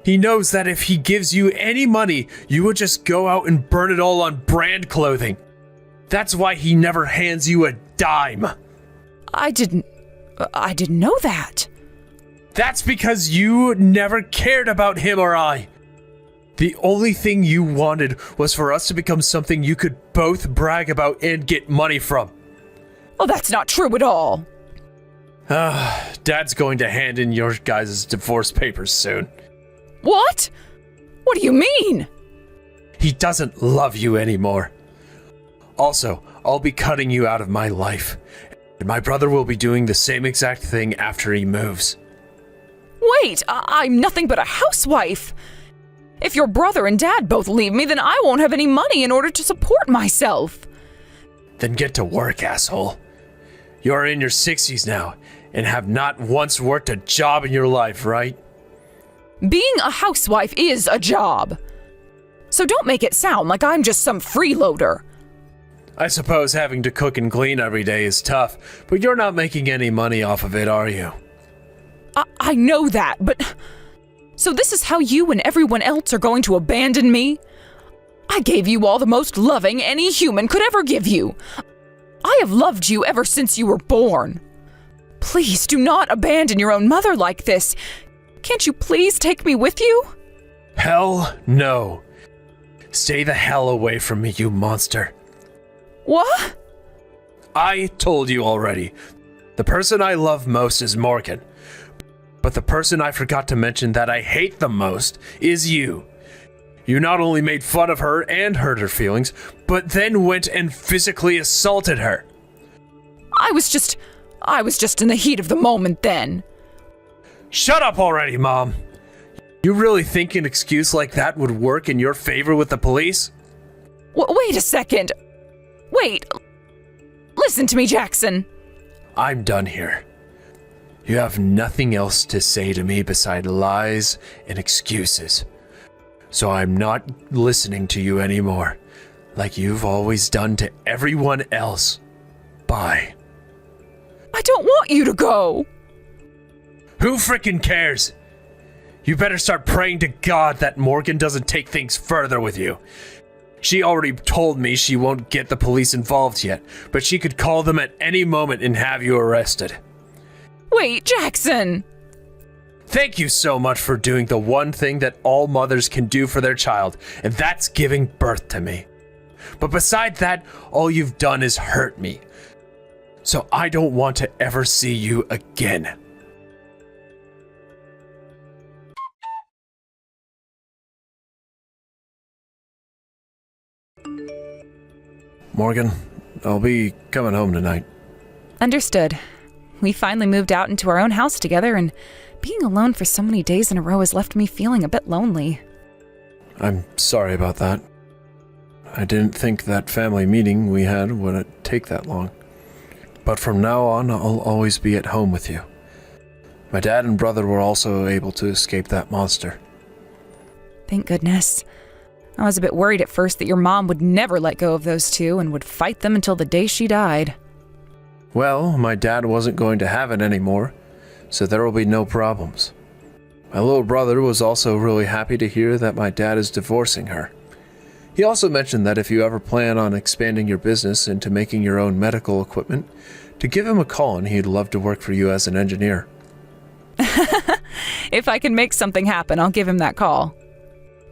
He knows that if he gives you any money, you would just go out and burn it all on brand clothing. That's why he never hands you a dime. I didn't know that. That's because you never cared about him or I. The only thing you wanted was for us to become something you could both brag about and get money from. Oh, that's not true at all. Dad's going to hand in your guys' divorce papers soon. What? What do you mean? He doesn't love you anymore. Also, I'll be cutting you out of my life, and my brother will be doing the same exact thing after he moves. Wait, I'm nothing but a housewife. If your brother and Dad both leave me, then I won't have any money in order to support myself. Then get to work, asshole. You're in your 60s now, and have not once worked a job in your life, right? Being a housewife is a job. So don't make it sound like I'm just some freeloader. I suppose having to cook and clean every day is tough, but you're not making any money off of it, are you? I know that, but... So this is how you and everyone else are going to abandon me? I gave you all the most loving any human could ever give you. I have loved you ever since you were born. Please do not abandon your own mother like this. Can't you please take me with you? Hell no. Stay the hell away from me, you monster. What? I told you already. The person I love most is Morgan. But the person I forgot to mention that I hate the most is you. You not only made fun of her and hurt her feelings, but then went and physically assaulted her. I was just in the heat of the moment then. Shut up already, Mom. You really think an excuse like that would work in your favor with the police? Wait a second. Wait. Listen to me, Jackson. I'm done here. You have nothing else to say to me beside lies and excuses. So I'm not listening to you anymore, like you've always done to everyone else. Bye. I don't want you to go. Who frickin' cares? You better start praying to God that Morgan doesn't take things further with you. She already told me she won't get the police involved yet, but she could call them at any moment and have you arrested. Wait, Jackson! Thank you so much for doing the one thing that all mothers can do for their child, and that's giving birth to me. But beside that, all you've done is hurt me. So I don't want to ever see you again. Morgan, I'll be coming home tonight. Understood. We finally moved out into our own house together, and being alone for so many days in a row has left me feeling a bit lonely. I'm sorry about that. I didn't think that family meeting we had would take that long. But from now on, I'll always be at home with you. My dad and brother were also able to escape that monster. Thank goodness. I was a bit worried at first that your mom would never let go of those two and would fight them until the day she died. Well, my dad wasn't going to have it anymore, so there will be no problems. My little brother was also really happy to hear that my dad is divorcing her. He also mentioned that if you ever plan on expanding your business into making your own medical equipment, to give him a call and he'd love to work for you as an engineer. If I can make something happen, I'll give him that call.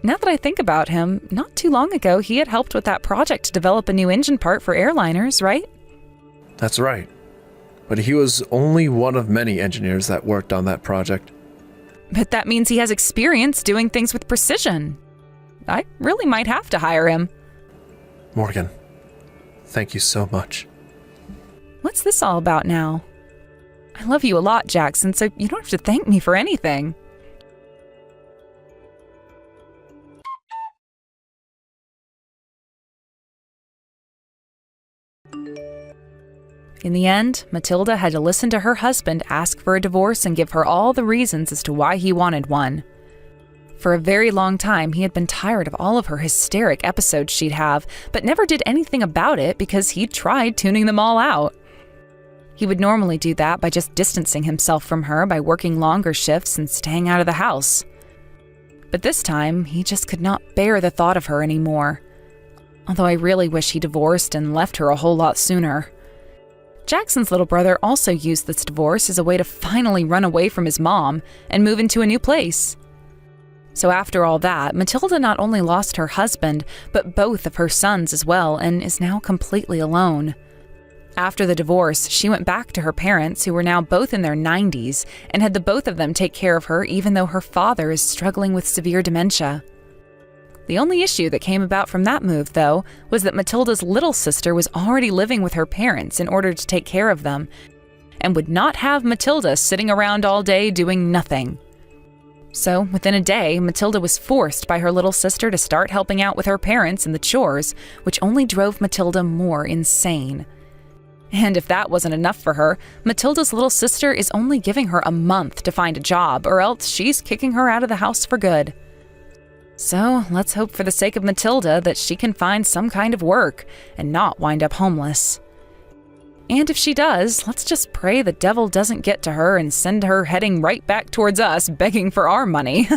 Now that I think about him, not too long ago he had helped with that project to develop a new engine part for airliners, right? That's right. But he was only one of many engineers that worked on that project. But that means he has experience doing things with precision. I really might have to hire him. Morgan, thank you so much. What's this all about now? I love you a lot, Jackson, so you don't have to thank me for anything. In the end, Matilda had to listen to her husband ask for a divorce and give her all the reasons as to why he wanted one. For a very long time, he had been tired of all of her hysteric episodes she'd have, but never did anything about it because he'd tried tuning them all out. He would normally do that by just distancing himself from her by working longer shifts and staying out of the house. But this time, he just could not bear the thought of her anymore. Although I really wish he divorced and left her a whole lot sooner. Jackson's little brother also used this divorce as a way to finally run away from his mom and move into a new place. So after all that, Matilda not only lost her husband, but both of her sons as well, and is now completely alone. After the divorce, she went back to her parents, who were now both in their 90s, and had the both of them take care of her even though her father is struggling with severe dementia. The only issue that came about from that move, though, was that Matilda's little sister was already living with her parents in order to take care of them, and would not have Matilda sitting around all day doing nothing. So, within a day, Matilda was forced by her little sister to start helping out with her parents in the chores, which only drove Matilda more insane. And if that wasn't enough for her, Matilda's little sister is only giving her a month to find a job, or else she's kicking her out of the house for good. So, let's hope for the sake of Matilda that she can find some kind of work and not wind up homeless. And if she does, let's just pray the devil doesn't get to her and send her heading right back towards us begging for our money.